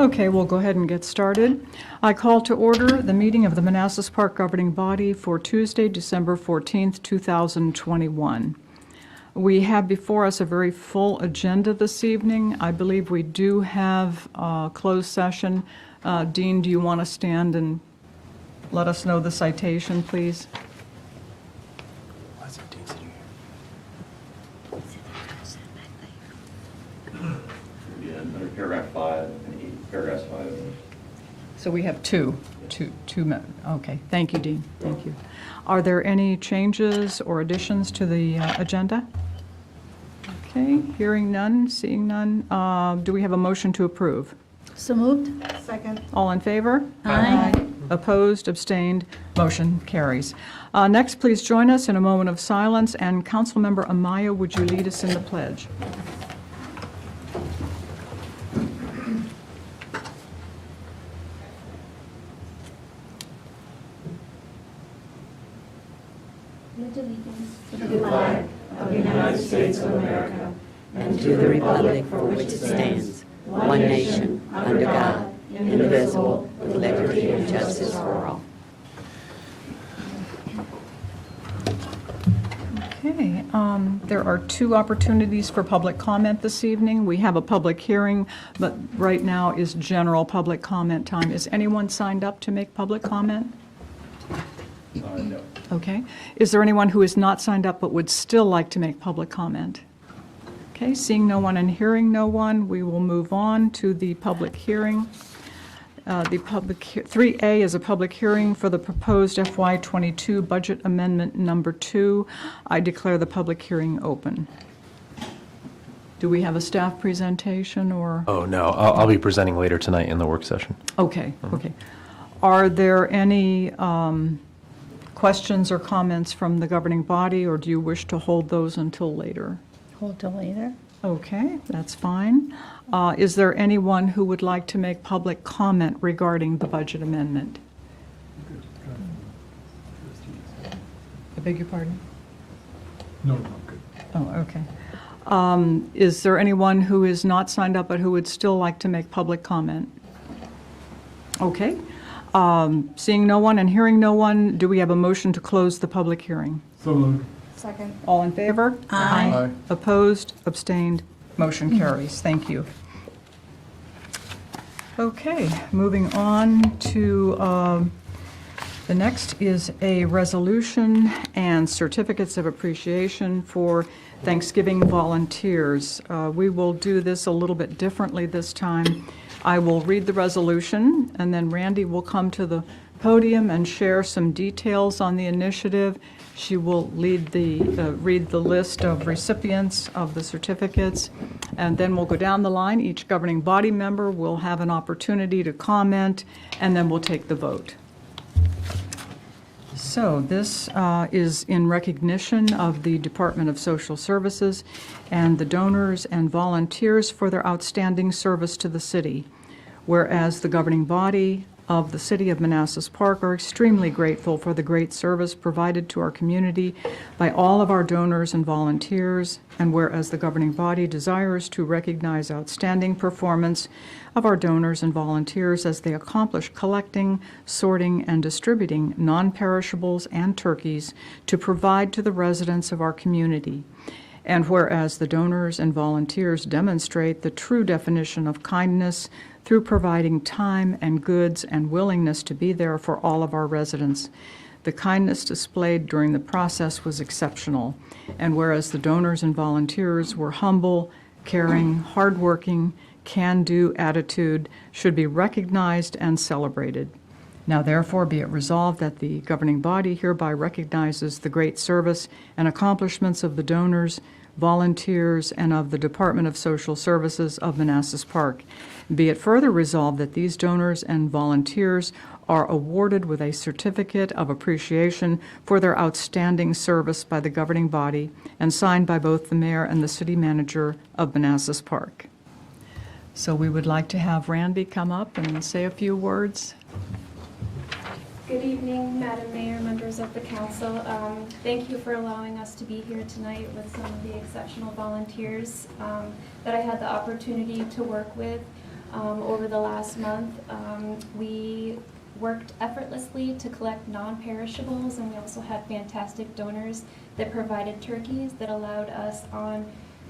Okay, we'll go ahead and get started. I call to order the meeting of the Manassas Park Governing Body for Tuesday, December 14th, 2021. We have before us a very full agenda this evening. I believe we do have a closed session. Dean, do you want to stand and let us know the citation, please? Why is it Dean sitting here? Yeah, under paragraph 5 and 8, paragraphs 5 and 8. So we have two. Okay, thank you, Dean. Thank you. Are there any changes or additions to the agenda? Okay, hearing none, seeing none. Do we have a motion to approve? So moved. Second. All in favor? Aye. Opposed, abstained, motion carries. Next, please join us in a moment of silence, and Councilmember Amaya, would you lead us in the pledge? Pledge allegiance To the flag of the United States of America and to the republic for which it stands, one nation, under God, indivisible, with liberty and justice for all. Okay, there are two opportunities for public comment this evening. We have a public hearing, but right now is general public comment time. Is anyone signed up to make public comment? No. Okay. Is there anyone who is not signed up but would still like to make public comment? Okay, seeing no one and hearing no one, we will move on to the public hearing. 3A is a public hearing for the proposed FY22 budget amendment number 2. I declare the public hearing open. Do we have a staff presentation or? Oh, no, I'll be presenting later tonight in the work session. Okay, okay. Are there any questions or comments from the governing body, or do you wish to hold those until later? Hold till later. Okay, that's fine. Is there anyone who would like to make public comment regarding the budget amendment? I beg your pardon? No, I'm good. Oh, okay. Is there anyone who is not signed up but who would still like to make public comment? Okay. Seeing no one and hearing no one, do we have a motion to close the public hearing? So moved. Second. All in favor? Aye. Opposed, abstained, motion carries. Thank you. Okay, moving on to the next is a resolution and certificates of appreciation for Thanksgiving volunteers. We will do this a little bit differently this time. I will read the resolution, and then Randy will come to the podium and share some details on the initiative. She will read the list of recipients of the certificates, and then we'll go down the line. Each governing body member will have an opportunity to comment, and then we'll take the vote. So this is in recognition of the Department of Social Services and the donors and volunteers for their outstanding service to the city. Whereas the governing body of the City of Manassas Park are extremely grateful for the great service provided to our community by all of our donors and volunteers, and whereas the governing body desires to recognize outstanding performance of our donors and volunteers as they accomplish collecting, sorting, and distributing non-perishables and turkeys to provide to the residents of our community. And whereas the donors and volunteers demonstrate the true definition of kindness through providing time and goods and willingness to be there for all of our residents. The kindness displayed during the process was exceptional. And whereas the donors and volunteers were humble, caring, hardworking, can-do attitude should be recognized and celebrated. Now therefore be it resolved that the governing body hereby recognizes the great service and accomplishments of the donors, volunteers, and of the Department of Social Services of Manassas Park. Be it further resolved that these donors and volunteers are awarded with a certificate of appreciation for their outstanding service by the governing body and signed by both the mayor and the city manager of Manassas Park. So we would like to have Randy come up and say a few words. Good evening, Madam Mayor, members of the council. Thank you for allowing us to be here tonight with some of the exceptional volunteers that I had the opportunity to work with. over the last month. We worked effortlessly to collect non-perishables, and we also had fantastic donors that provided turkeys that allowed us on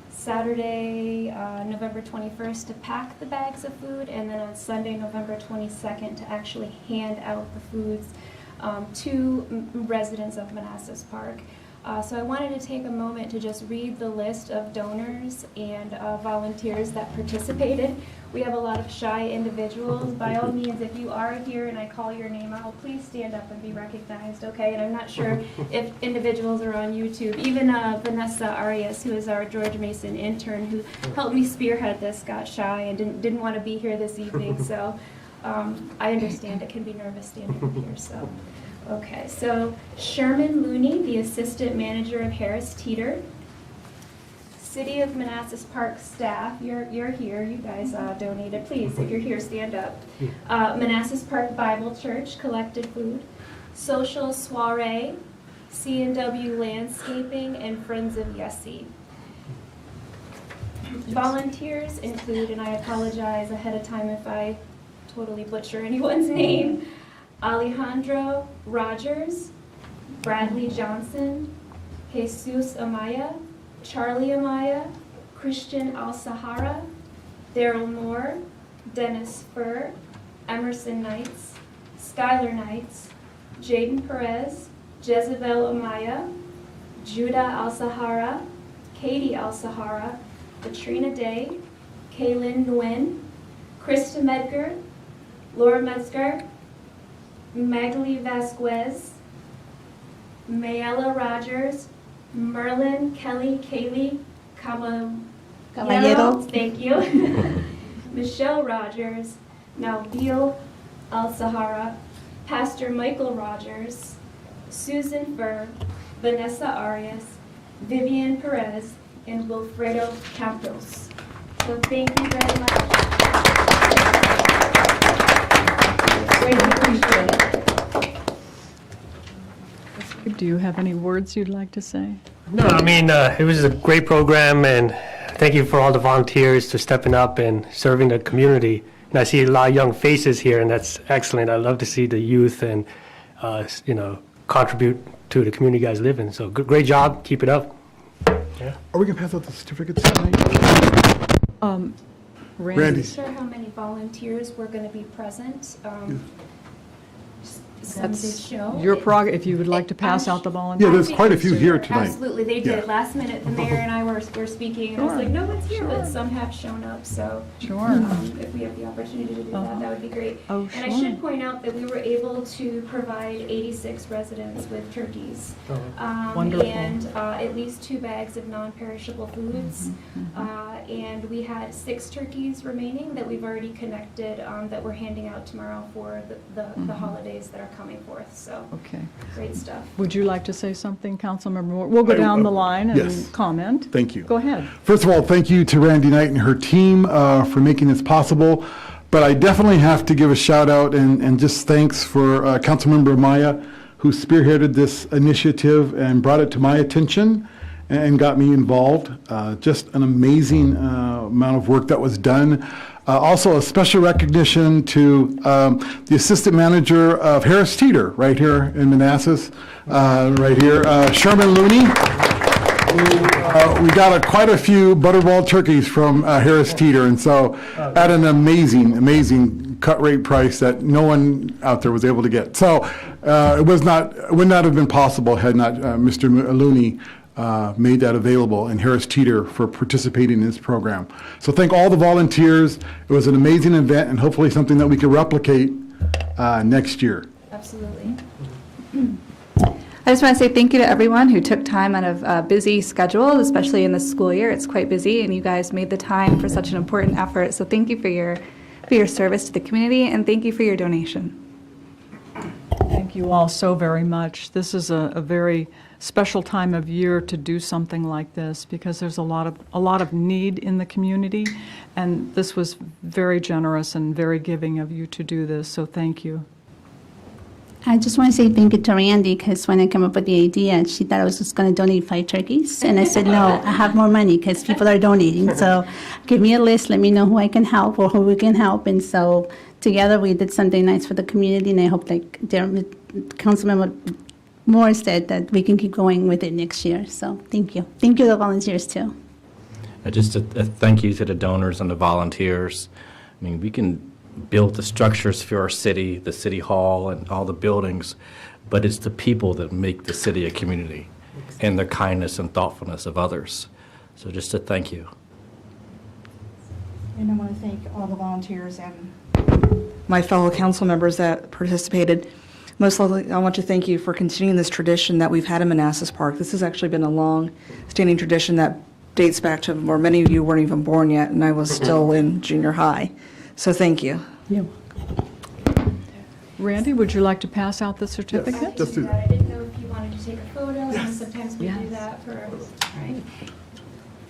Saturday, November 21st to pack the bags of food, and then on Sunday, November 22nd to actually hand out the foods to residents of Manassas Park. So I wanted to take a moment to just read the list of donors and volunteers that participated. We have a lot of shy individuals. By all means, if you are here and I call your name out, please stand up and be recognized, okay? And I'm not sure if individuals are on YouTube. Even Vanessa Arias, who is our George Mason intern, who helped me spearhead this, got shy and didn't want to be here this evening. So I understand it can be nervous standing here. So, okay. So Sherman Looney, the assistant manager of Harris Teeter. City of Manassas Park staff, you're here, you guys donated. Please, if you're here, stand up. Manassas Park Bible Church collected food. Social Soiree, C&W Landscaping, and Friends of Yessi. Volunteers include, and I apologize ahead of time if I totally butcher anyone's name, Alejandro Rogers, Bradley Johnson, Jesus Amaya, Charlie Amaya, Christian Al-Sahara, Daryl Moore, Dennis Furr, Emerson Knights, Skylar Knights, Jaden Perez, Jezebel Amaya, Judah Al-Sahara, Katie Al-Sahara, Katrina Day, Kaylin Nguyen, Krista Medgar, Laura Metzger, Magali Vasquez, Mayella Rogers, Merlin Kelly Kaylee Caballero. Thank you. Michelle Rogers, Nabil Al-Sahara, Pastor Michael Rogers, Susan Furr, Vanessa Arias, Vivian Perez, and Wilfredo Campos. So thank you very much. Greatly appreciate it. Do you have any words you'd like to say? No, I mean, it was a great program, and thank you for all the volunteers for stepping up and serving the community. And I see a lot of young faces here, and that's excellent. I love to see the youth and, contribute to the community you guys live in. So great job. Keep it up. Yeah. Are we going to pass out the certificates tonight? Randy. I'm not sure how many volunteers were going to be present. Some did show. Your if you would like to pass out the Yeah, volunteers. there's quite a few here tonight. Absolutely, they did. Yeah. Last minute, the mayor and I were speaking, and I was Sure. like, no one's here, but Sure. some have shown up, so. Sure. If we have the opportunity to do that, that would be great. Oh, And I sure. should point out that we were able to provide 86 residents with turkeys. Wonderful. And at least 2 bags of non-perishable foods. And we had 6 turkeys remaining that we've already connected, that we're handing out tomorrow for the holidays that are coming forth, so. Okay. Great stuff. Would you like to say something, Councilmember Moore? We'll go down the line and Yes. comment. Thank you. Go ahead. First of all, thank you to Randy Knight and her team for making this possible. But I definitely have to give a shout out and just thanks for Councilmember Maya, who spearheaded this initiative and brought it to my attention and got me involved. Just an amazing amount of work that was done. Also, a special recognition to the assistant manager of Harris Teeter, right here in Manassas, right here, Sherman Looney. We got quite a few butterball turkeys from Harris Teeter, and so at an amazing cut rate price that no one out there was able to get. So it would not have been possible had not Mr. Looney made that available and Harris Teeter for participating in this program. So thank all the volunteers. It was an amazing event and hopefully something that we can replicate next year. Absolutely. I just want to say thank you to everyone who took time out of a busy schedule, especially in the school year. It's quite busy, and you guys made the time for such an important effort. So thank you for your service to the community, and thank you for your donation. Thank you all so very much. This is a very special time of year to do something like this because there's a lot of need in the community, and this was very generous and very giving of you to do this. So thank you. I just want to say thank you to Randy, because when I came up with the idea, she thought I was just going to donate 5 turkeys. And I said, no, I have more money because people are donating. So give me a list, let me know who I can help or who we can help. And so together we did something nice for the community, and I hope like Councilmember Moore said that we can keep going with it next year. So thank you. Thank you to the volunteers too. Just a thank you to the donors and the volunteers. I mean, we can build the structures for our city, the city hall and all the buildings, but it's the people that make the city a community and the kindness and thoughtfulness of others. So just a thank you. And I want to thank all the volunteers and my fellow council members that participated. Mostly, I want to thank you for continuing this tradition that we've had in Manassas Park. This has actually been a long-standing tradition that dates back to where many of you weren't even born yet, and I was still in junior high. So thank you. Randy, would you like to pass out the certificate? Just do I didn't know if you wanted to take a photo, and sometimes we do that for, right?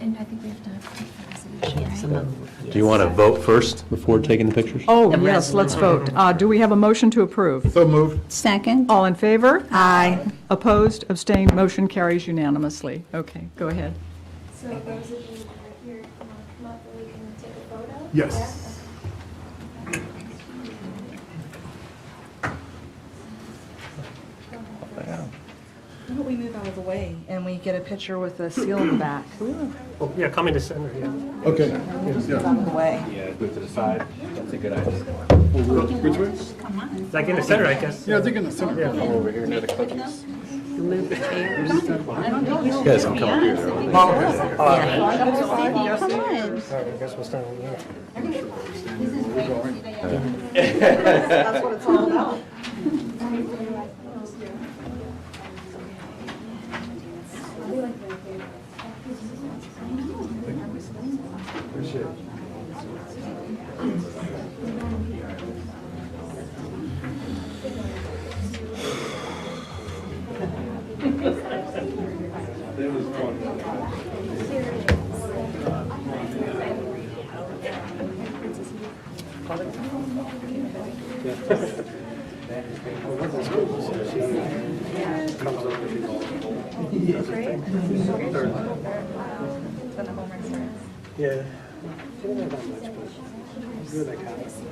And I think we have to take the resolution, right? Do you want to vote first before taking the pictures? Oh, yes, let's vote. Do we have a motion to approve? So moved. Second. All in favor? Aye. Opposed, abstained, motion carries unanimously. Okay, go ahead. So those of you that are here, come up and we can take a photo? Yes. Yeah? Why don't we move out of the way and we get a picture with the seal in the back? Oh, yeah, come in the center, yeah. Okay. Move out of the way. Yeah, move to the side. That's a good idea. Which way? Like in the center, I guess. Yeah, I think in the center. Come over here near the cookies. You guys can come up here. Come on. I guess we'll stand over there. That's what it's all about. Yeah. Didn't have that much, but you're like half. Is that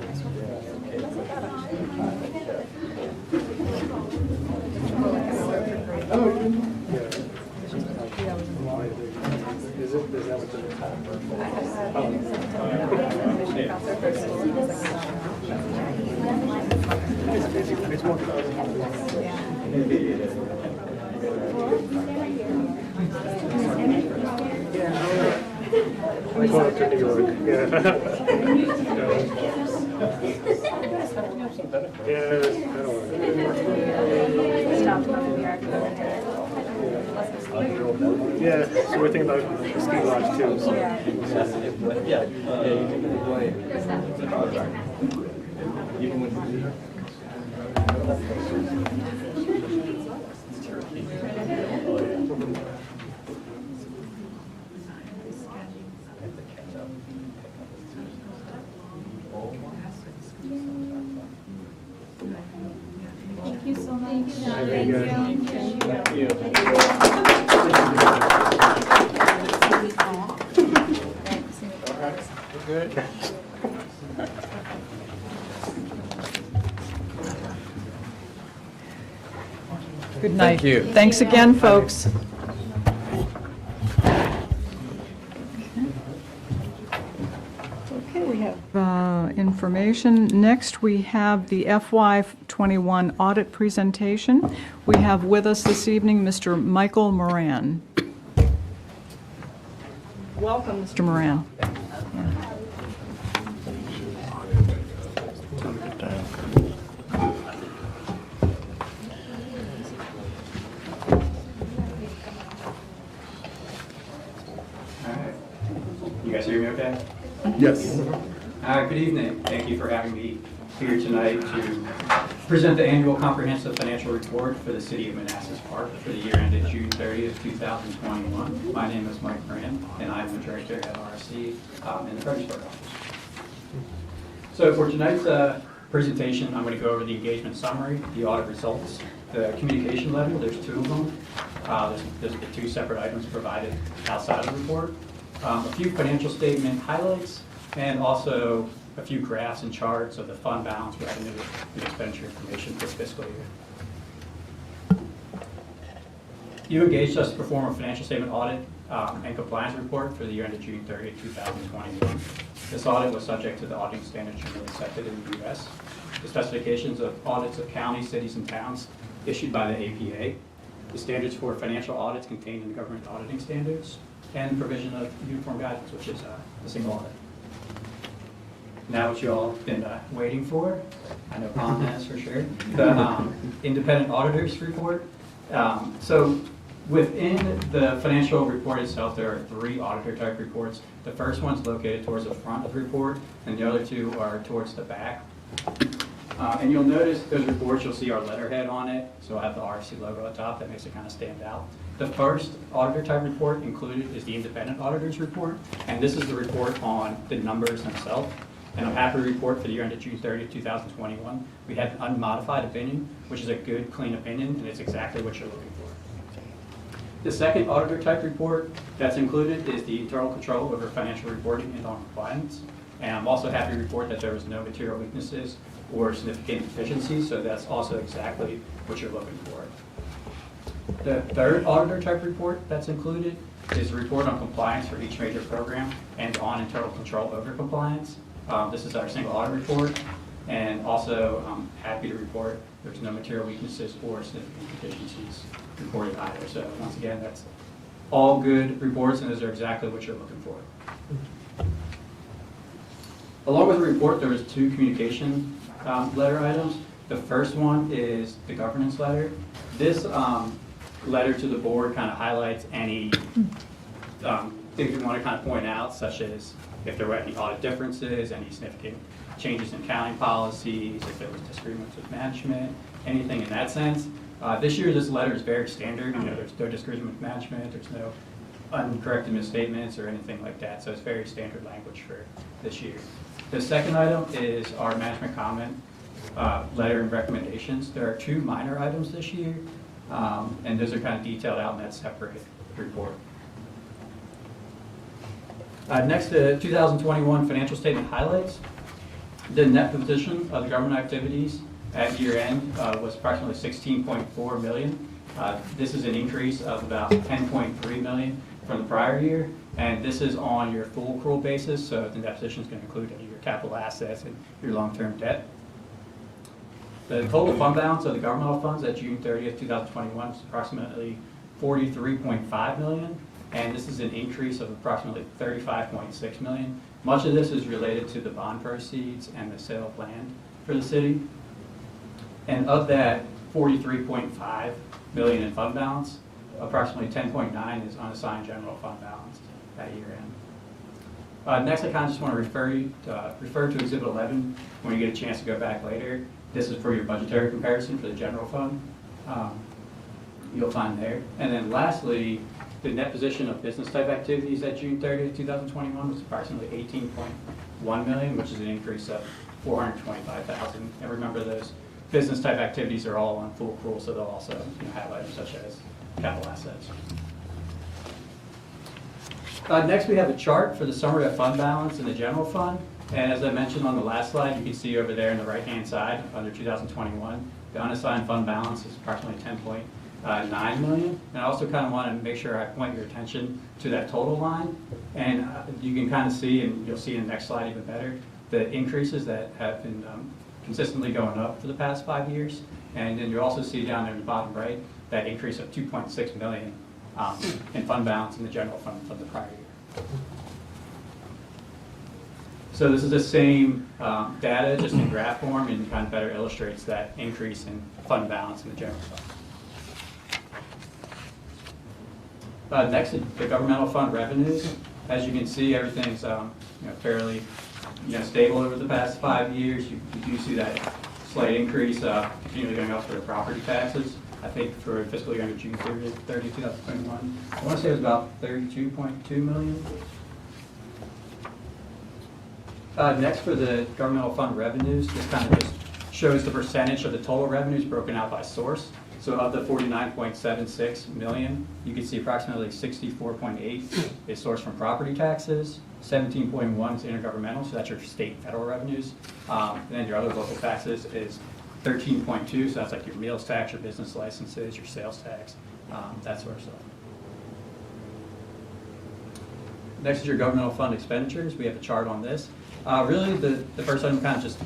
what it's more. I go up to New York. Yeah. Yeah, I don't know. Yeah, so we're thinking about the ski lodge too. So. Thank you so much. Very good. Thank you. Good night. Thank you. Thanks again, folks. Okay, we have information. Next, we have the FY21 audit presentation. We have with us this evening Mr. Michael Moran. Welcome, Mr. Moran. You guys hear me okay? Yes. Good evening. Thank you for having me here tonight to present the annual comprehensive financial report for the city of Manassas Park for the year ended June 30th, 2021. My name is Mike Moran, and I'm the director at RSC in the Fredericksburg office. So for tonight's presentation, I'm going to go over the engagement summary, the audit results, the communication letter, there's 2 of them. There's the 2 separate items provided outside of the report. A few financial statement highlights, and also a few graphs and charts of the fund balance, revenue, and expenditure information for fiscal year. You engaged us to perform a financial statement audit and compliance report for the year ended June 30, 2021. This audit was subject to the auditing standards generally accepted in the U.S. The specifications of audits of counties, cities, and towns issued by the APA, the standards for financial audits contained in the government auditing standards, and provision of uniform guidance, which is a single audit. Now what you all been waiting for, I know Pam has for sure, the independent auditors report. So within the financial report itself, there are 3 auditor type reports. The first one's located towards the front of the report, and the other 2 are towards the back. And you'll notice those reports, you'll see our letterhead on it, so I have the RC logo at the top, that makes it kind of stand out. The first auditor type report included is the independent auditors report, and this is the report on the numbers themselves. And I'm happy to report for the year ended June 30, 2021, we had an unmodified opinion, which is a good, clean opinion, and it's exactly what you're looking for. The second auditor type report that's included is the internal control over financial reporting and on compliance. And I'm also happy to report that there was no material weaknesses or significant deficiencies, so that's also exactly what you're looking for. The third auditor type report that's included is a report on compliance for each major program and on internal control over compliance. This is our single audit report, and also I'm happy to report there's no material weaknesses or significant deficiencies reported either. So once again, that's all good reports, and those are exactly what you're looking for. Along with the report, there was 2 communication letter items. The first one is the governance letter. This letter to the board kind of highlights any things we want to kind of point out, such as if there were any audit differences, any significant changes in accounting policies, if there was disagreements with management, anything in that sense. This year, this letter is very standard. You know, there's no disagreement with management, there's no uncorrected misstatements or anything like that. So it's very standard language for this year. The second item is our management comment letter and recommendations. There are 2 minor items this year, and those are kind of detailed out in that separate report. Next, the 2021 financial statement highlights. The net position of the government activities at year end was approximately $16.4 million. This is an increase of about $10.3 million from the prior year, and this is on your full accrual basis, so the net position is going to include any of your capital assets and your long-term debt. The total fund balance of the governmental funds at June 30th, 2021 is approximately $43.5 million, and this is an increase of approximately $35.6 million. Much of this is related to the bond proceeds and the sale of land for the city. And of that 43.5 million in fund balance, approximately 10.9 is unassigned general fund balance at year end. Next, I kind of just want to refer to Exhibit 11 when you get a chance to go back later. This is for your budgetary comparison for the general fund. You'll find there. And then lastly, the net position of business type activities at June 30th, 2021 was approximately 18.1 million, which is an increase of 425,000. And remember, those business type activities are all on full accrual, so they'll also have items such as capital assets. Next, we have a chart for the summary of fund balance in the general fund. And as I mentioned on the last slide, you can see over there on the right-hand side under 2021, the unassigned fund balance is approximately 10.9 million. And I also kind of want to make sure I point your attention to that total line. And you can kind of see, and you'll see in the next slide even better, the increases that have been consistently going up for the past 5 years. And then you'll also see down there in the bottom right, that increase of 2.6 million in fund balance in the general fund from the prior year. So this is the same data, just in graph form, and kind of better illustrates that increase in fund balance in the general fund. Next, the governmental fund revenues. As you can see, everything's fairly stable over the past 5 years. You do see that slight increase continually going up for the property taxes. I think for fiscal year ended June 30, 2021, I want to say it was about 32.2 million. Next, for the governmental fund revenues, this kind of just shows the percentage of the total revenues broken out by source. So of the 49.76 million, you can see approximately 64.8 is sourced from property taxes, 17.1 is intergovernmental, so that's your state and federal revenues. And then your other local taxes is 13.2, so that's like your meals tax, your business licenses, your sales tax, that sort of stuff. Next is your governmental fund expenditures. We have a chart on this. Really, the first item kind of just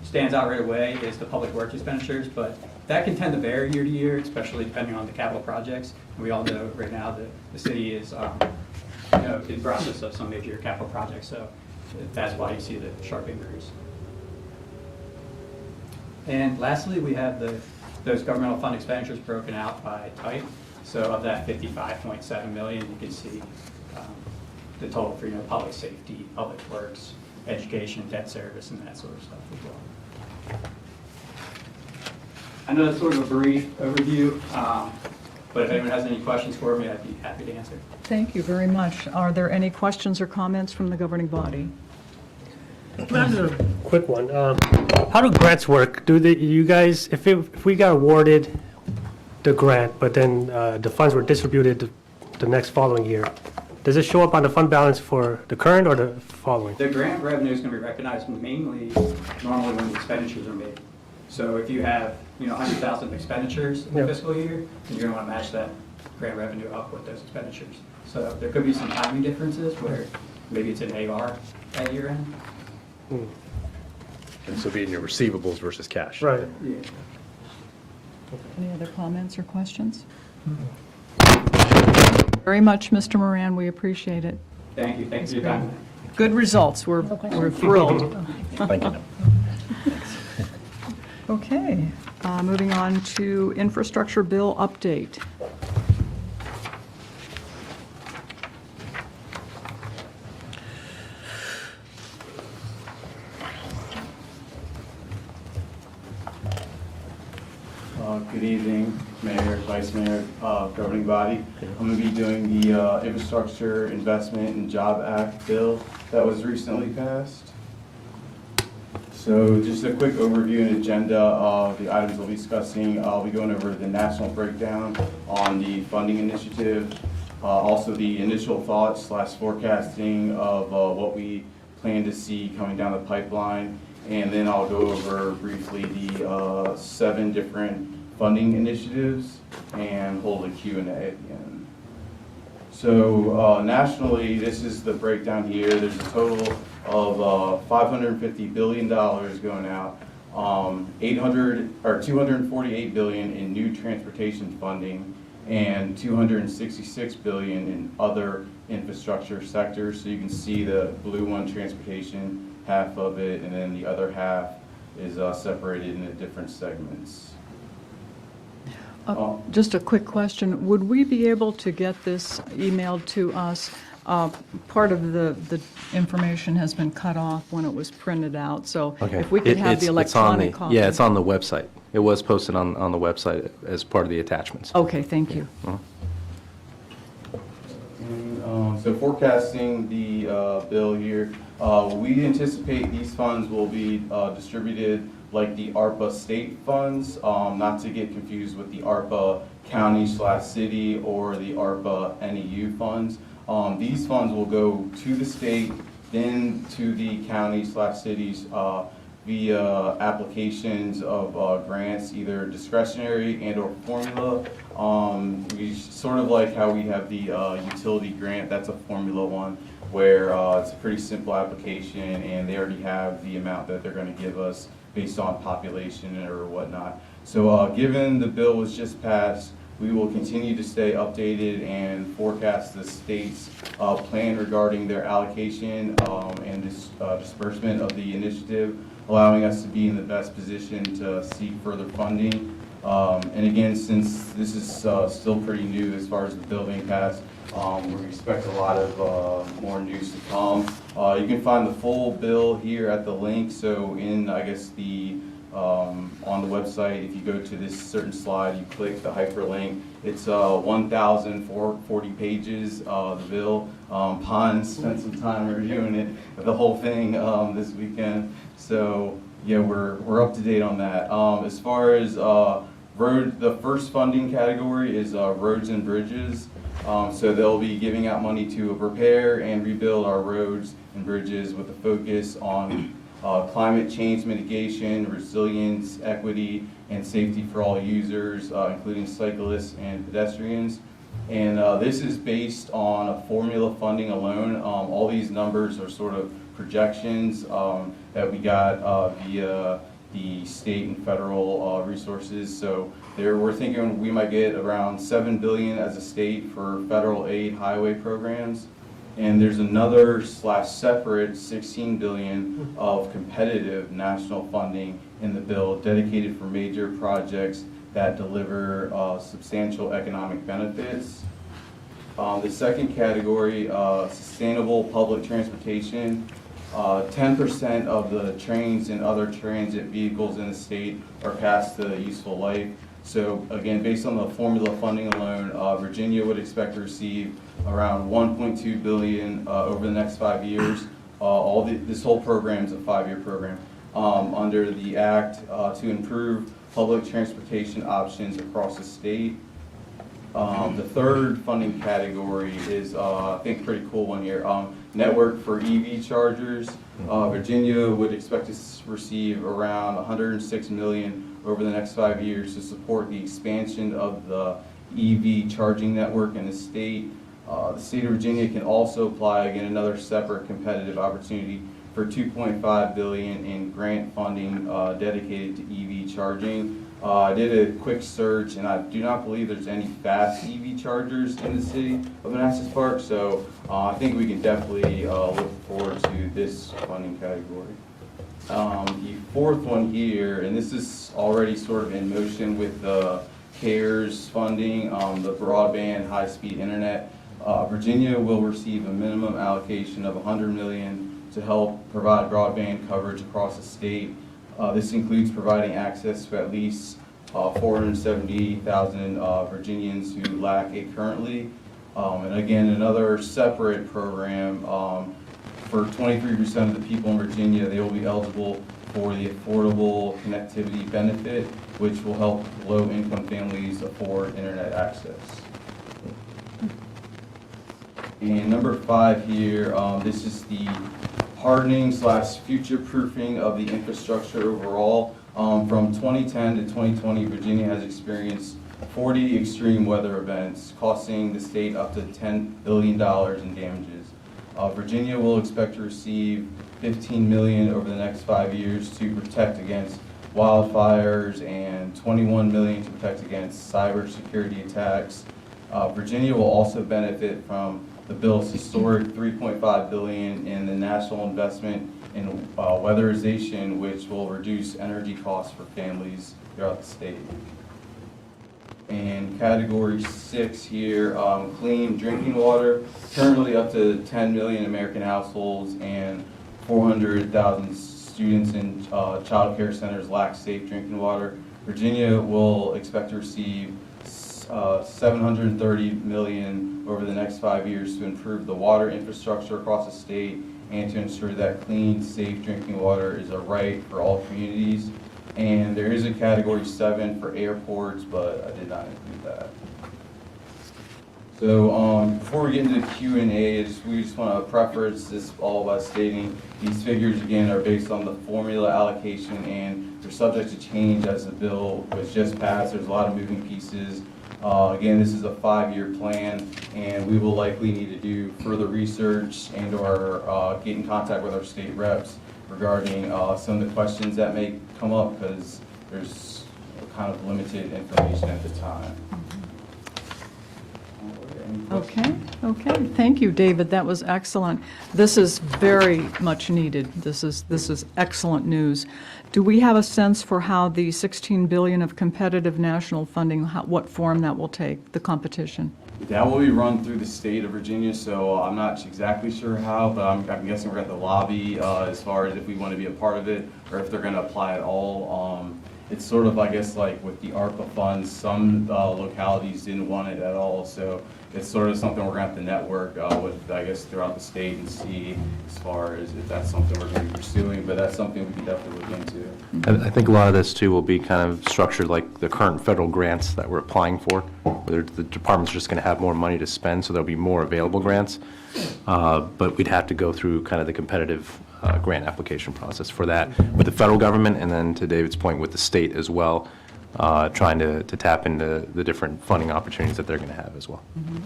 stands out right away is the public works expenditures, but that can tend to vary year to year, especially depending on the capital projects. And we all know right now that the city is in the process of some major capital projects, so that's why you see the sharp increase. And lastly, we have those governmental fund expenditures broken out by type. So of that 55.7 million, you can see the total for public safety, public works, education, debt service, and that sort of stuff as well. I know that's sort of a brief overview, but if anyone has any questions for me, I'd be happy to answer. Thank you very much. Are there any questions or comments from the governing body? Quick one. How do grants work? You guys, if we got awarded the grant, but then the funds were distributed the next following year, does it show up on the fund balance for the current or the following? The grant revenue is going to be recognized mainly normally when the expenditures are made. So if you have 100,000 expenditures in the fiscal year, then you're going to want to match that grant revenue up with those expenditures. So there could be some timing differences where maybe it's an AR at year end. And so be in your receivables versus cash. Right. Yeah. Any other comments or questions? Very much, Mr. Moran. We appreciate it. Thank you. Thanks for your time. Good results. We're thrilled. Thank you. Okay, moving on to infrastructure bill update. Good evening, Mayor, Vice Mayor, governing body. I'm going to be doing the Infrastructure Investment and Job Act bill that was recently passed. So just a quick overview and agenda of the items we'll be discussing. I'll be going over the national breakdown on the funding initiative, also the initial thoughts / forecasting of what we plan to see coming down the pipeline, and then I'll go over briefly the 7 different funding initiatives and hold a Q&A at the end. So nationally, this is the breakdown here. There's a total of $550 billion going out, 248 billion in new transportation funding, and 266 billion in other infrastructure sectors. So you can see the blue one, transportation, half of it, and then the other half is separated into different segments. Just a quick question. Would we be able to get this emailed to us? Part of the information has been cut off when it was printed out, so if we could have the electronic copy. Yeah, it's on the website. It was posted on the website as part of the attachments. Okay, thank you. So forecasting the bill here, we anticipate these funds will be distributed like the ARPA state funds, not to get confused with the ARPA county / city or the ARPA NEU funds. These funds will go to the state, then to the county / cities via applications of grants, either discretionary and or formula. We sort of like how we have the utility grant. That's a formula one where it's a pretty simple application and they already have the amount that they're going to give us based on population or whatnot. So given the bill was just passed, we will continue to stay updated and forecast the state's plan regarding their allocation and disbursement of the initiative, allowing us to be in the best position to seek further funding. And again, since this is still pretty new as far as the bill being passed, we expect a lot of more news to come. You can find the full bill here at the link. So in, I guess, the on the website, if you go to this certain slide, you click the hyperlink. It's 1,440 pages, the bill. Pon spent some time reviewing it, the whole thing this weekend. So Yeah, we're up to date on that. As far as the first funding category is roads and bridges. So they'll be giving out money to repair and rebuild our roads and bridges with a focus on climate change mitigation, resilience, equity, and safety for all users, including cyclists and pedestrians. And this is based on a formula funding alone. All these numbers are sort of projections that we got via the state and federal resources. So we're thinking we might get around $7 billion as a state for federal aid highway programs. And there's another separate $16 billion of competitive national funding in the bill dedicated for major projects that deliver substantial economic benefits. The second category, sustainable public transportation. 10% of the trains and other transit vehicles in the state are past the useful life. So again, based on the formula funding alone, Virginia would expect to receive around $1.2 billion over the next 5 years. This whole program is a 5-year program under the act to improve public transportation options across the state. The third funding category is, I think, a pretty cool one here. Network for EV chargers. Virginia would expect to receive around $106 million over the next 5 years to support the expansion of the EV charging network in the state. The state of Virginia can also apply, again, another separate competitive opportunity for $2.5 billion in grant funding dedicated to EV charging. I did a quick search, and I do not believe there's any fast EV chargers in the city of Manassas Park, so I think we can definitely look forward to this funding category. The fourth one here, and this is already sort of in motion with the CARES funding, the broadband high-speed internet. Virginia will receive a minimum allocation of $100 million to help provide broadband coverage across the state. This includes providing access to at least 470,000 Virginians who lack it currently. And again, another separate program for 23% of the people in Virginia, they will be eligible for the Affordable Connectivity Benefit, which will help low-income families afford internet access. And number 5 here, this is the hardening / future-proofing of the infrastructure overall. From 2010 to 2020, Virginia has experienced 40 extreme weather events, costing the state up to $10 billion in damages. Virginia will expect to receive $15 million over the next 5 years to protect against wildfires and $21 million to protect against cybersecurity attacks. Virginia will also benefit from the bill's historic $3.5 billion in the national investment in weatherization, which will reduce energy costs for families throughout the state. And category 6 here, clean drinking water, currently up to 10 million American households and 400,000 students in child care centers lack safe drinking water. Virginia will expect to receive $730 million over the next 5 years to improve the water infrastructure across the state and to ensure that clean, safe drinking water is a right for all communities. And there is a category 7 for airports, but I did not include that. So before we get into the Q&A, we just want to preface this all by stating these figures, again, are based on the formula allocation and they're subject to change as the bill was just passed. There's a lot of moving pieces. Again, this is a 5-year plan, and we will likely need to do further research and or get in contact with our state reps regarding some of the questions that may come up because there's kind of limited information at the time. Okay, thank you, David, that was excellent. This is very much needed. This is excellent news. Do we have a sense for how the $16 billion of competitive national funding, what form that will take, the competition? That will be run through the state of Virginia, so I'm not exactly sure how, but I'm guessing we're at the lobby as far as if we want to be a part of it or if they're going to apply at all. It's sort of, I guess, like with the ARPA funds, some localities didn't want it at all, so it's sort of something we're gonna have to network with, I guess, throughout the state and see as far as if that's something we're gonna be pursuing, but that's something we can definitely look into. I think a lot of this too will be kind of structured like the current federal grants that we're applying for, where the department's just going to have more money to spend, so there'll be more available grants. But we'd have to go through kind of the competitive grant application process for that with the federal government, and then to David's point, with the state as well, trying to tap into the different funding opportunities that they're going to have as well.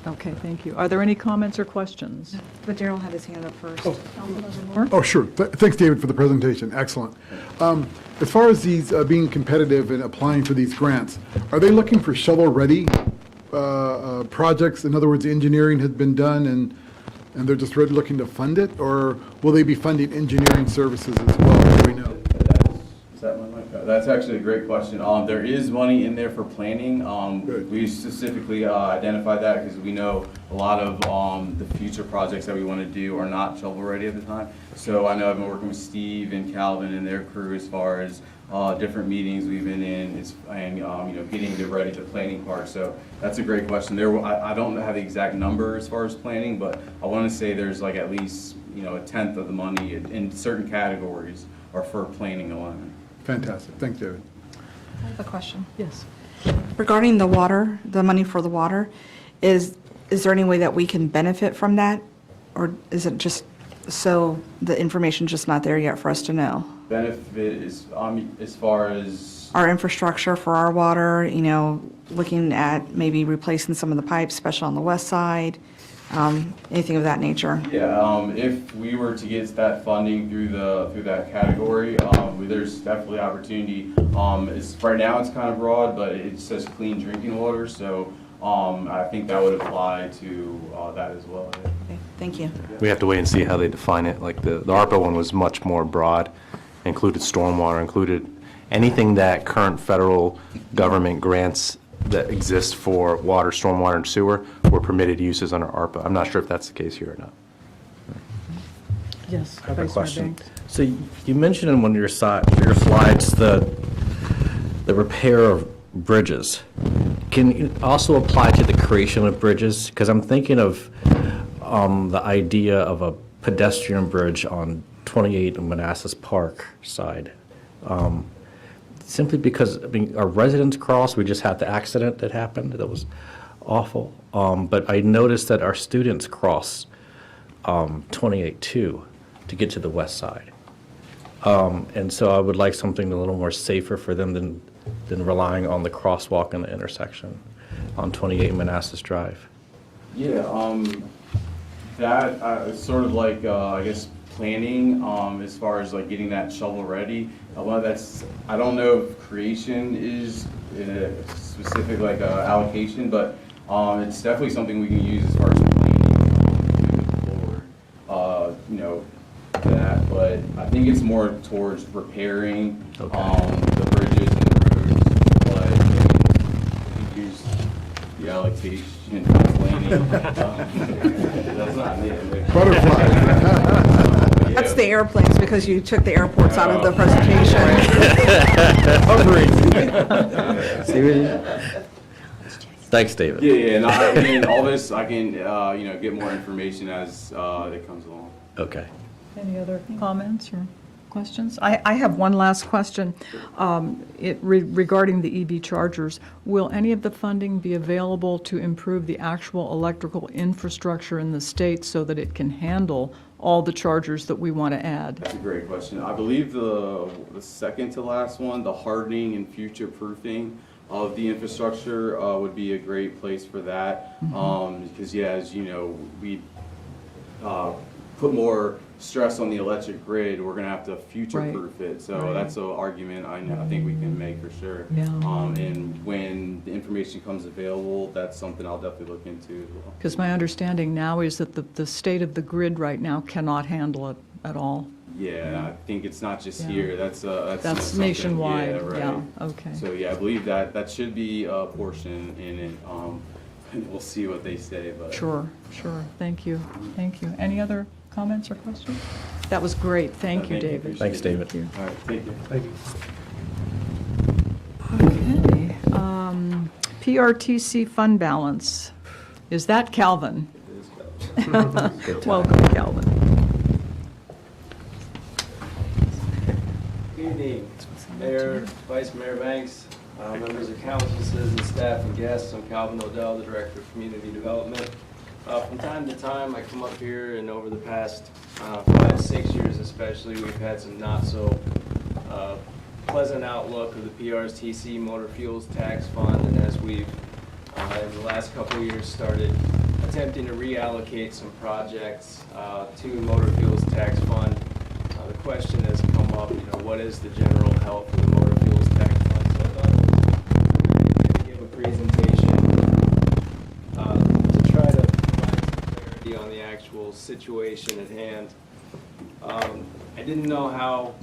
Okay, thank you. Are there any comments or questions? But Daryl had his hand up first. Oh, sure. Thanks, David, for the presentation. Excellent. As far as these being competitive and applying for these grants, are they looking for shovel-ready projects? In other words, the engineering has been done and they're just really looking to fund it? Or will they be funding engineering services as well? Do we know? Is that my mic? That's actually a great question. There is money in there for planning. We specifically identified that because we know a lot of the future projects that we want to do are not shovel-ready at the time. So I know I've been working with Steve and Calvin and their crew as far as different meetings we've been in and getting ready the planning part. So that's a great question. I don't have the exact number as far as planning, but I want to say there's like at least a tenth of the money in certain categories are for planning alone. Fantastic. Thanks, David. I have a question. Yes. Regarding the water, the money for the water, is there any way that we can benefit from that? Or is it just so the information's just not there yet for us to know? Benefit is as far as Our infrastructure for our water, looking at maybe replacing some of the pipes, especially on the west side, anything of that nature. Yeah, if we were to get that funding through that category, there's definitely opportunity. Right now it's kind of broad, but it says clean drinking water, so I think that would apply to that as well. Yeah. Okay, thank you. We have to wait and see how they define it. Like the ARPA one was much more broad, included stormwater, included anything that current federal government grants that exist for water, stormwater, and sewer were permitted uses under ARPA. I'm not sure if that's the case here or not. Yes. I have a Vice Mayor question. Banks. So you mentioned in one of your slides the repair of bridges. Can it also apply to the creation of bridges? Because I'm thinking of the idea of a pedestrian bridge on 28 in Manassas Park side. Simply because, our residents cross, we just had the accident that happened, that was awful. But I noticed that our students cross 28 too to get to the west side. And so I would like something a little more safer for them than relying on the crosswalk in the intersection on 28 Manassas Drive. Yeah, that is sort of like, I guess, planning as far as like getting that shovel ready. I don't know if creation is specific like allocation, but it's definitely something we can use as far as planning moving forward. That, but I think it's more towards repairing the bridges and the roads, but use the allocation for planning. That's not it. Butterfly. That's the airplanes, because you took the airports out of the presentation. Thanks, David. Yeah, and all this, I can, get more information as it comes along. Okay. Any other comments or questions? I have one last question regarding the EV chargers. Will any of the funding be available to improve the actual electrical infrastructure in the state so that it can handle all the chargers that we want to add? That's a great question. I believe the second to last one, the hardening and future proofing of the infrastructure would be a great place for that. Because as you know, we put more stress on the electric grid, we're going to have to future-proof it. So that's an argument I think we can make for sure. Yeah. And when the information comes available, that's something I'll definitely look into as well. Because my understanding now is that the state of the grid right now cannot handle it at all. Yeah, I think it's not just Yeah. here. That's something- nationwide. Yeah, right. Yeah, okay. So yeah, I believe that should be a portion in it. And we'll see what they say. But Sure. Thank you. Any other comments or questions? That was great. Thank you, David. Thanks, David. Thank you. All right, thank you. Thank you. Okay. PRTC fund balance. Is that Calvin? Good time. Welcome, Calvin. Good evening, Mayor, Vice Mayor Banks, members of council, citizen staff, and guests. I'm Calvin Odell, the Director of Community Development. From time to time, I come up here, and over the past 5, 6 years especially, we've had some not so pleasant outlook of the PRTC Motor Fuels Tax Fund, and as we've in the last couple of years started attempting to reallocate some projects to Motor Fuels Tax Fund, the question has come up, what is the general health of the Motor Fuels Tax Fund? So I thought I would give a presentation to try to provide some clarity on the actual situation at hand. I didn't know how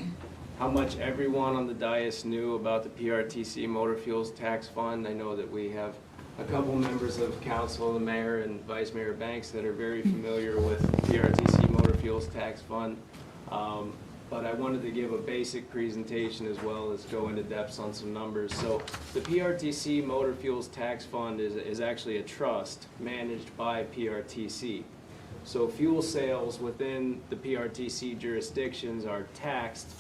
much everyone on the dais knew about the PRTC Motor Fuels Tax Fund. I know that we have a couple members of council, the mayor and Vice Mayor Banks, that are very familiar with PRTC Motor Fuels Tax Fund. But I wanted to give a basic presentation as well as go into depths on some numbers. So the PRTC Motor Fuels Tax Fund is actually a trust managed by PRTC. So fuel sales within the PRTC jurisdictions are taxed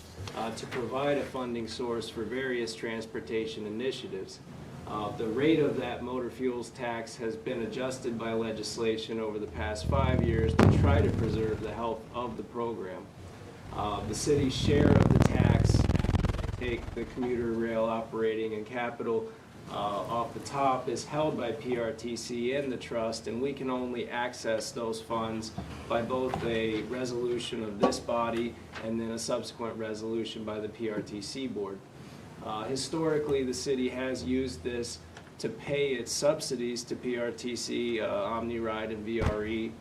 to provide a funding source for various transportation initiatives. The rate of that motor fuels tax has been adjusted by legislation over the past 5 years to try to preserve the health of the program. The city's share of the tax, after they take the commuter rail operating and capital off the top, is held by PRTC and the trust, and we can only access those funds by both a resolution of this body and then a subsequent resolution by the PRTC board. Historically, the city has used this to pay its subsidies to PRTC, OmniRide and VRE,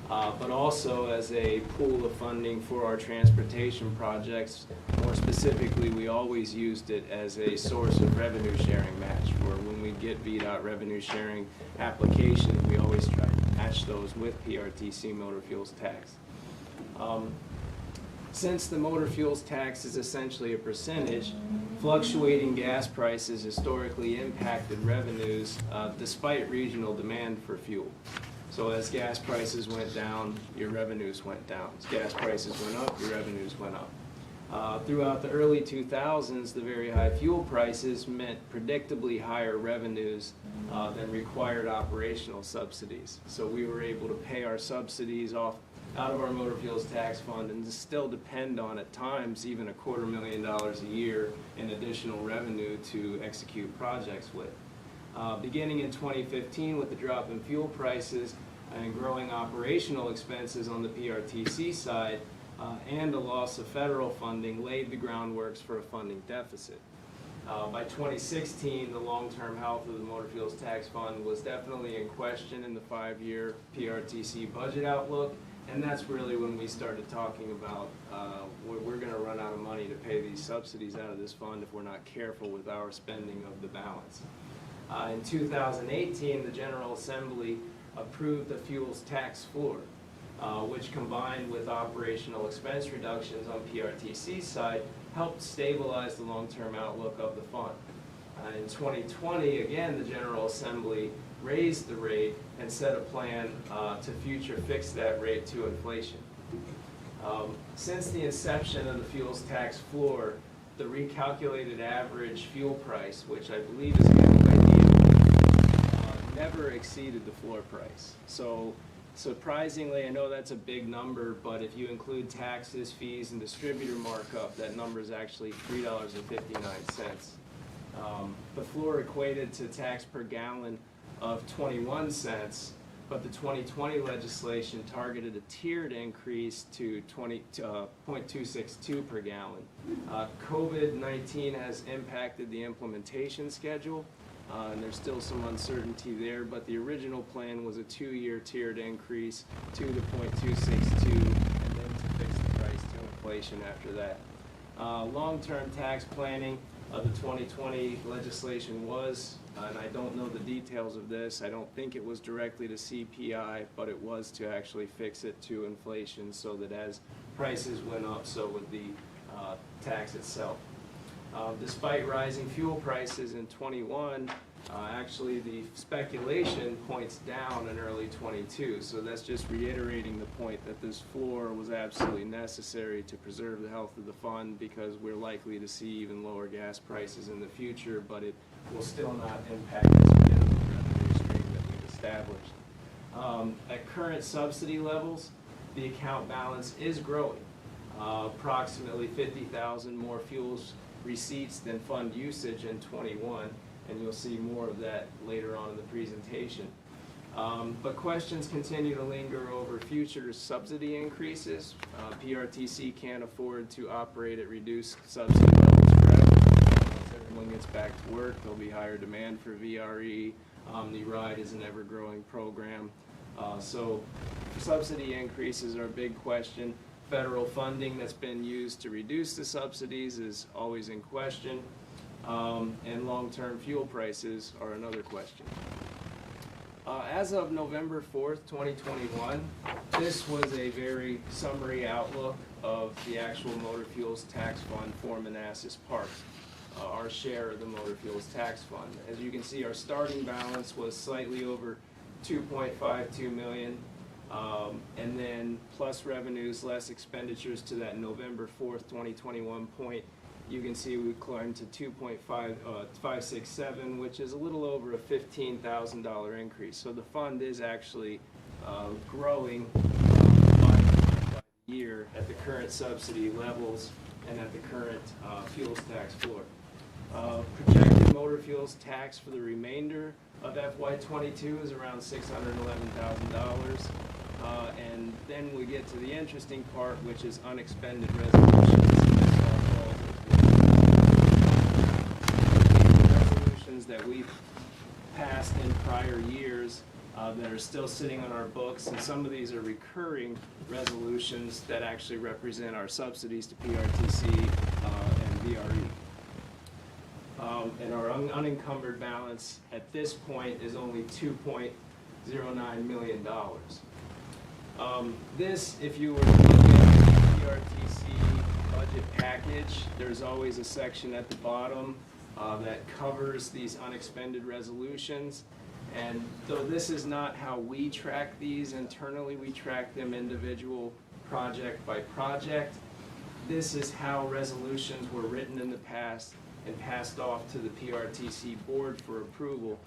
but also as a pool of funding for our transportation projects. More specifically, we always used it as a source of revenue sharing match for when we get VDOT revenue sharing applications, we always try to match those with PRTC motor fuels tax. Since the motor fuels tax is essentially a percentage, fluctuating gas prices historically impacted revenues despite regional demand for fuel. So as gas prices went down, your revenues went down. As gas prices went up, your revenues went up. Throughout the early 2000s, the very high fuel prices meant predictably higher revenues than required operational subsidies. So we were able to pay our subsidies off out of our motor fuels tax fund and to still depend on, at times, even $250,000 a year in additional revenue to execute projects with. Beginning in 2015 with the drop in fuel prices and growing operational expenses on the PRTC side and the loss of federal funding laid the groundworks for a funding deficit. By 2016, the long-term health of the motor fuels tax fund was definitely in question in the 5-year PRTC budget outlook. And that's really when we started talking about we're going to run out of money to pay these subsidies out of this fund if we're not careful with our spending of the balance. In 2018, the General Assembly approved the fuels tax floor, which combined with operational expense reductions on PRTC's side, helped stabilize the long-term outlook of the fund. In 2020, again, the General Assembly raised the rate and set a plan to future fix that rate to inflation. Since the inception of the fuels tax floor, the recalculated average fuel price, which I believe is calculated, never exceeded the floor price. So surprisingly, I know that's a big number, but if you include taxes, fees, and distributor markup, that number is actually $3.59. The floor equated to tax per gallon of 21 cents, but the 2020 legislation targeted a tiered increase to 0.262 per gallon. COVID-19 has impacted the implementation schedule, and there's still some uncertainty there, but the original plan was a 2-year tiered increase to the 0.262 and then to fix the price to inflation after that. Long-term tax planning of the 2020 legislation was, and I don't know the details of this, I don't think it was directly to CPI, but it was to actually fix it to inflation so that as prices went up, so would the tax itself. Despite rising fuel prices in 21, Actually, the speculation points down in early '22, so that's just reiterating the point that this floor was absolutely necessary to preserve the health of the fund, because we're likely to see even lower gas prices in the future, but it will still not impact this minimum revenue stream that we've established. At current subsidy levels, the account balance is growing. Approximately 50,000 more fuels receipts than fund usage in '21, and you'll see more of that later on in the presentation. But questions continue to linger over future subsidy increases. PRTC can't afford to operate at reduced subsidy levels forever. Once everyone gets back to work, there'll be higher demand for VRE. OmniRide is an ever-growing program. So subsidy increases are a big question. Federal funding that's been used to reduce the subsidies is always in question. And long-term fuel prices are another question. As of November 4th, 2021, this was a very summary outlook of the actual motor fuels tax fund for Manassas Park, our share of the motor fuels tax fund. As you can see, our starting balance was slightly over $2.52 million, and then plus revenues, less expenditures to that November 4th, 2021 point. You can see we climbed to 2.567, which is a little over a $15,000 increase. So the fund is actually growing by the year at the current subsidy levels and at the current fuels tax floor. Projected motor fuels tax for the remainder of FY22 is around $611,000. And then we get to the interesting part, which is unexpended resolutions. Resolutions that we've passed in prior years that are still sitting on our books, and some of these are recurring resolutions that actually represent our subsidies to PRTC and VRE. And our unencumbered balance at this point is only $2.09 million. This, if you were to look at the PRTC budget package, there's always a section at the bottom that covers these unexpended resolutions. And though this is not how we track these internally, we track them individual project by project. This is how resolutions were written in the past and passed off to the PRTC board for approval.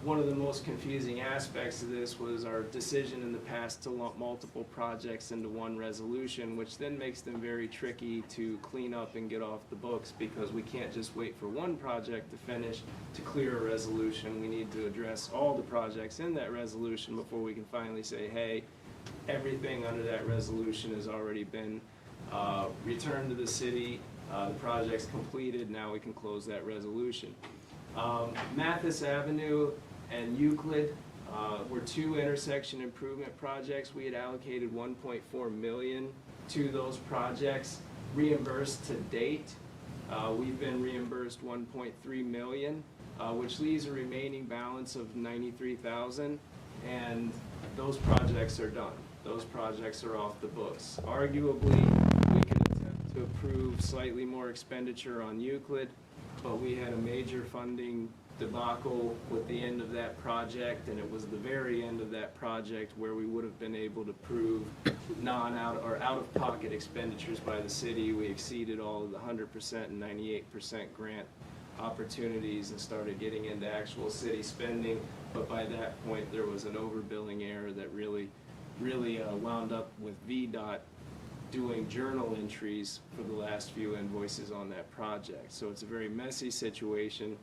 One of the most confusing aspects of this was our decision in the past to lump multiple projects into one resolution, which then makes them very tricky to clean up and get off the books, because we can't just wait for one project to finish to clear a resolution. We need to address all the projects in that resolution before we can finally say, hey, everything under that resolution has already been returned to the city, the project's completed, now we can close that resolution. Mathis Avenue and Euclid were two intersection improvement projects. We had allocated $1.4 million to those projects. Reimbursed to date, we've been reimbursed $1.3 million, which leaves a remaining balance of $93,000, and those projects are done. Those projects are off the books. Arguably, we could attempt to approve slightly more expenditure on Euclid, but we had a major funding debacle with the end of that project, and it was the very end of that project where we would have been able to prove out-of-pocket expenditures by the city. We exceeded all of the 100% and 98% grant opportunities and started getting into actual city spending, but by that point there was an overbilling error that really wound up with VDOT doing journal entries for the last few invoices on that project. So it's a very messy situation.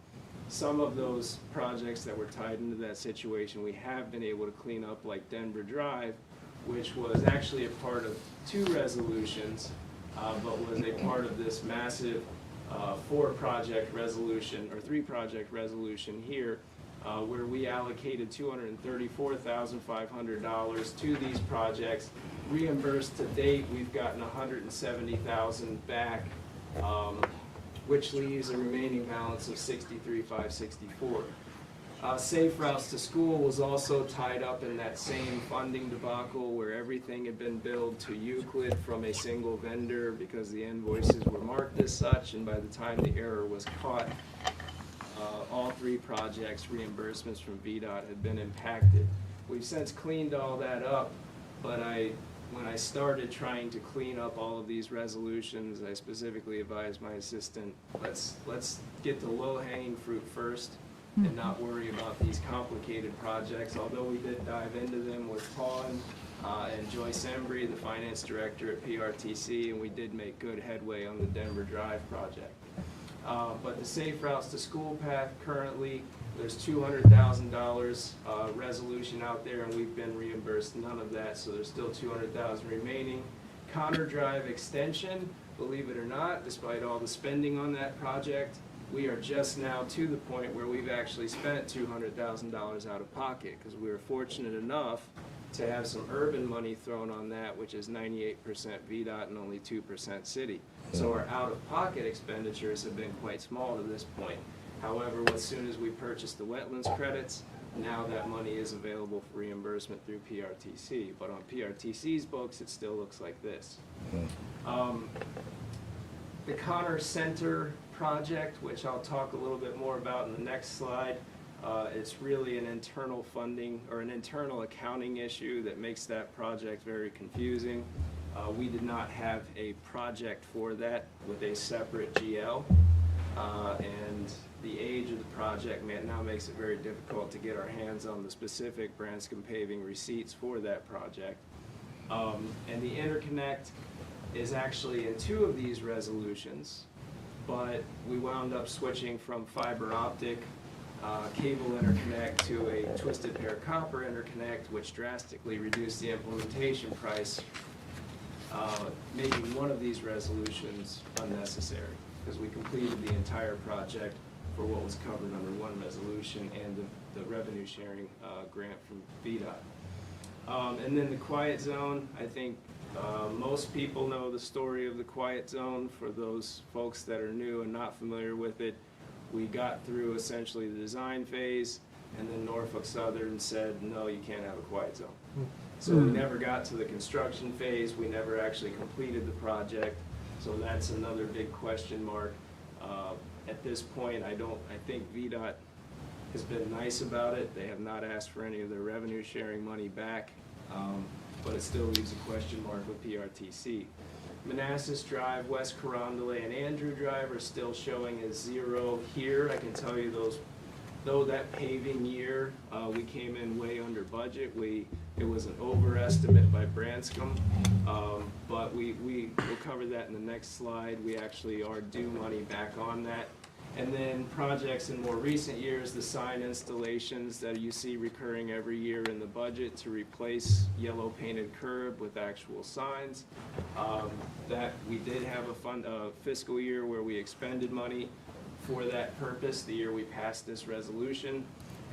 Some of those projects that were tied into that situation we have been able to clean up, like Denver Drive, which was actually a part of two resolutions, but was a part of this massive three-project resolution here, where we allocated $234,500 to these projects. Reimbursed to date, we've gotten $170,000 back, which leaves a remaining balance of $63,564. Safe Routes to School was also tied up in that same funding debacle where everything had been billed to Euclid from a single vendor because the invoices were marked as such, and by the time the error was caught, all 3 projects, reimbursements from VDOT had been impacted. We've since cleaned all that up, but when I started trying to clean up all of these resolutions, I specifically advised my assistant, let's get the low-hanging fruit first and not worry about these complicated projects, although we did dive into them with Paul and Joyce Embry, the finance director at PRTC, and we did make good headway on the Denver Drive project. But the Safe Routes to School path, currently, there's $200,000 resolution out there, and we've been reimbursed none of that, so there's still $200,000 remaining. Connor Drive extension, believe it or not, despite all the spending on that project, we are just now to the point where we've actually spent $200,000 out of pocket, because we were fortunate enough to have some urban money thrown on that, which is 98% VDOT and only 2% city. So our out-of-pocket expenditures have been quite small to this point. However, as soon as we purchased the wetlands credits, now that money is available for reimbursement through PRTC. But on PRTC's books, it still looks like this. The Connor Center project, which I'll talk a little bit more about in the next slide, it's really an internal funding or an internal accounting issue that makes that project very confusing. We did not have a project for that with a separate GL, and the age of the project now makes it very difficult to get our hands on the specific Branscombe paving receipts for that project. And the interconnect is actually in 2 of these resolutions, but we wound up switching from fiber optic cable interconnect to a twisted pair copper interconnect, which drastically reduced the implementation price, making one of these resolutions unnecessary, because we completed the entire project for what was covered under one resolution and the revenue sharing grant from VDOT. And then the quiet zone, I think most people know the story of the quiet zone. For those folks that are new and not familiar with it, we got through essentially the design phase, and then Norfolk Southern said, no, you can't have a quiet zone. So we never got to the construction phase. We never actually completed the project. So that's another big question mark. At this point, I think VDOT has been nice about it. They have not asked for any of their revenue sharing money back, but it still leaves a question mark with PRTC. Manassas Drive, West Carondelet, and Andrew Drive are still showing as 0 here. I can tell you those, though that paving year, we came in way under budget. It was an overestimate by Branscombe, but we'll cover that in the next slide. We actually are due money back on that. And then projects in more recent years, the sign installations that you see recurring every year in the budget to replace yellow painted curb with actual signs. That we did have a fiscal year where we expended money for that purpose, the year we passed this resolution.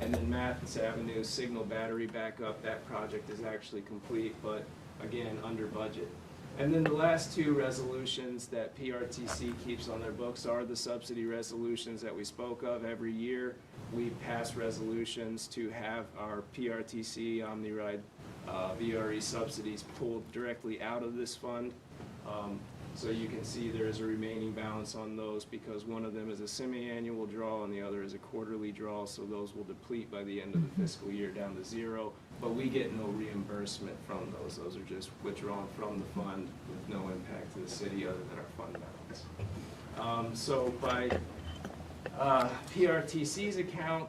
And then Mathis Avenue signal battery backup, that project is actually complete, but again, under budget. And then the last 2 resolutions that PRTC keeps on their books are the subsidy resolutions that we spoke of every year. We pass resolutions to have our PRTC OmniRide VRE subsidies pulled directly out of this fund. So you can see there is a remaining balance on those because one of them is a semi-annual draw and the other is a quarterly draw, so those will deplete by the end of the fiscal year down to 0. But we get no reimbursement from those. Those are just withdrawn from the fund with no impact to the city other than our fund balance. So by PRTC's account,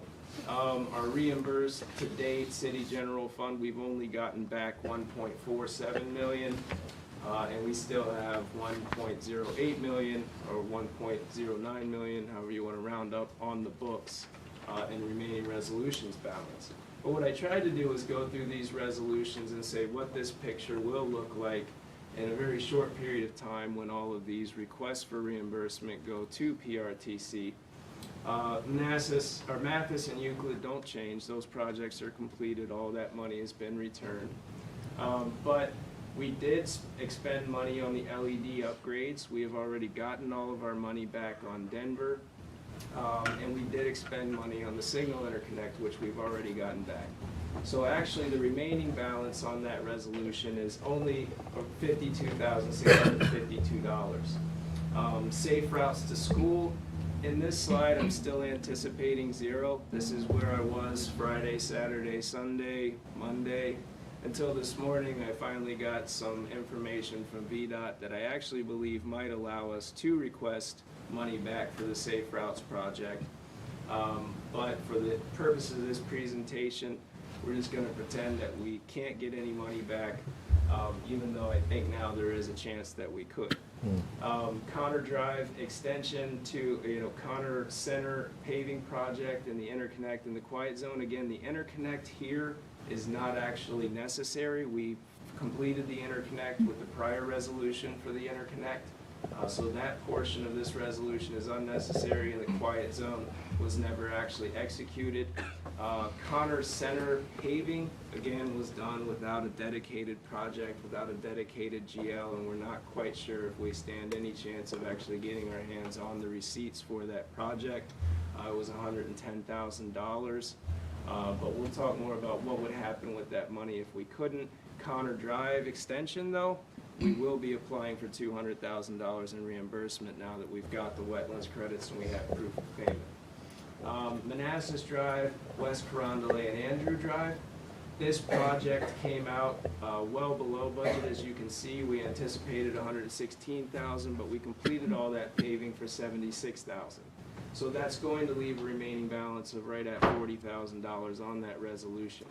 our reimbursed to date city general fund, we've only gotten back $1.47 million. And we still have $1.08 million or $1.09 million, however you want to round up, on the books in remaining resolutions balance. But what I tried to do was go through these resolutions and say what this picture will look like in a very short period of time when all of these requests for reimbursement go to PRTC. Mathis and Euclid don't change. Those projects are completed. All that money has been returned. But we did expend money on the LED upgrades. We have already gotten all of our money back on Denver. And we did expend money on the signal interconnect, which we've already gotten back. So actually the remaining balance on that resolution is only $52,652. Safe routes to school, In this slide, I'm still anticipating zero. This is where I was Friday, Saturday, Sunday, Monday. Until this morning, I finally got some information from VDOT that I actually believe might allow us to request money back for the Safe Routes project. But for the purpose of this presentation, we're just going to pretend that we can't get any money back, even though I think now there is a chance that we could. Connor Drive extension to, Connor Center paving project and the interconnect in the quiet zone. Again, the interconnect here is not actually necessary. We completed the interconnect with the prior resolution for the interconnect. So that portion of this resolution is unnecessary, and the quiet zone was never actually executed. Connor Center paving, again, was done without a dedicated project, without a dedicated GL, and we're not quite sure if we stand any chance of actually getting our hands on the receipts for that project. It was $110,000. But we'll talk more about what would happen with that money if we couldn't. Connor Drive extension, though, we will be applying for $200,000 in reimbursement now that we've got the wetlands credits and we have proof of payment. Manassas Drive, West Carondelet, and Andrew Drive. This project came out well below budget. As you can see, we anticipated $116,000, but we completed all that paving for $76,000. So that's going to leave a remaining balance of right at $40,000 on that resolution.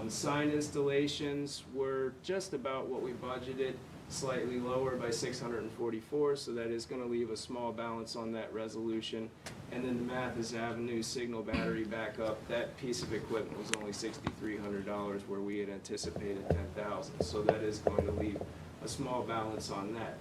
Sign installations were just about what we budgeted, slightly lower by $644, so that is going to leave a small balance on that resolution. And then the Manassas Avenue signal battery backup, that piece of equipment was only $6,300 where we had anticipated $10,000. So that is going to leave a small balance on that.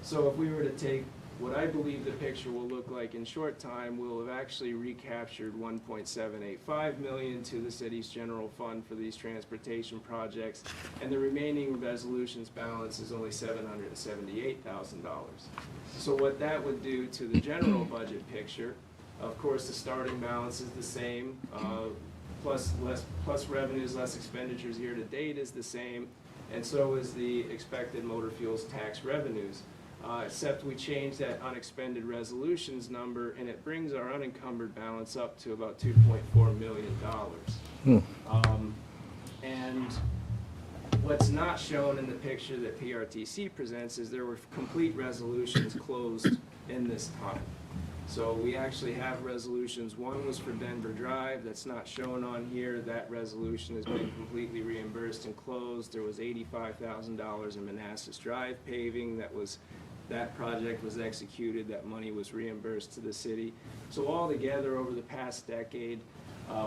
So if we were to take what I believe the picture will look like in short time, we'll have actually recaptured $1.785 million to the city's general fund for these transportation projects, and the remaining resolutions balance is only $778,000. So what that would do to the general budget picture, of course, the starting balance is the same, plus revenues, less expenditures year to date is the same, and so is the expected motor fuels tax revenues. Except we change that unexpended resolutions number, and it brings our unencumbered balance up to about $2.4 million. And what's not shown in the picture that PRTC presents is there were complete resolutions closed in this time. So we actually have resolutions. One was for Denver Drive, that's not shown on here. That resolution has been completely reimbursed and closed. There was $85,000 in Manassas Drive paving that project was executed, that money was reimbursed to the city. So altogether, over the past decade,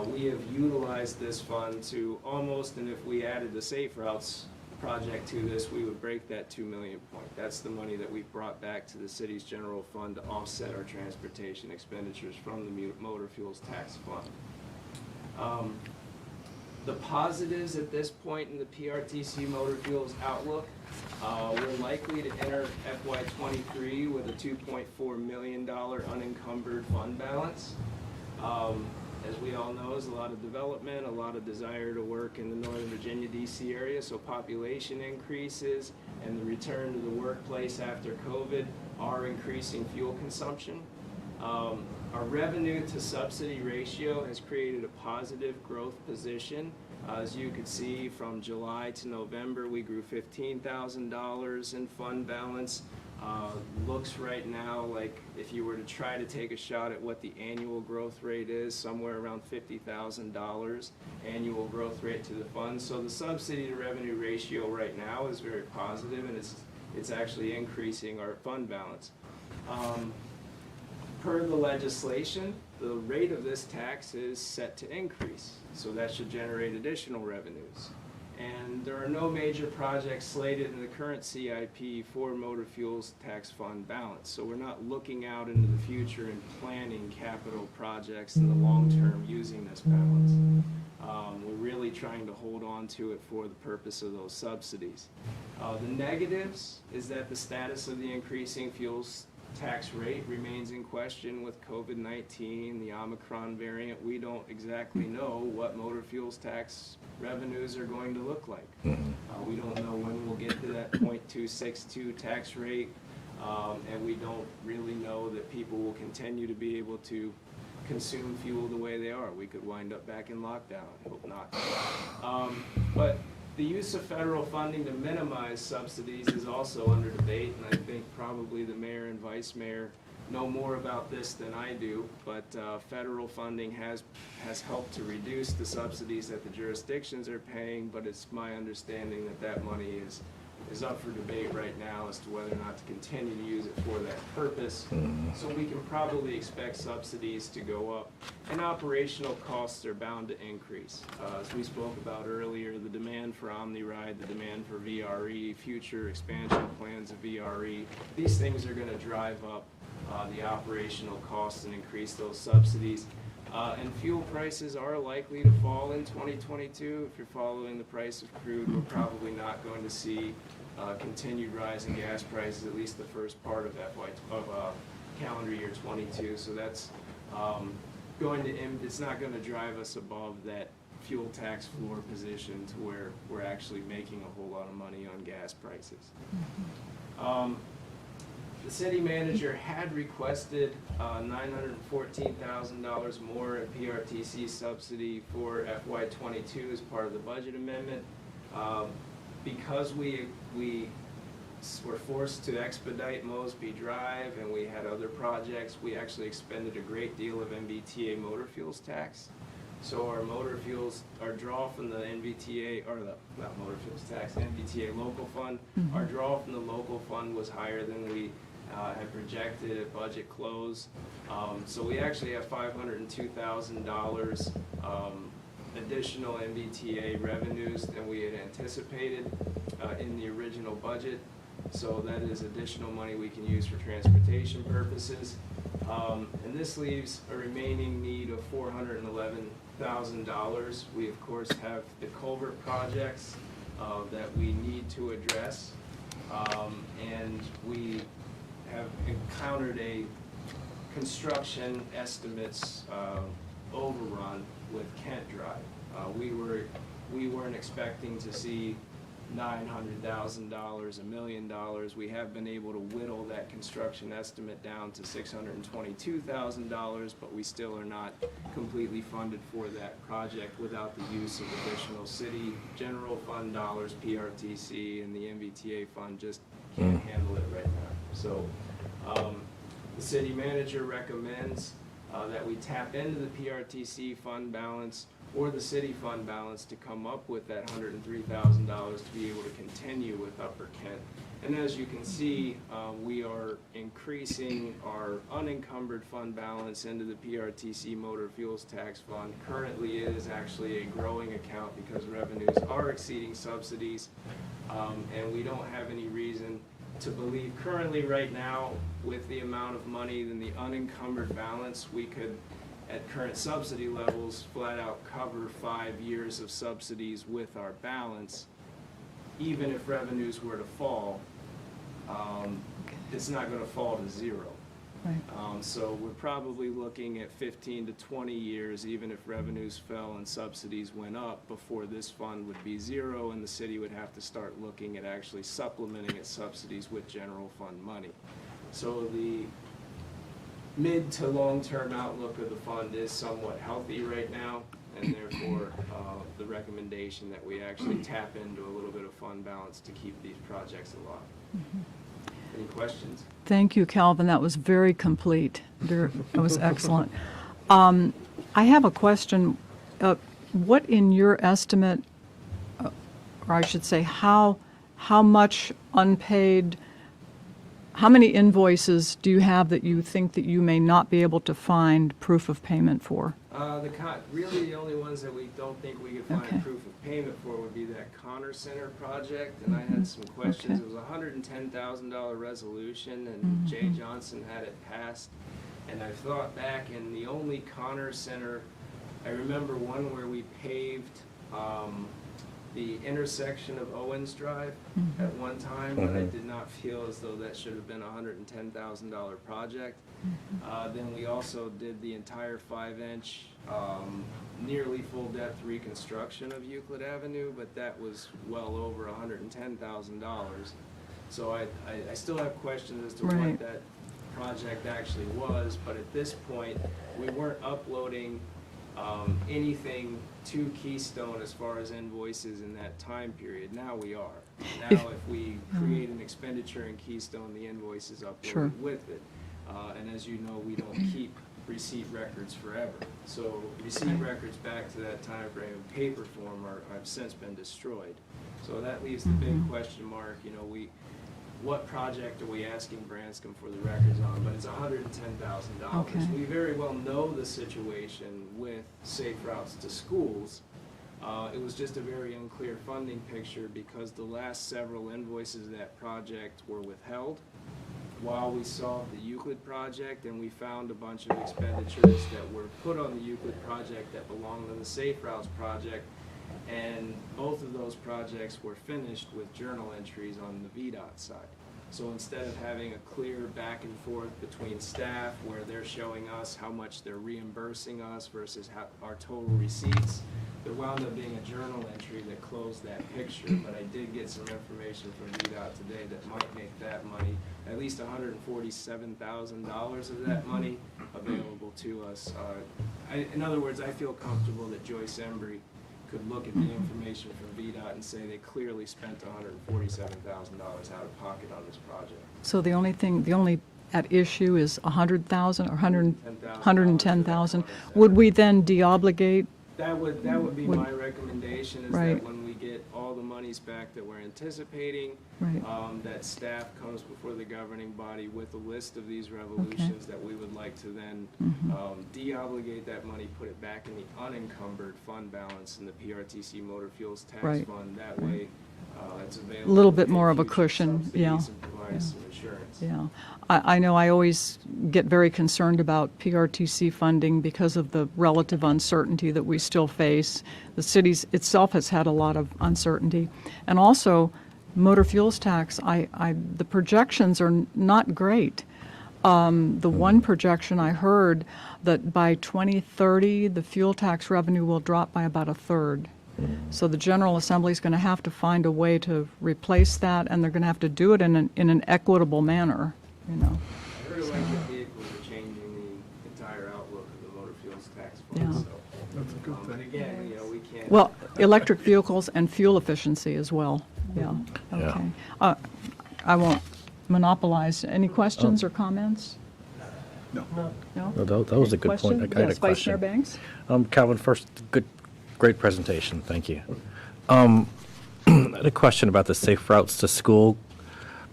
we have utilized this fund to almost, and if we added the Safe Routes project to this, we would break that $2 million point. That's the money that we've brought back to the city's general fund to offset our transportation expenditures from the motor fuels tax fund. The positives at this point in the PRTC motor fuels outlook, we're likely to enter FY23 with a $2.4 million unencumbered fund balance. As we all know, there's a lot of development, a lot of desire to work in the Northern Virginia, D.C. area, so population increases and the return to the workplace after COVID are increasing fuel consumption. Our revenue to subsidy ratio has created a positive growth position. As you could see, from July to November, we grew $15,000 in fund balance. Looks right now like if you were to try to take a shot at what the annual growth rate is, somewhere around $50,000 annual growth rate to the fund. So the subsidy to revenue ratio right now is very positive, and it's actually increasing our fund balance. Per the legislation, the rate of this tax is set to increase, so that should generate additional revenues. And there are no major projects slated in the current CIP for motor fuels tax fund balance, so we're not looking out into the future and planning capital projects in the long term using this balance. We're really trying to hold on to it for the purpose of those subsidies. The negatives is that the status of the increasing fuels tax rate remains in question with COVID-19, the Omicron variant. We don't exactly know what motor fuels tax revenues are going to look like. We don't know when we'll get to that .262 tax rate. And we don't really know that people will continue to be able to consume fuel the way they are. We could wind up back in lockdown. I hope not. But the use of federal funding to minimize subsidies is also under debate, and I think probably the mayor and vice mayor know more about this than I do, but federal funding has helped to reduce the subsidies that the jurisdictions are paying, but it's my understanding that that money is up for debate right now as to whether or not to continue to use it for that purpose. So we can probably expect subsidies to go up, and operational costs are bound to increase. As we spoke about earlier, the demand for OmniRide, the demand for VRE, future expansion plans of VRE, these things are going to drive up the operational costs and increase those subsidies. And fuel prices are likely to fall in 2022. If you're following the price of crude, we're probably not going to see continued rise in gas prices, at least the first part of calendar year 22. So that's it's not going to drive us above that fuel tax floor position to where we're actually making a whole lot of money on gas prices. The city manager had requested $914,000 more in PRTC subsidy for FY22 as part of the budget amendment. Because we were forced to expedite Mosby Drive and we had other projects, we actually expended a great deal of MBTA motor fuels tax. So our motor fuels, our draw from the NVTA, or not motor fuels tax, NVTA local fund, our draw from the local fund was higher than we had projected at budget close. So we actually have $502,000 additional MBTA revenues than we had anticipated in the original budget. So that is additional money we can use for transportation purposes. And this leaves a remaining need of $411,000. We of course have the culvert projects that we need to address. And we have encountered a construction estimates overrun with Kent Drive. We weren't expecting to see $900,000, $1 million. We have been able to whittle that construction estimate down to $622,000, but we still are not completely funded for that project without the use of additional city general fund dollars, PRTC, and the MBTA fund just can't handle it right now. So the city manager recommends that we tap into the PRTC fund balance or the city fund balance to come up with that $103,000 to be able to continue with Upper Kent. And as you can see, we are increasing our unencumbered fund balance into the PRTC motor fuels tax fund. Currently it is actually a growing account because revenues are exceeding subsidies, and we don't have any reason to believe currently right now with the amount of money in the unencumbered balance, we could at current subsidy levels flat out cover 5 years of subsidies with our balance. Even if revenues were to fall, it's not going to fall to zero. Right. So we're probably looking at 15 to 20 years, even if revenues fell and subsidies went up, before this fund would be zero and the city would have to start looking at actually supplementing its subsidies with general fund money. So the mid to long-term outlook of the fund is somewhat healthy right now, and therefore the recommendation that we actually tap into a little bit of fund balance to keep these projects alive. Any questions? Thank you, Calvin. That was very complete. That was excellent. I have a question. What in your estimate, or I should say, how much unpaid, how many invoices do you have that you think that you may not be able to find proof of payment for? Really the only ones that we don't think we could find proof of payment for would be that Connor Center project, and I had some questions. It was a $110,000 resolution, and Jay Johnson had it passed. And I thought back, and the only Connor Center, I remember one where we paved the intersection of Owens Drive at one time, but I did not feel as though that should have been a $110,000 project. Then we also did the entire 5-inch, nearly full depth reconstruction of Euclid Avenue, but that was well over $110,000. So I still have questions as to Right. what that project actually was, but at this point, we weren't uploading anything to Keystone as far as invoices in that time period. Now we are. Now if we create an expenditure in Keystone, the invoice is uploaded Sure. with it. And as you know, we don't keep receipt records forever. So receipt records back to that time frame in paper form have since been destroyed. So that leaves the big question mark, what project are we asking Branscombe for the records on? But it's $110,000. Okay. We very well know the situation with Safe Routes to Schools. It was just a very unclear funding picture because the last several invoices of that project were withheld while we solved the Euclid project, and we found a bunch of expenditures that were put on the Euclid project that belonged to the Safe Routes project, and both of those projects were finished with journal entries on the VDOT side. So instead of having a clear back and forth between staff where they're showing us how much they're reimbursing us versus our total receipts, there wound up being a journal entry that closed that picture. But I did get some information from VDOT today that might make that money, at least $147,000 of that money available to us. In other words, I feel comfortable that Joyce Embry could look at the information from VDOT and say they clearly spent $147,000 out of pocket on this project. So the only at issue is 100,000 or 110,000. Would we then deobligate? That would be my recommendation, is Right. that when we get all the monies back that we're anticipating, Right. that staff comes before the governing body with a list of these revolutions that we would like to then deobligate that money, put it back in the unencumbered fund balance in the PRTC Motor Fuels Tax Right. Fund. That way, it's available. A little bit for more of a future cushion, subsidies yeah. and provide some insurance. Yeah. I know I always get very concerned about PRTC funding because of the relative uncertainty that we still face. The city itself has had a lot of uncertainty. And also, motor fuels tax, the projections are not great. The one projection I heard that by 2030, the fuel tax revenue will drop by about a third. So the General Assembly is going to have to find a way to replace that, and they're going to have to do it in an equitable manner, I really like the vehicles are changing the entire outlook of the motor fuels tax fund. Yeah. So, but again, we can't. Well, electric vehicles and fuel efficiency as well, yeah, okay. I won't monopolize. Any questions or comments? No? No, that was a good point. I got a Yes, Vice Chair question. Banks? Calvin, first, great presentation. Thank you. I had a question about the Safe Routes to School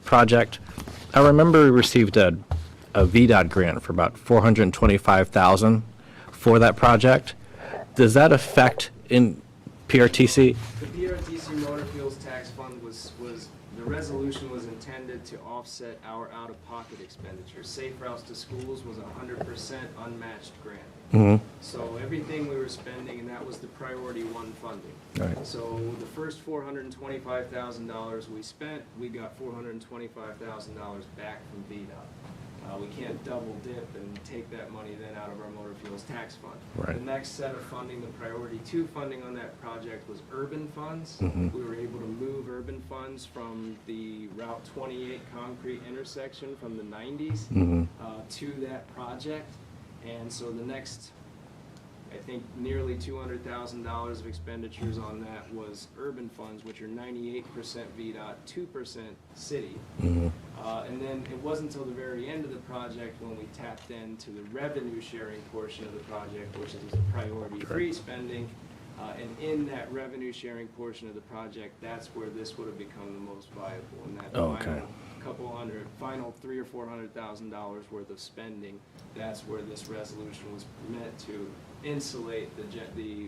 project. I remember we received a VDOT grant for about $425,000 for that project. Does that affect in PRTC? The PRTC Motor Fuels Tax Fund the resolution was intended to offset our out-of-pocket expenditures. Safe Routes to Schools was 100% unmatched grant. So everything we were spending, and that was the priority one funding. Right. So the first $425,000 we spent, we got $425,000 back from VDOT. We can't double dip and take that money then out of our motor fuels tax fund. Right. The next set of funding, the priority two funding on that project was urban funds. Mhm. We were able to move urban funds from the Route 28 concrete intersection from the 90s to that project. And so the next, I think, nearly $200,000 of expenditures on that was urban funds, which are 98% VDOT, 2% city. And then it wasn't until the very end of the project when we tapped into the revenue sharing portion of the project, which is priority three spending. And in that revenue sharing portion of the project, that's where this would have become the most viable. And that final $300,000 or $400,000 worth of spending, that's where this resolution was meant to insulate the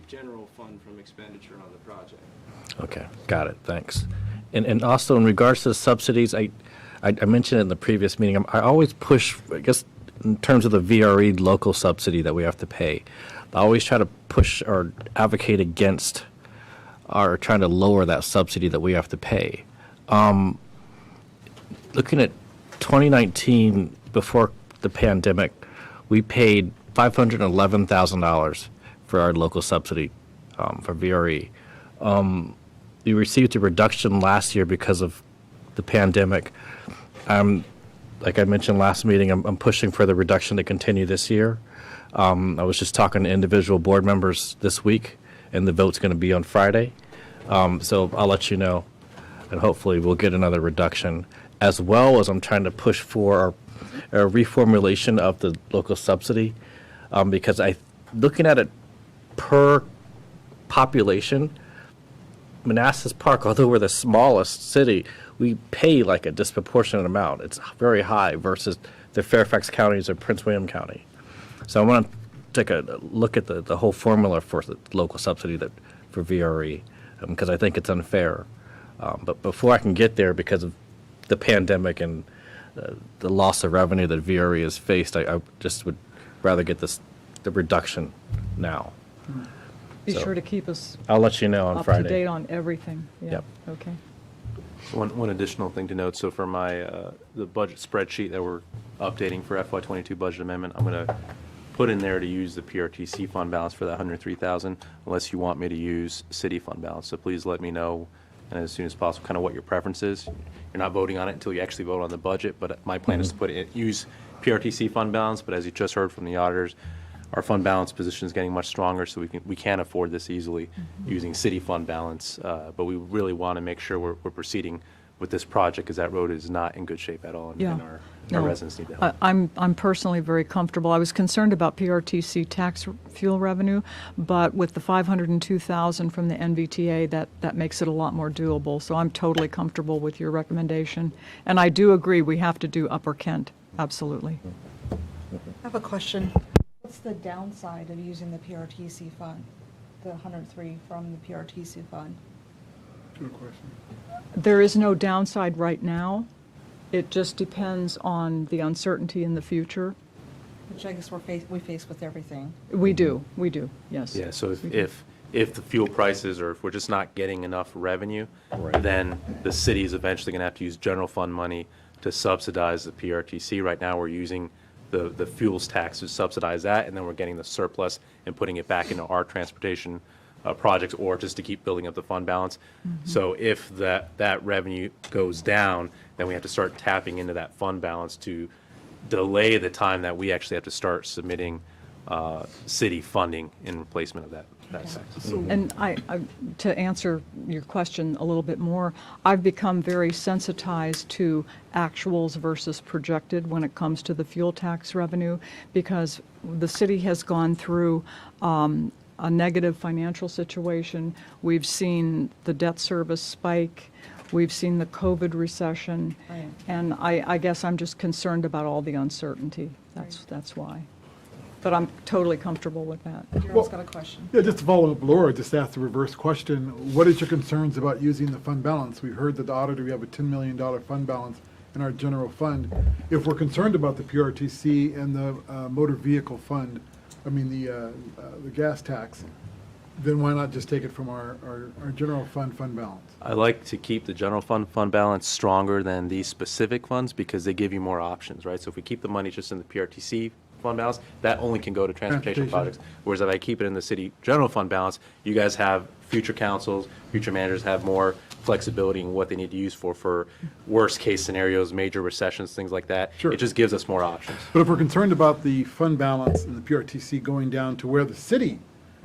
general fund from expenditure on the project. Okay, got it, thanks. And also in regards to the subsidies, I mentioned it in the previous meeting, I always push, I guess, in terms of the VRE local subsidy that we have to pay. I always try to push or advocate against or trying to lower that subsidy that we have to pay. Looking at 2019, before the pandemic, we paid $511,000 for our local subsidy for VRE. We received a reduction last year because of the pandemic. Like I mentioned last meeting, I'm pushing for the reduction to continue this year. I was just talking to individual board members this week, and the vote's going to be on Friday. So I'll let you know, and hopefully we'll get another reduction, as well as I'm trying to push for a reformulation of the local subsidy, because looking at it per population, Manassas Park, although we're the smallest city, we pay like a disproportionate amount. It's very high versus the Fairfax counties or Prince William County. So I want to take a look at the whole formula for the local subsidy for VRE, because I think it's unfair. But before I can get there, because of the pandemic and the loss of revenue that VRE has faced, I just would rather get the reduction now. Be So, sure to keep us I'll let you know on up Friday. to date on everything. Yeah. Yep. Okay. One additional thing to note, so for my, the budget spreadsheet that we're updating for FY22 budget amendment, I'm going to put in there to use the PRTC fund balance for that 103,000, unless you want me to use city fund balance. So please let me know, and as soon as possible, kind of what your preference is. You're not voting on it until you actually vote on the budget, but my plan is to use PRTC fund balance, but as you just heard from the auditors, our fund balance position is getting much stronger, so we can afford this easily using city fund balance. But we really want to make sure we're proceeding with this project, because that road is not in good shape at all, and, Yeah. and our No, residents need the help. I'm personally very comfortable. I was concerned about PRTC tax fuel revenue, but with the 502,000 from the NVTA, that makes it a lot more doable. So I'm totally comfortable with your recommendation. And I do agree, we have to do Upper Kent, absolutely. I have a question. What's the downside of using the PRTC fund, the 103 from the PRTC fund? Good question. There is no downside right now. It just depends on the uncertainty in the future. Which I guess we face with everything. We do, yes. Yeah, so if the fuel prices, or if we're just not getting enough revenue, then the city is eventually going to have to use general fund money to subsidize the PRTC. Right now, we're using the fuels tax to subsidize that, and then we're getting the surplus and putting it back into our transportation projects, or just to keep building up the fund balance. So if that revenue goes down, then we have to start tapping into that fund balance to delay the time that we actually have to start submitting city funding in replacement of that tax. And to answer your question a little bit more, I've become very sensitized to actuals versus projected when it comes to the fuel tax revenue, because the city has gone through a negative financial situation. We've seen the debt service spike. We've seen the COVID recession. Right. And I guess I'm just concerned about all the uncertainty. That's why. But I'm totally comfortable with that. Daryl's got a question. Yeah, just to follow up, Laura just asked the reverse question. What is your concerns about using the fund balance? We heard that the auditor, we have a $10 million fund balance in our general fund. If we're concerned about the PRTC and the motor vehicle fund, the gas tax, then why not just take it from our general fund balance? I like to keep the general fund balance stronger than these specific funds, because they give you more options, right? So if we keep the money just in the PRTC fund balance, that only can go to transportation projects. Whereas if I keep it in the city general fund balance, you guys have future councils, future managers have more flexibility in what they need to use for worst case scenarios, major recessions, things like that. Sure. It just gives us more options. But if we're concerned about the fund balance and the PRTC going down to where the city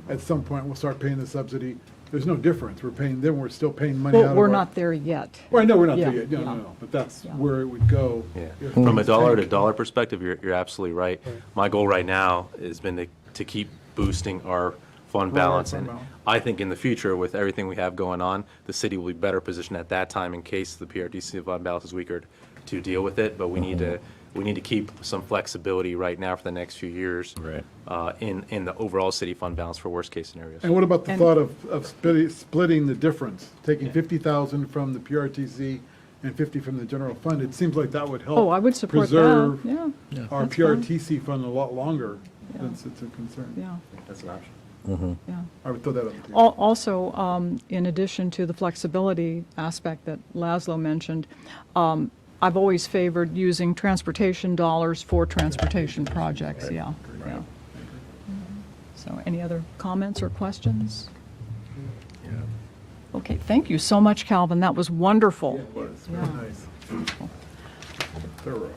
at some point will start paying the subsidy, there's no difference. We're paying them, we're still paying money out of our... We're not there yet. Well, I know we're not there Yeah, yet. yeah. No. But that's Yeah. where it would go. Yeah. if From a things dollar to tank. dollar perspective, you're absolutely right. My goal right now has been to keep boosting our fund balance. fund And balance. I think in the future, with everything we have going on, the city will be better positioned at that time in case the PRTC fund balance is weaker to deal with it. But we need to keep some flexibility right now for the next few years in the overall city fund balance for worst case scenarios. And what about the thought of splitting the difference, taking 50,000 from the PRTC and 50 from the general fund? It seems like that would help. Oh, I would support that. preserve Yeah. our That's fine. PRTC fund a lot longer, since it's a concern. Yeah. That's an option. Yeah. I would throw that on the table. Also, in addition to the flexibility aspect that Laszlo mentioned, I've always favored using transportation dollars for transportation projects, yeah. So any other comments or questions? Okay, thank you so much, Calvin. That was wonderful. Very nice. Thorough.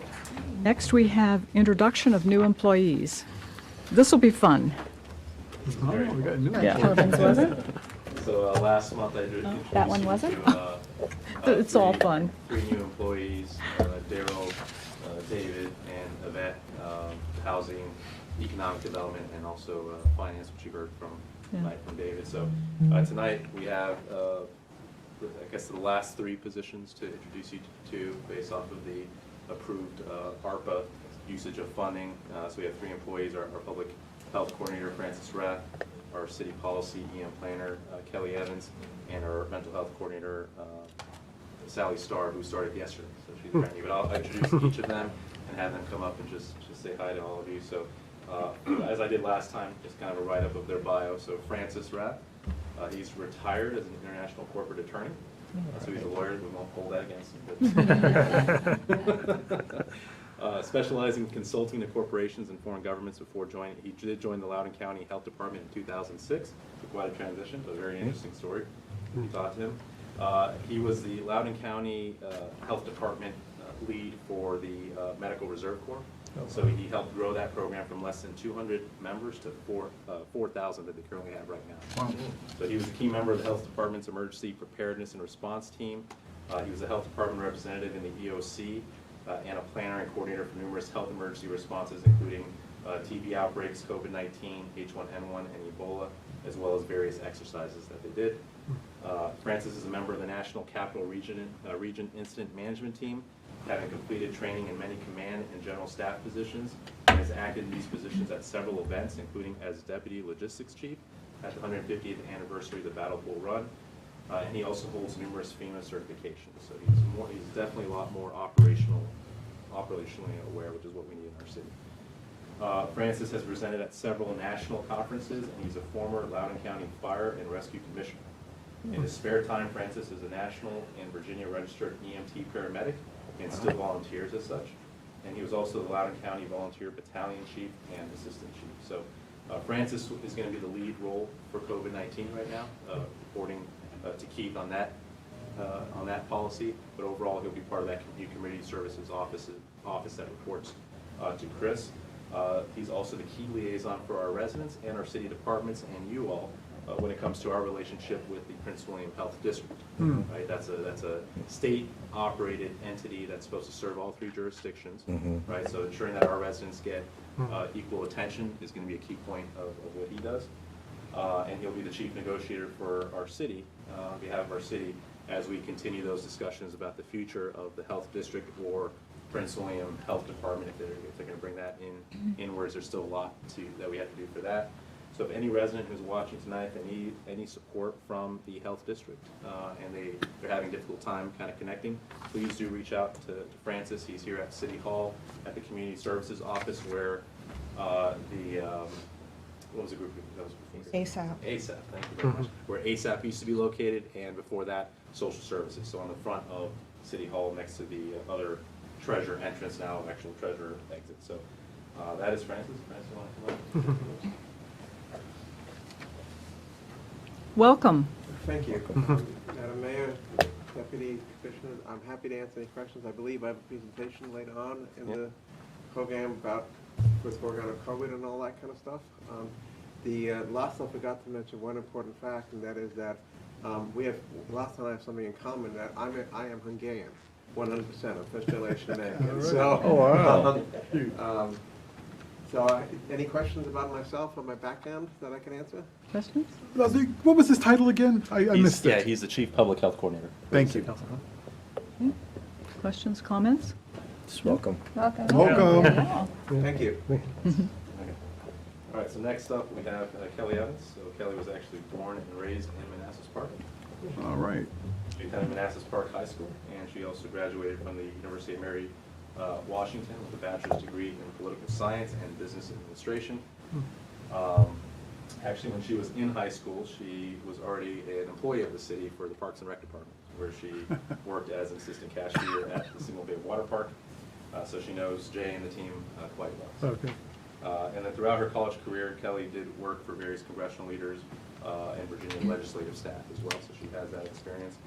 Next, we have introduction of new employees. This will be fun. Oh, we got a new Yeah. Children's wasn't? So last month I introduced That one wasn't? you to, It's all fun. 3 new employees, Daryl, David, and Yvette, housing, economic development, and also finance, which you heard from tonight from David. So tonight we have, I guess, the last 3 positions to introduce you to based off of the approved ARPA usage of funding. So we have 3 employees, our public health coordinator, Francis Rath, our city policy EM planner, Kelly Evans, and our mental health coordinator, Sally Starr, who started yesterday. So she's brand new. But I'll introduce each of them and have them come up and just say hi to all of you. So as I did last time, just kind of a write-up of their bio. So Francis Rath, he's retired as an international corporate attorney. So he's a lawyer. We won't hold that against him. Specializing in consulting to corporations and foreign governments before joining. He did join the Loudoun County Health Department in 2006. Quite a transition, but a very interesting story. We taught him. He was the Loudoun County Health Department lead for the Medical Reserve Corps. So he helped grow that program from less than 200 members to 4,000 that they currently have right now. Wow. So he was a key member of the Health Department's Emergency Preparedness and Response Team. He was a Health Department representative in the EOC and a planner and coordinator for numerous health emergency responses, including TB outbreaks, COVID-19, H1N1, and Ebola, as well as various exercises that they did. Francis is a member of the National Capital Region Incident Management Team, having completed training in many command and general staff positions, and has acted in these positions at several events, including as Deputy Logistics Chief at the 150th anniversary of the Battle Bull Run. And he also holds numerous FEMA certifications. So he's definitely a lot more operationally aware, which is what we need in our city. Francis has presented at several national conferences, and he's a former Loudoun County Fire and Rescue Commissioner. In his spare time, Francis is a national and Virginia registered EMT paramedic and still volunteers as such. And he was also the Loudoun County Volunteer Battalion Chief and Assistant Chief. So Francis is going to be the lead role for COVID-19 right now, reporting to Keith on that policy. But overall, he'll be part of that Community Services office that reports to Chris. He's also the key liaison for our residents and our city departments and you all when it comes to our relationship with the Prince William Health District. Right, that's a state-operated entity that's supposed to serve all 3 jurisdictions. Right, so ensuring that our residents get equal attention is going to be a key point of what he does. And he'll be the chief negotiator for our city, on behalf of our city, as we continue those discussions about the future of the health district or Prince William Health Department, if they're going to bring that inwards. There's still a lot that we have to do for that. So if any resident who's watching tonight, they need any support from the health district and they're having a difficult time kind of connecting, please do reach out to Francis. He's here at City Hall at the Community Services Office where what was the group that was before? ASAP. ASAP, thank you very much. Where ASAP used to be located, and before that, Social Services. So on the front of City Hall, next to the other treasure entrance, now actual treasure exit. So that is Francis. Francis, you want to come up? Welcome. Thank you. Madam Mayor, Deputy Commissioner, I'm happy to answer any questions. I believe I have a presentation later on in the program about what's going on with COVID and all that kind of stuff. The last I forgot to mention one important fact, and that is that we have, last time I have something in common, that I am Hungarian, 100%, I'm first generation American. So, so any questions about myself or my background that I can answer? Questions? What was his title again? I missed it. Yeah, he's the Chief Public Health Coordinator. Thank you. Questions, comments? Just welcome. Welcome. Welcome. Thank you. All right, so next up we have Kelly Evans. So Kelly was actually born and raised in Manassas Park. All right. She attended Manassas Park High School, and she also graduated from the University of Mary Washington with a bachelor's degree in political science and business administration. Actually, when she was in high school, she was already an employee of the city for the Parks and Rec Department, where she worked as an assistant cashier at the Single Bay Water Park. So she knows Jay and the team quite well. Okay. And then throughout her college career, Kelly did work for various congressional leaders and Virginia legislative staff as well, so she has that experience.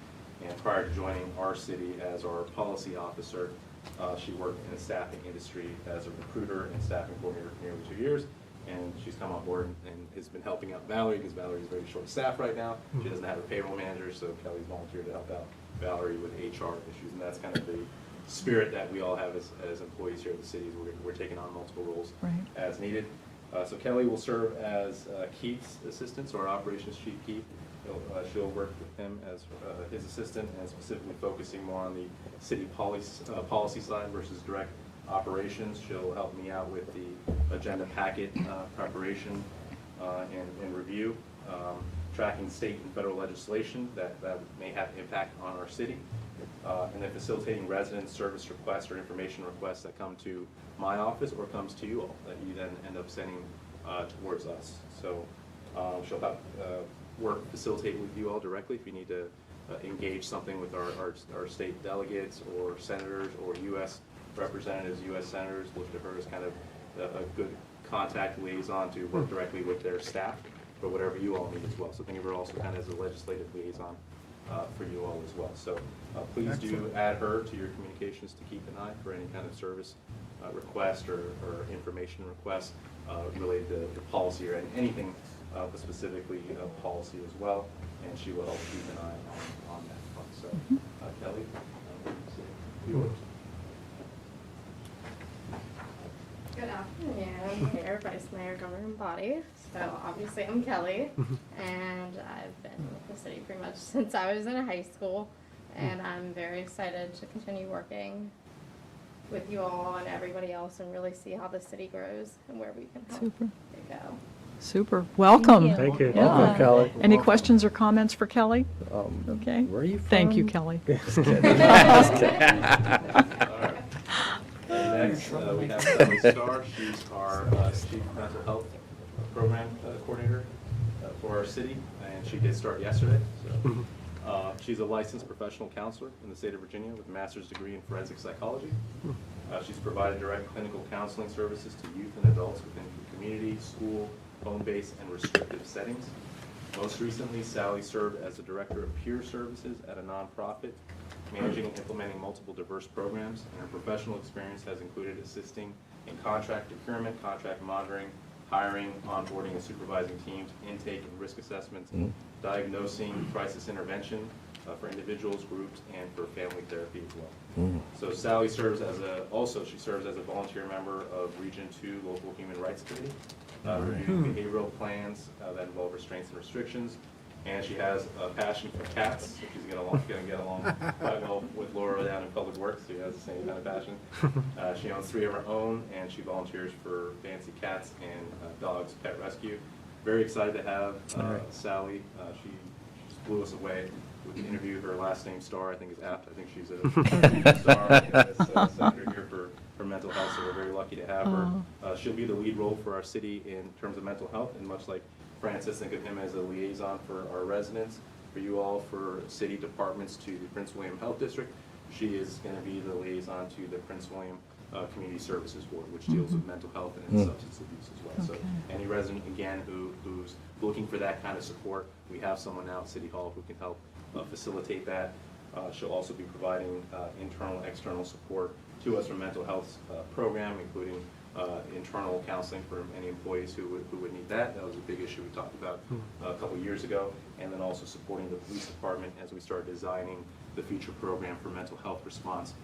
And prior to joining our city as our policy officer, she worked in the staffing industry as a recruiter and staffing coordinator for nearly 2 years. And she's come on board and has been helping out Valerie because Valerie is very short-staffed right now. She doesn't have a payroll manager, so Kelly's volunteered to help out Valerie with HR issues. And that's kind of the spirit that we all have as employees here at the city. We're taking on multiple roles as needed. So Kelly will serve as Keith's assistant, so our operations chief Keith. She'll work with him as his assistant and specifically focusing more on the city policy side versus direct operations. She'll help me out with the agenda packet preparation and review, tracking state and federal legislation that may have impact on our city, and then facilitating resident service requests or information requests that come to my office or comes to you all that you then end up sending towards us. So she'll help facilitate with you all directly if you need to engage something with our state delegates or senators or U.S. representatives, U.S. senators. Look to her as kind of a good contact liaison to work directly with their staff for whatever you all need as well. So think of her also kind of as a legislative liaison for you all as well. So please do add her to your communications to keep an eye for any kind of service request or information request related to policy or anything but specifically policy as well. And she will help keep an eye on that front. So Kelly, yours. Good afternoon, Mayor, Vice Mayor, Governing Body. So obviously I'm Kelly, and I've been with the city pretty much since I was in high school, and I'm very excited to continue working with you all and everybody else and really see how the city grows and where we can help it go. Super. Welcome. Thank you. Yeah. Welcome, Kelly. Any questions or comments for Kelly? Okay. Where are you from? Thank you, Kelly. Next, we have Sally Starr. She's our Chief Mental Health Program Coordinator for our city, and she did start yesterday. So, she's a licensed professional counselor in the state of Virginia with a master's degree in forensic psychology. She's provided direct clinical counseling services to youth and adults within community, school, home-based, and restrictive settings. Most recently, Sally served as the Director of Peer Services at a nonprofit, managing and implementing multiple diverse programs, and her professional experience has included assisting in contract procurement, contract monitoring, hiring, onboarding, and supervising teams, intake and risk assessments, diagnosing crisis intervention for individuals, groups, and for family therapy as well. So Sally serves as she serves as a volunteer member of Region 2 Local Human Rights Committee, reviewing behavioral plans that involve restraints and restrictions. And she has a passion for cats, so she's going to get along quite well with Laura down in Public Works. She has the same kind of passion. She owns 3 of her own, and she volunteers for Fancy Cats and Dogs Pet Rescue. Very excited to have Sally. She just blew us away with the interview. Her last name, Starr, I think is apt. I think she's a star as senator here for mental health, so we're very lucky to have her. She'll be the lead role for our city in terms of mental health, and much like Francis, think of him as a liaison for our residents, for you all, for city departments to the Prince William Health District. She is going to be the liaison to the Prince William Community Services Board, which deals with mental health and substance abuse as well. So any resident, again, who's looking for that kind of support, we have someone now at City Hall who can help facilitate that. She'll also be providing internal, external support to us from mental health program, including internal counseling for any employees who would need that. That was a big issue we talked about a couple years ago. And then also supporting the police department as we start designing the future program for mental health response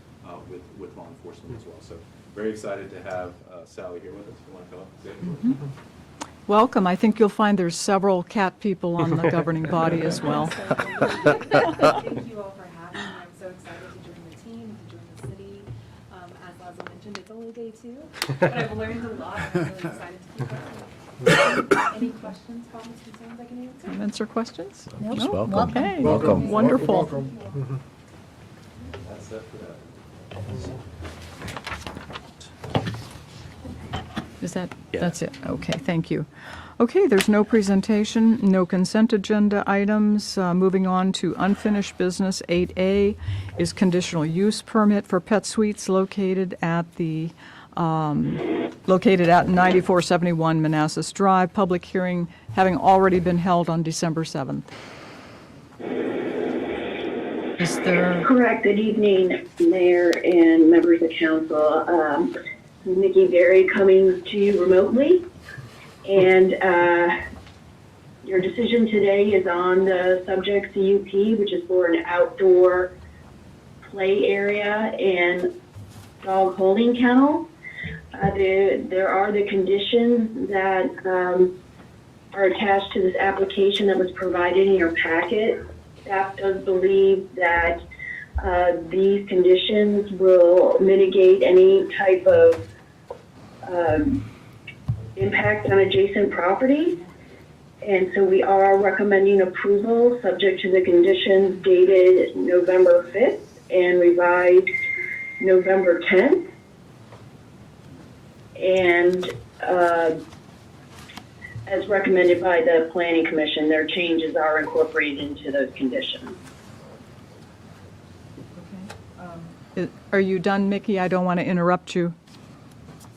with law enforcement as well. So very excited to have Sally here with us. You want to come up? Welcome. I think you'll find there's several cat people on the governing body as well. Thank you all for having me. I'm so excited to join the team, to join the city. As Lazo mentioned, it's only day 2, but I've learned a lot. I'm really excited to keep working. Any questions, comments, concerns I can answer? Comments or questions? Nope. No? Welcome. Okay. Welcome. Wonderful. Welcome. That's it for that. Is that, Yeah. that's it? Okay, thank you. Okay, there's no presentation, no consent agenda items. Moving on to unfinished business, 8A is conditional use permit for Pet Suites located at 9471 Manassas Drive. Public hearing having already been held on December 7th. Is there? Correct. Good evening, Mayor and members of council. Nikki Berry coming to you remotely. And your decision today is on the subject CUP, which is for an outdoor play area and dog holding kennel. There are the conditions that are attached to this application that was provided in your packet. Staff does believe that these conditions will mitigate any type of impact on adjacent properties. And so we are recommending approval subject to the conditions dated November 5th and revised November 10th. And as recommended by the Planning Commission, their changes are incorporated into those conditions. Are you done, Mickey? I don't want to interrupt you.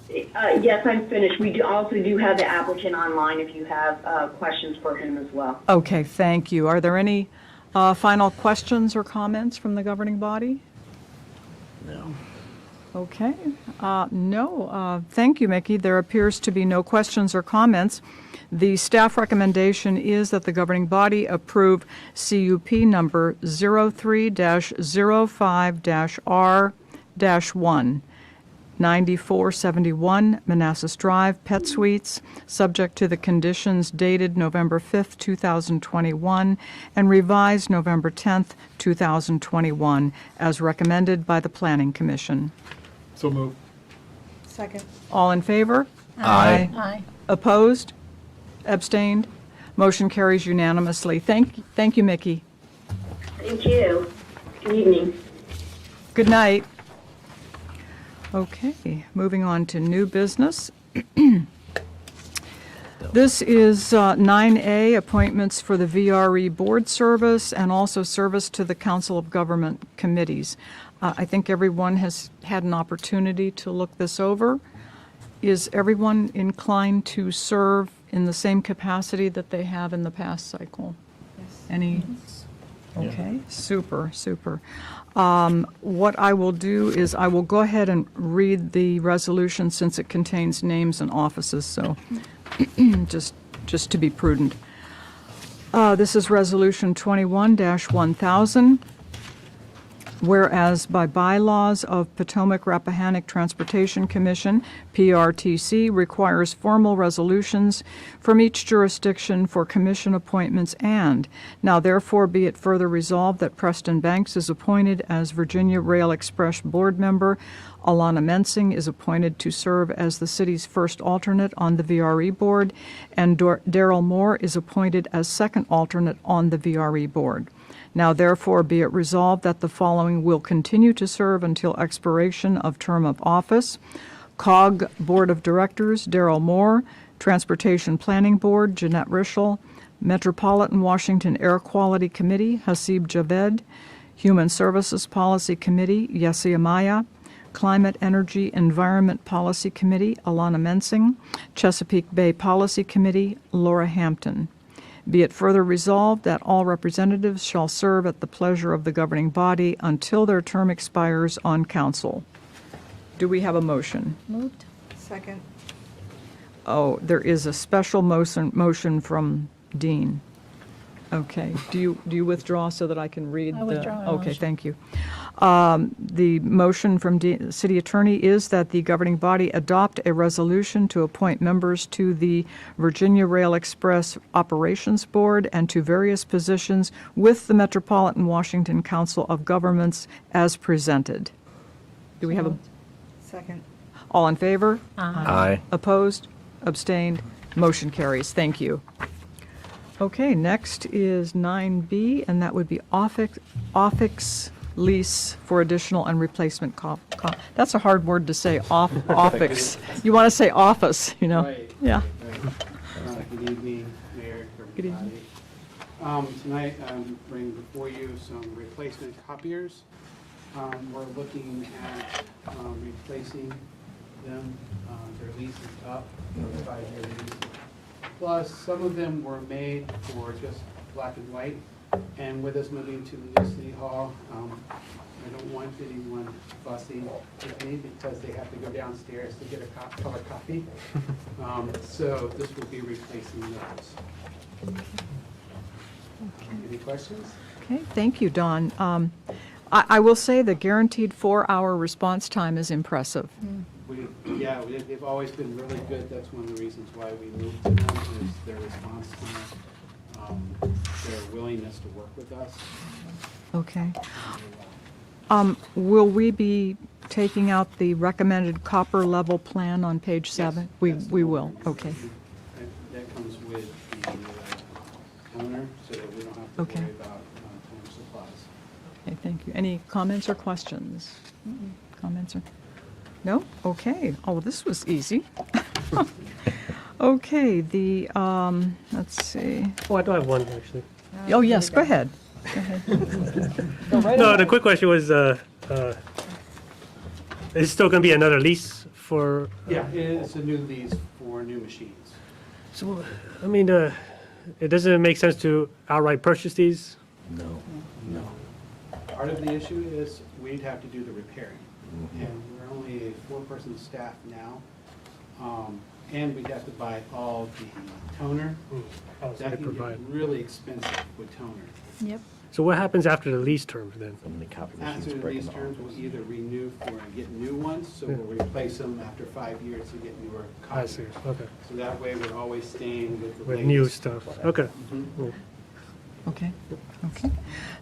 Yes, I'm finished. We also do have the applicant online if you have questions for him as well. Okay, thank you. Are there any final questions or comments from the governing body? No. Okay. No. Thank you, Mickey. There appears to be no questions or comments. The staff recommendation is that the governing body approve CUP number 03-05-R-1, 9471 Manassas Drive, Pet Suites, subject to the conditions dated November 5th, 2021, and revised November 10th, 2021, as recommended by the Planning Commission. So moved. Second. All in favor? Aye. Aye. Opposed? Abstained? Motion carries unanimously. Thank you, Mickey. Thank you. Good evening. Good night. Okay, moving on to new business. This is 9A, appointments for the VRE board service and also service to the Council of Government committees. I think everyone has had an opportunity to look this over. Is everyone inclined to serve in the same capacity that they have in the past cycle? Yes. Any? Okay, super, super. What I will do is I will go ahead and read the resolution since it contains names and offices, so just to be prudent. This is Resolution 21-1000. Whereas by bylaws of Potomac-Rappahannock Transportation Commission, PRTC requires formal resolutions from each jurisdiction for commission appointments, and now therefore be it further resolved that Preston Banks is appointed as Virginia Rail Express board member, Alana Mensing is appointed to serve as the city's first alternate on the VRE board, and Daryl Moore is appointed as second alternate on the VRE board. Now therefore be it resolved that the following will continue to serve until expiration of term of office: COG Board of Directors, Daryl Moore; Transportation Planning Board, Jeanette Rischel; Metropolitan Washington Air Quality Committee, Hasib Javed; Human Services Policy Committee, Yessi Amaya; Climate, Energy, Environment Policy Committee, Alana Mensing; Chesapeake Bay Policy Committee, Laura Hampton. Be it further resolved that all representatives shall serve at the pleasure of the governing body until their term expires on council. Do we have a motion? Moved. Second. Oh, there is a special motion from Dean. Okay. Do you withdraw so that I can read the? I withdraw my Okay, motion. thank you. The motion from the city attorney is that the governing body adopt a resolution to appoint members to the Virginia Rail Express Operations Board and to various positions with the Metropolitan Washington Council of Governments as presented. Do we have a? Second. All in favor? Aye. Opposed? Abstained? Motion carries. Thank you. Okay, next is 9B, and that would be OFFIX lease for additional and replacement that's a hard word to say, OFFIX. You want to say office, you know? Right. Yeah. Good evening, Mayor, Good everybody. Tonight, I'm bringing before you some replacement copiers. We're looking at replacing them. Their lease is up, 5-year lease. Plus, some of them were made for just black and white, And with us moving to the new City Hall, I don't want anyone fussing with me because they have to go downstairs to get a color copy. So this will be replacing those. Any questions? Okay, thank you, Don. I will say the guaranteed 4-hour response time is impressive. They've always been really good. That's one of the reasons why we moved to them, is their response time, their willingness to work with us. Okay. Will we be taking out the recommended copper level plan on page 7? We will, okay. That comes with the toner, so that we don't have to Okay. worry about toner supplies. Okay, thank you. Any comments or questions? Comments or? No? Okay. Oh, this was easy. Okay, let's see. Oh, I do have one, actually. Oh, yes, go ahead. Go ahead. Go right No, ahead. the quick question was, is it still going to be another lease for? Yeah, it's a new lease for new machines. So, I mean, it doesn't make sense to outright purchase these? No. Part of the issue is we'd have to do the repairing. And we're only a 4-person staff now. And we'd have to buy all the toner. Oh, so That they can provide. get really expensive with toner. Yep. So what happens after the lease term then? After the lease terms, we'll either renew for and get new ones, so we'll replace them after 5 years to get newer I copies. see, okay. So that way, we're always staying with the With latest. new stuff, okay. Mhm. Okay, okay.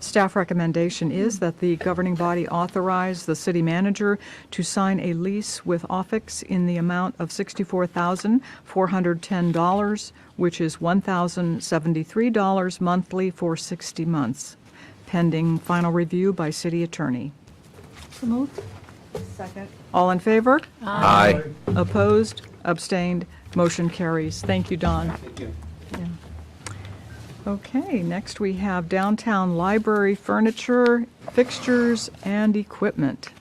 Staff recommendation is that the governing body authorize the city manager to sign a lease with Ofix in the amount of $64,410, which is $1,073 monthly for 60 months, pending final review by city attorney. So moved. Second. All in favor? Aye. Opposed? Abstained? Motion carries. Thank you, Don. Thank you. Yeah. Okay, next we have downtown library furniture, fixtures, and equipment.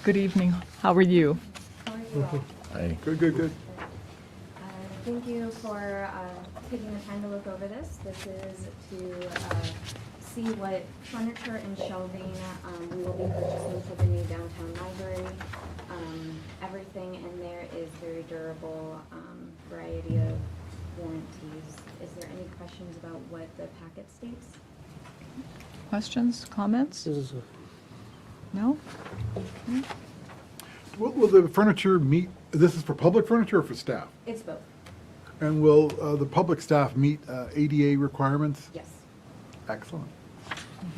Good evening. How are you? How are you all? Aye. Good. Thank you for taking the time to look over this. This is to see what furniture and shelving we will be purchasing for the new downtown library. Everything in there is very durable, variety of warranties. Is there any questions about what the packet states? Questions, comments? No? Okay. Will the furniture meet, this is for public furniture or for staff? It's both. And will the public staff meet ADA requirements? Yes. Excellent.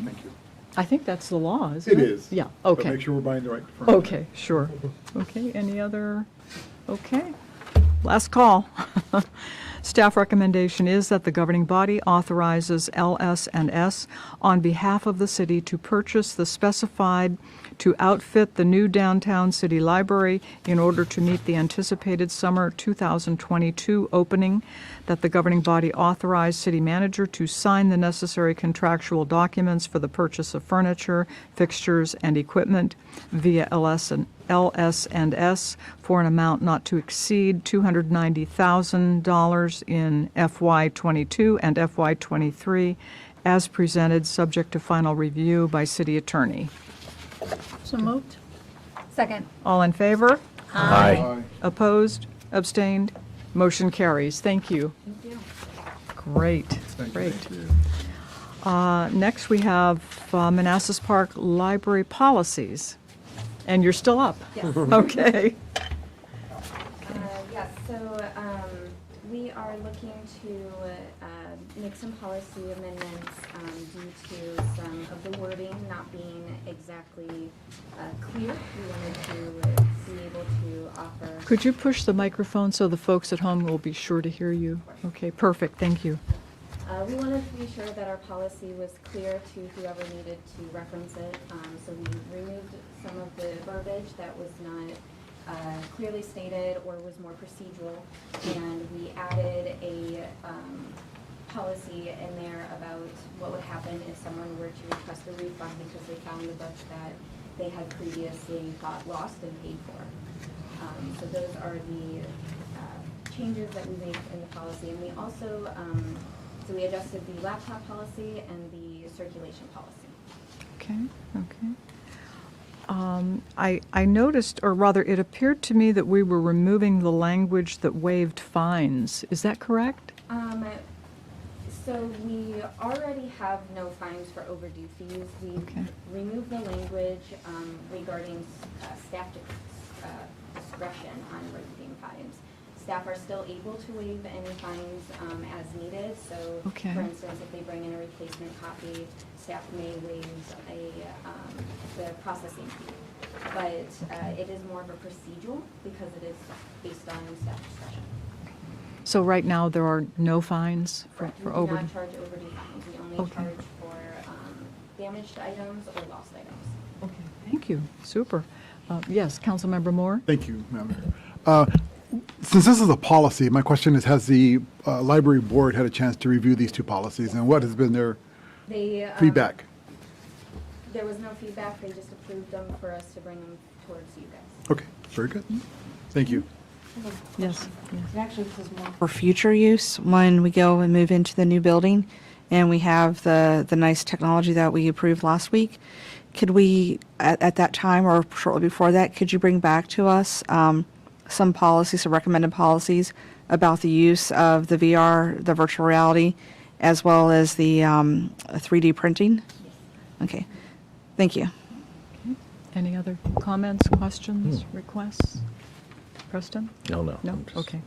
Thank you. I think that's the law, isn't it? It is. Yeah, But okay. make sure we're buying the right furniture. Okay, sure. Okay, any other? Okay, last call. Staff recommendation is that the governing body authorizes LS&S on behalf of the city to purchase the specified to outfit the new downtown city library in order to meet the anticipated summer 2022 opening, that the governing body authorize city manager to sign the necessary contractual documents for the purchase of furniture, fixtures, and equipment via LS&S for an amount not to exceed $290,000 in FY22 and FY23 as presented, subject to final review by city attorney. So moved. Second. All in favor? Aye. Opposed? Abstained? Motion carries. Thank you. Thank you. Great, great. Next, we have Manassas Park Library Policies. And you're still up? Yes. Okay. Yes, so we are looking to make some policy amendments due to some of the wording not being exactly clear. We wanted to be able to offer. Could you push the microphone so the folks at home will be sure to hear you? Okay, perfect, thank you. We wanted to be sure that our policy was clear to whoever needed to reference it. So we removed some of the verbiage that was not clearly stated or was more procedural. And we added a policy in there about what would happen if someone were to request a refund because they found a book that they had previously thought lost and paid for. So those are the changes that we made in the policy. And we also So we adjusted the laptop policy and the circulation policy. Okay, okay. I noticed, or rather, it appeared to me that we were removing the language that waived fines. Is that correct? So we already have no fines for overdue fees. We removed the language regarding staff discretion on waiving fines. Staff are still able to waive any fines as needed. So, for instance, if they bring in a replacement copy, staff may waive the processing fee. But it is more of a procedural because it is based on staff discretion. So right now, there are no fines for We do overdue? not charge overdue fines. We only charge for damaged items or lost items. Thank you, super. Yes, Councilmember Moore? Thank you, Madam Mayor. Since this is a policy, my question is, has the library board had a chance to review these two policies, and what has been their feedback? There was no feedback. They just approved them for us to bring them towards you guys. Okay, very good. Thank you. Yes. Actually, this is more for future use when we go and move into the new building and we have the nice technology that we approved last week. Could we, at that time or shortly before that, could you bring back to us some policies, some recommended policies about the use of the VR, the virtual reality, as well as the 3D printing? Okay, thank you. Any other comments, questions, requests? Preston? No, no. No? Okay.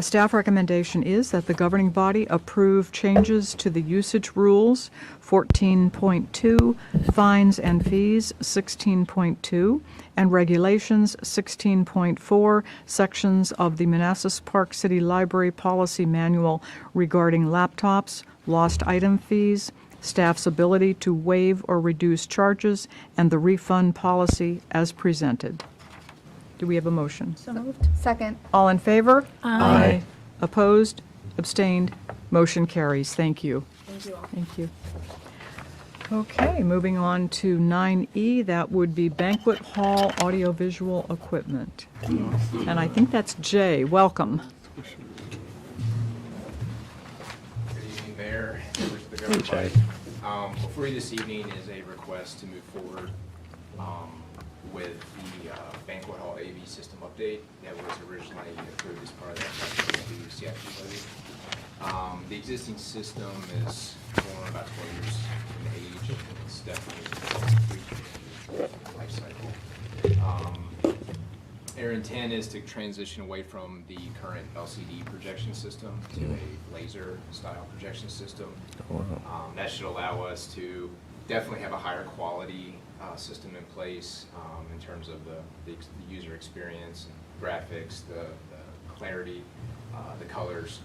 Staff recommendation is that the governing body approve changes to the usage rules, 14.2, fines and fees, 16.2, and regulations, 16.4, sections of the Manassas Park City Library Policy Manual regarding laptops, lost item fees, staff's ability to waive or reduce charges, and the refund policy as presented. Do we have a motion? So moved. Second. All in favor? Aye. Opposed? Abstained? Motion carries. Thank you. Thank you all. Thank you. Okay, moving on to 9E, that would be banquet hall audiovisual equipment. And I think that's Jay. Welcome. Good evening, Mayor, members of the Hey, governing Jay. body. Before you this evening is a request to move forward with the banquet hall AV system update that was originally approved as part of that CIP budget. The existing system is going on about 12 years in age. It's definitely reached life cycle. Our intent is to transition away from the current LCD projection system to a laser style projection system. That should allow us to definitely have a higher quality system in place in terms of the user experience, and graphics, the clarity, the colors,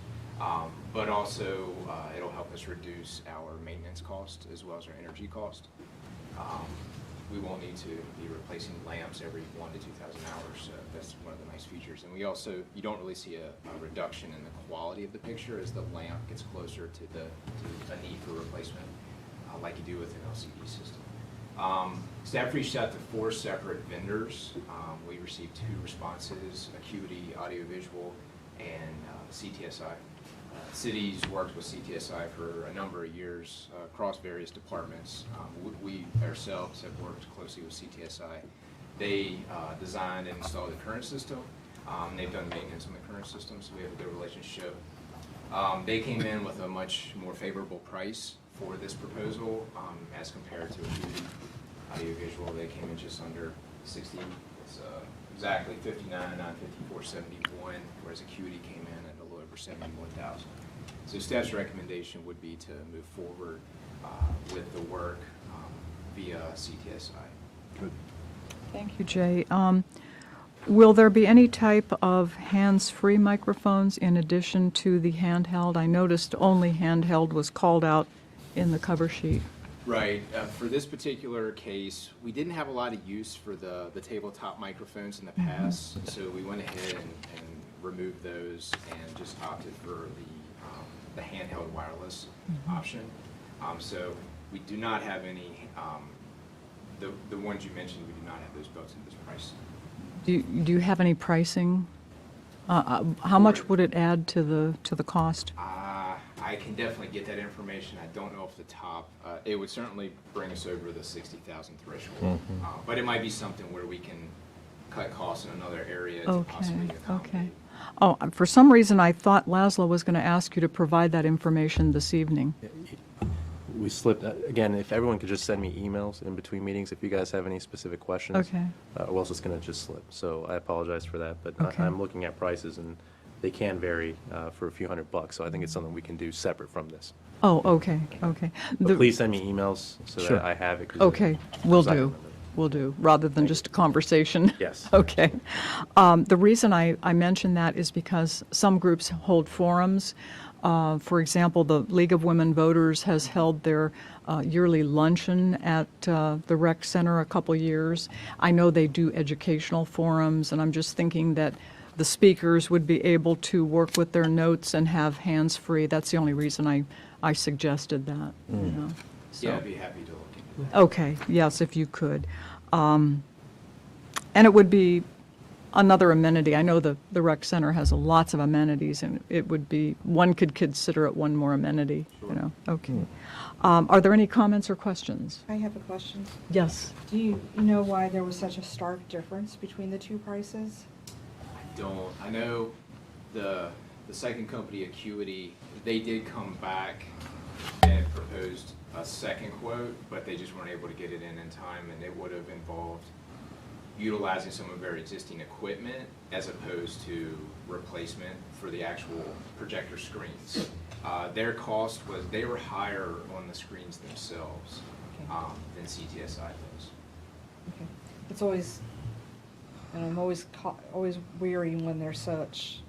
but also it'll help us reduce our maintenance cost as well as our energy cost. We won't need to be replacing lamps every 1,000 to 2,000 hours. So that's one of the nice features. And we also, you don't really see a reduction in the quality of the picture as the lamp gets closer to a need for replacement, like you do with an LCD system. Staff reached out to 4 separate vendors. We received 2 responses, Acuity Audiovisual and CTSI. Cities worked with CTSI for a number of years across various departments. We ourselves have worked closely with CTSI. They designed and installed the current system. They've done maintenance on the current system, so we have a good relationship. They came in with a much more favorable price for this proposal as compared to Acuity Audiovisual. They came in just under 60. It's exactly 59,954.71, whereas Acuity came in at a little over 71,000. So staff's recommendation would be to move forward with the work via CTSI. Good. Thank you, Jay. Will there be any type of hands-free microphones in addition to the handheld? I noticed only handheld was called out in the cover sheet. Right. For this particular case, we didn't have a lot of use for the tabletop microphones in the past, so we went ahead and removed those and just opted for the handheld wireless option. So we do not have any, the ones you mentioned, we do not have those built into this price. Do you have any pricing? How much would it add to the cost? I I can definitely get that information. I don't know off the top. It would certainly bring us over the 60,000 threshold. But it might be something where we can cut costs in another area to possibly accommodate. Okay. Oh, for some reason, I thought Laszlo was going to ask you to provide that information this evening. We slipped, again, if everyone could just send me emails in between meetings, if you guys have any specific questions. Okay. Or else it's going to just slip. So I apologize for that, but Okay. I'm looking at prices, and they can vary for a few $100, so I think it's something we can do separate from this. Oh, okay, okay. But please send me emails so Sure. that I have it. 'cause Okay, will because I do, remember. will do, rather than just a conversation. Yes. Okay. The reason I mention that is because some groups hold forums. For example, the League of Women Voters has held their yearly luncheon at the rec center a couple years. I know they do educational forums, and I'm just thinking that the speakers would be able to work with their notes and have hands-free. That's the only reason I suggested that, you know. So. Yeah, I'd be happy to look into that. Okay, yes, if you could. And it would be another amenity. I know the rec center has lots of amenities, and it would be, one could consider it one more amenity, you know. Okay. Are there any comments or questions? I have a question. Yes. Do you know why there was such a stark difference between the two prices? Don't. I know the second company, Acuity, they did come back and proposed a second quote, but they just weren't able to get it in time, and it would have involved utilizing some of their existing equipment as opposed to replacement for the actual projector screens. Their cost was, they were higher on the screens themselves than CTSI was. Okay. It's always, and I'm always weary when there's such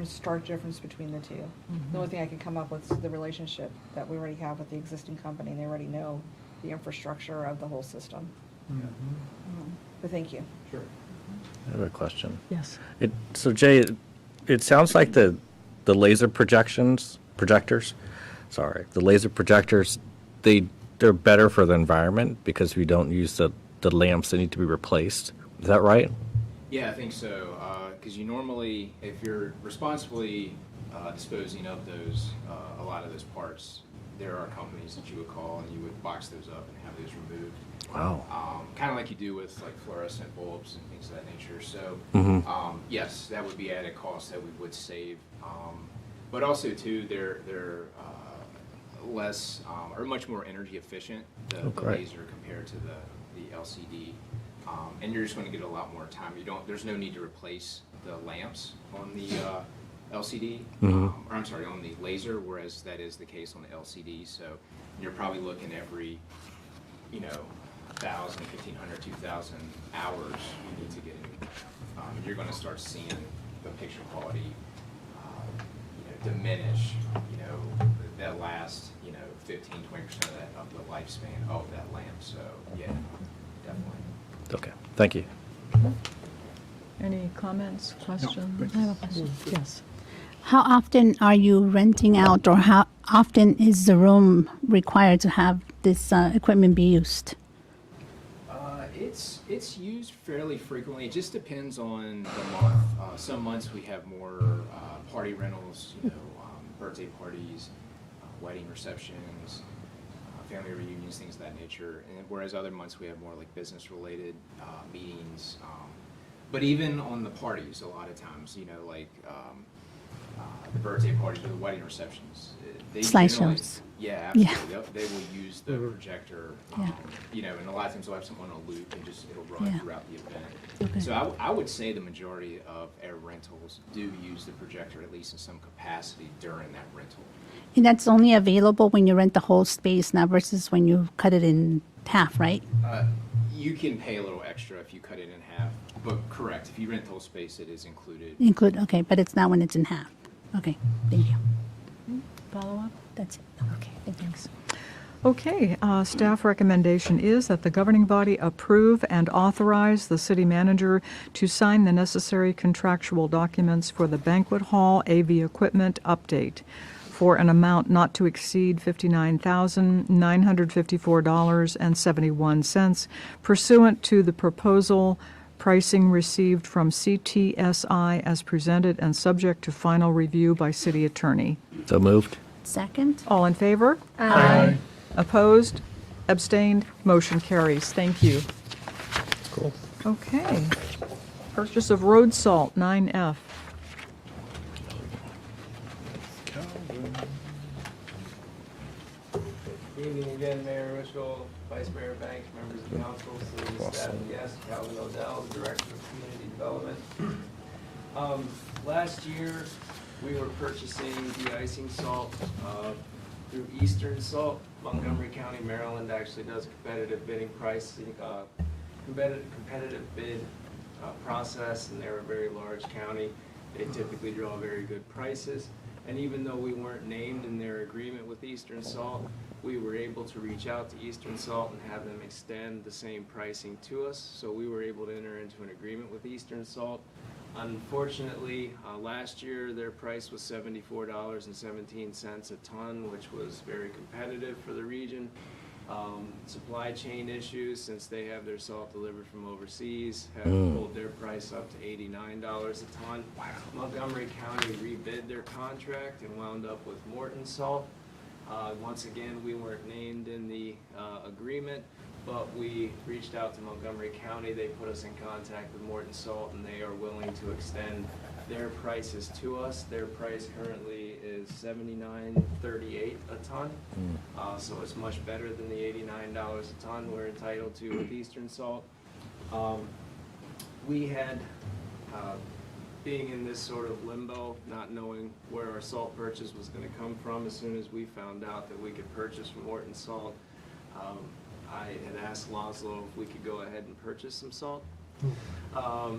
stark difference between the two. The only thing I can come up with is the relationship that we already have with the existing company, and they already know the infrastructure of the whole system. But thank you. Sure. I have a question. Yes. So Jay, it sounds like the laser projectors, the laser projectors, they're better for the environment because we don't use the lamps that need to be replaced. Is that right? Yeah, I think so. Because you normally, if you're responsibly disposing of those, a lot of those parts, there are companies that you would call and you would box those up and have those removed. Wow. Kind of like you do with like fluorescent bulbs and things of that nature. So, yes, that would be added cost that we would save. But also too, they're less or much more energy efficient, the laser compared to the LCD. And you're just going to get a lot more time. There's no need to replace the lamps on the LCD, or I'm sorry, on the laser, whereas that is the case on the LCD. So you're probably looking every, 1,000, 1,500, 2,000 hours you need to get in. You're going to start seeing the picture quality diminish, that last, 15, 20% of the lifespan of that lamp. So yeah, definitely. Okay, thank you. Any comments, questions? I have a question. Yes. How often are you renting out, or how often is the room required to have this equipment be used? It's used fairly frequently. It just depends on the month. Some months we have more party rentals, birthday parties, wedding receptions, family reunions, things of that nature. And whereas other months we have more like business-related meetings. But even on the parties, a lot of times, the birthday parties or the wedding receptions, they generally- Slideshows. Yeah, Yeah. absolutely. They will use the projector, and a lot of times they'll have someone on a loop and it'll run throughout the event. Okay. So I would say the majority of air rentals do use the projector at least in some capacity during that rental. And that's only available when you rent the whole space, not versus when you cut it in half, right? You can pay a little extra if you cut it in half, but correct, if you rent the whole space, it is included. Okay, but it's not when it's in half. Okay, thank you. Follow up? That's it. Okay, thanks. Okay, staff recommendation is that the governing body approve and authorize the city manager to sign the necessary contractual documents for the banquet hall AV equipment update for an amount not to exceed $59,954.71 pursuant to the proposal pricing received from CTSI as presented and subject to final review by city attorney. So moved. Second. All in favor? Aye. Opposed? Abstained? Motion carries. Thank you. Cool. Okay. Purchase of road salt, 9F. Good evening again, Mayor Rushel, Vice Mayor Banks, members of council, city staff, and guests, Calvin Odell, the Director of Community Development. Last year, we were purchasing de-icing salt through Eastern Salt. Montgomery County, Maryland actually does a competitive bidding pricing, competitive bid process, and they're a very large county. They typically draw very good prices. And even though we weren't named in their agreement with Eastern Salt, we were able to reach out to Eastern Salt and have them extend the same pricing to us. So we were able to enter into an agreement with Eastern Salt. Unfortunately, last year their price was $74.17 a ton, which was very competitive for the region. Supply chain issues, since they have their salt delivered from overseas, have pulled their price up to $89 a ton. Montgomery County rebid their contract and wound up with Morton Salt. Once again, we weren't named in the agreement, but we reached out to Montgomery County. They put us in contact with Morton Salt, and they are willing to extend their prices to us. Their price currently is $79.38 a ton, so it's much better than the $89 a ton we're entitled to with Eastern Salt. We had, being in this sort of limbo, not knowing where our salt purchase was going to come from, as soon as we found out that we could purchase from Morton Salt, I had asked Laszlo if we could go ahead and purchase some salt.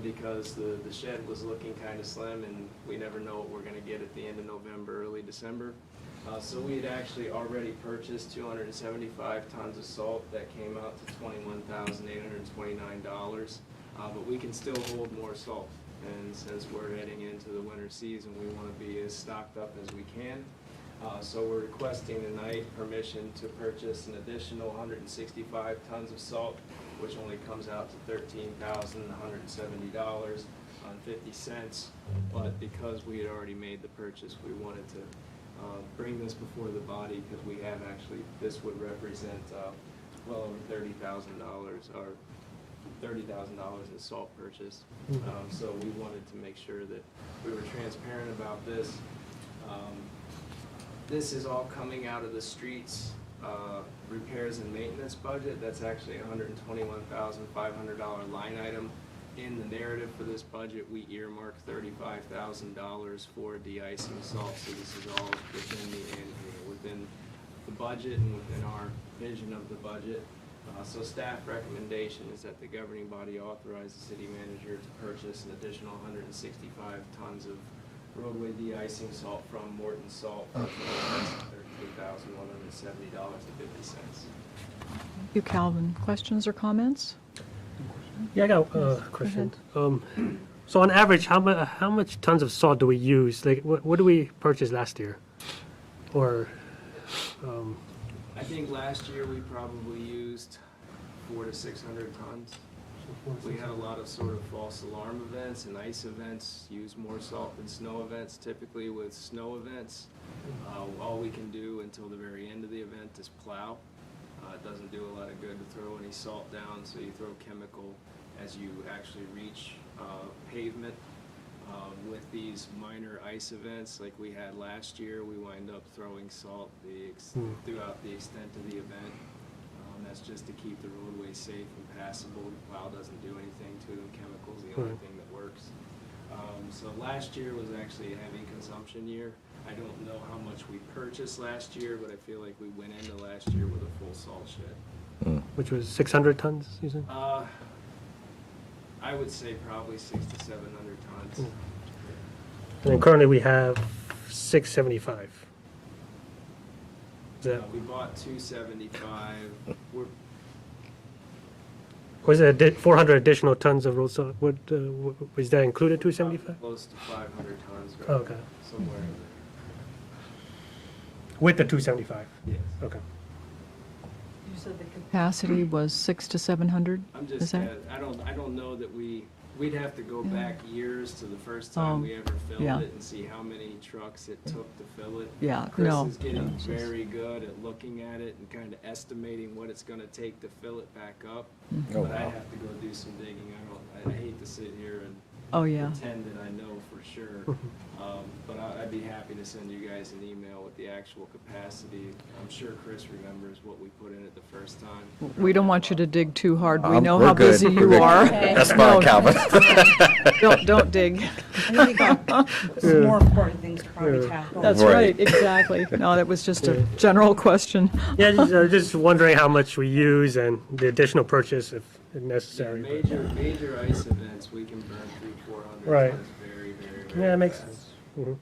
Because the shed was looking kind of slim, and we never know what we're going to get at the end of November, early December. So we had actually already purchased 275 tons of salt that came out to $21,829, but we can still hold more salt. And since we're heading into the winter season, we want to be as stocked up as we can. So we're requesting tonight permission to purchase an additional 165 tons of salt, which only comes out to $13,170.50. But because we had already made the purchase, we wanted to bring this before the body, because we have actually, this would represent well over $30,000 or $30,000 in salt purchase. So we wanted to make sure that we were transparent about this. This is all coming out of the streets repairs and maintenance budget. That's actually a $121,500 line item. In the narrative for this budget, we earmarked $35,000 for de-icing salt. So this is all within the budget and within our vision of the budget. So staff recommendation is that the governing body authorize the city manager to purchase an additional 165 tons of roadway de-icing salt from Morton Salt for $13,170.50. Thank you, Calvin. Questions or comments? Yeah, I got a question. So on average, how much tons of salt do we use? Like, what do we purchase last year? Or, I think last year we probably used 400 to 600 tons. We had a lot of sort of false alarm events and ice events, use more salt than snow events. Typically with snow events, all we can do until the very end of the event is plow. It doesn't do a lot of good to throw any salt down, so you throw chemical as you actually reach pavement. With these minor ice events like we had last year, we wind up throwing salt throughout the extent of the event. That's just to keep the roadway safe and passable. The plow doesn't do anything to them. Chemicals, the only thing that works. So last year was actually a heavy consumption year. I don't know how much we purchased last year, but I feel like we went into last year with a full salt shed. which was 600 tons, you said? I would say probably 600 to 700 tons. And then currently we have 675. Is that, We bought 275. was it 400 additional tons of road salt? What, was that included 275? Close to 500 tons. Right? Oh, okay. Somewhere in there. With the 275? Yes. Okay. You said the capacity was 600 to 700? I'm Is just, that? I don't know that we we'd have to go back years to the first time we ever filled yeah. it and see how many trucks it took to fill it. Yeah, Chris no, is getting no, it's just- very good at looking at it and kind of estimating what it's gonna take to fill it back up. Oh, But I wow. have to go do some digging. I hate to sit here and Oh, yeah. pretend that I know for sure. But I'd be happy to send you guys an email with the actual capacity. I'm sure Chris remembers what we put in it the first time. We don't want you to dig too hard. We know we're how good. busy We're you good. are. That's fine, Calvin. Don't dig. Some more important things to probably tackle. That's right, exactly. No, that was just a general question. Yeah, just wondering how much we use and the additional purchase if necessary. Major ice events, we can burn 300-400 Right. tons very, very, very Yeah, it makes fast. sense. Mhm.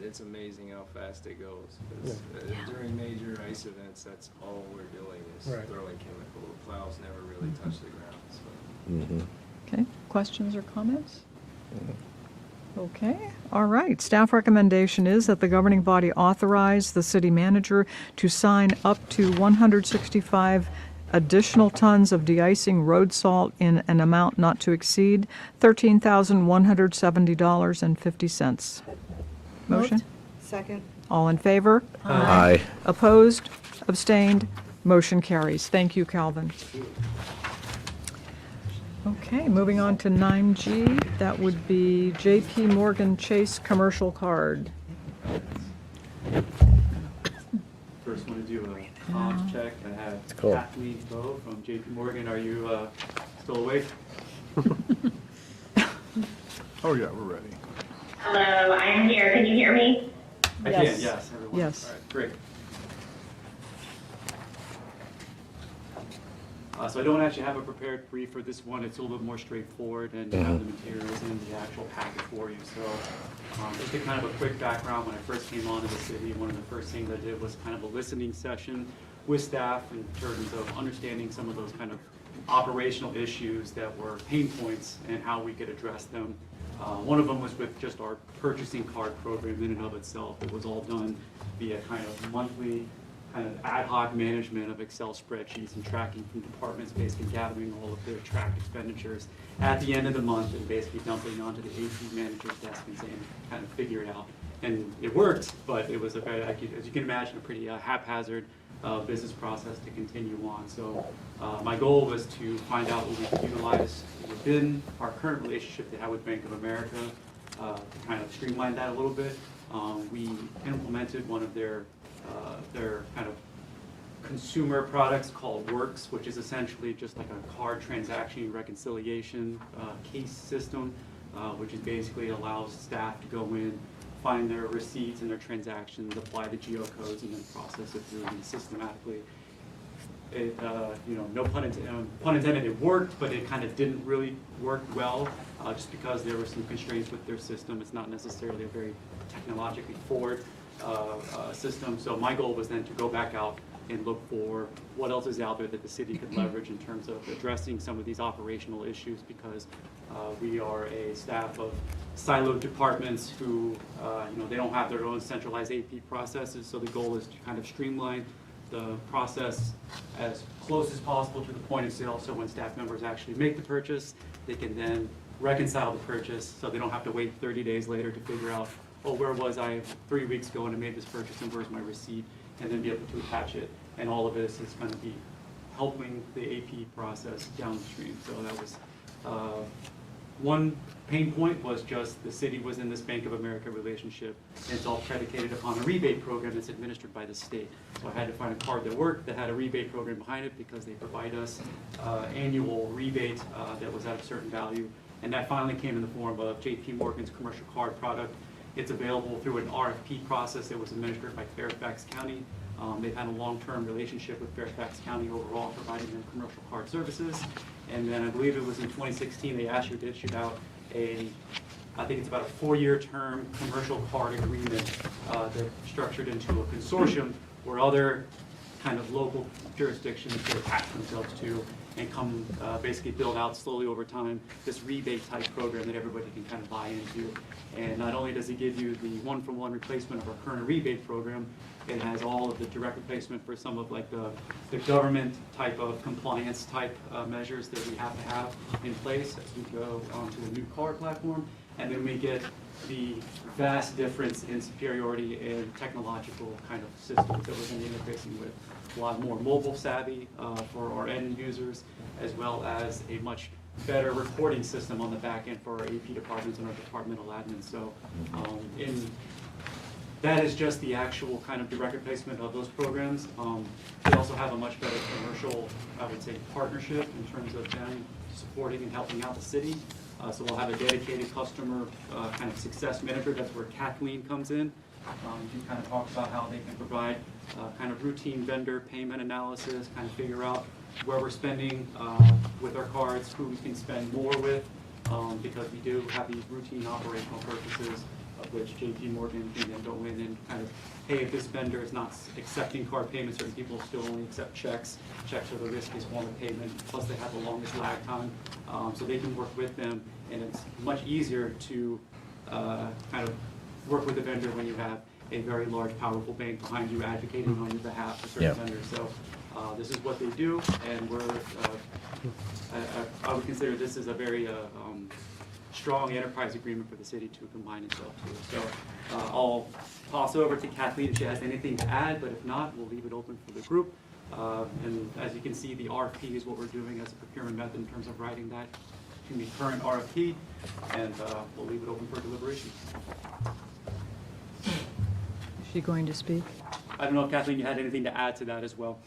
It's amazing how fast it goes. 'Cause, during major ice events, that's all we're doing is Right. throwing chemical. The plows never really touch the ground. So. Okay, questions or comments? Okay, all right. Staff recommendation is that the governing body authorize the city manager to sign up to 165 additional tons of de-icing road salt in an amount not to exceed $13,170.50. Motion? Moved. Second. All in favor? Aye. Opposed? Abstained? Motion carries. Thank you, Calvin. Okay, moving on to 9G, that would be JP Morgan Chase commercial card. First, want to do a comms check. I have Cool. Kathleen Bowe from JP Morgan. Are you still awake? Oh, yeah, we're ready. Hello, I am here. Can you hear me? I can, yes, everyone. Yes. All right, great. So I don't actually have a prepared brief for this one. It's a little bit more straightforward, and you have the materials in the actual packet for you. So just to kind of a quick background, when I first came on to the city, one of the first things I did was kind of a listening session with staff in terms of understanding some of those kind of operational issues that were pain points and how we could address them. One of them was with just our purchasing card program in and of itself. It was all done via kind of monthly kind of ad hoc management of Excel spreadsheets and tracking from departments, basically gathering all of their tracked expenditures at the end of the month and basically dumping onto the AP manager's desk and saying, kind of figure it out. And it worked, but it was a very, as you can imagine, a pretty haphazard business process to continue on. So my goal was to find out what we could utilize within our current relationship that we have with Bank of America to kind of streamline that a little bit. We implemented one of their kind of consumer products called Works, which is essentially just like a card transaction reconciliation case system, which is basically allows staff to go in, find their receipts and their transactions, apply the geocodes, and then process it through and systematically. It, no pun intended, it worked, but it kind of didn't really work well, just because there were some constraints with their system. It's not necessarily a very technologically forward system. So my goal was then to go back out and look for what else is out there that the city could leverage in terms of addressing some of these operational issues, because we are a staff of siloed departments who, they don't have their own centralized AP processes. So the goal is to kind of streamline the process as close as possible to the point of sale. So when staff members actually make the purchase, they can then reconcile the purchase, so they don't have to wait 30 days later to figure out, oh, where was I 3 weeks ago when I made this purchase and where's my receipt, and then be able to attach it. And all of this is going to be helping the AP process downstream. So that was one pain point, was just the city was in this Bank of America relationship, and it's all predicated upon a rebate program that's administered by the state. So I had to find a card that worked, that had a rebate program behind it, because they provide us annual rebate that was at a certain value. And that finally came in the form of JP Morgan's commercial card product. It's available through an RFP process that was administered by Fairfax County. They've had a long-term relationship with Fairfax County overall, providing them commercial card services. And then I believe it was in 2016, they actually issued out I think it's about a 4-year term commercial card agreement that structured into a consortium where other kind of local jurisdictions could attach themselves to. and come basically build out slowly over time this rebate type program that everybody can kind of buy into. And not only does it give you the one-for-one replacement of our current rebate program, it has all of the direct replacement for some of like the government type of compliance type measures that we have to have in place as we go onto a new card platform. And then we get the vast difference in superiority in technological kind of systems that we're going to be interfacing with. A lot more mobile savvy for our end users, as well as a much better reporting system on the back end for our AP departments and our departmental admins. So that is just the actual kind of direct replacement of those programs. We also have a much better commercial, I would say, partnership in terms of them supporting and helping out the city. So we'll have a dedicated customer kind of success manager. That's where Kathleen comes in. To kind of talk about how they can provide kind of routine vendor payment analysis, kind of figure out where we're spending with our cards, who we can spend more with, because we do have these routine operational purchases, of which JP Morgan can then go in and kind of, hey, if this vendor is not accepting card payments, certain people still only accept checks. Checks are the riskiest form of payment, plus they have the longest lag time. So they can work with them, and it's much easier to kind of work with a vendor when you have a very large, powerful bank behind you advocating on your behalf for certain vendors. So this is what they do, and I would consider this as a very strong enterprise agreement for the city to combine itself to. So I'll toss over to Kathleen if she has anything to add, but if not, we'll leave it open for the group. And as you can see, the RFP is what we're doing as a procurement method in terms of writing that to the current RFP, and we'll leave it open for deliberation. Is she going to speak? I don't know if Kathleen, you had anything to add to that as well.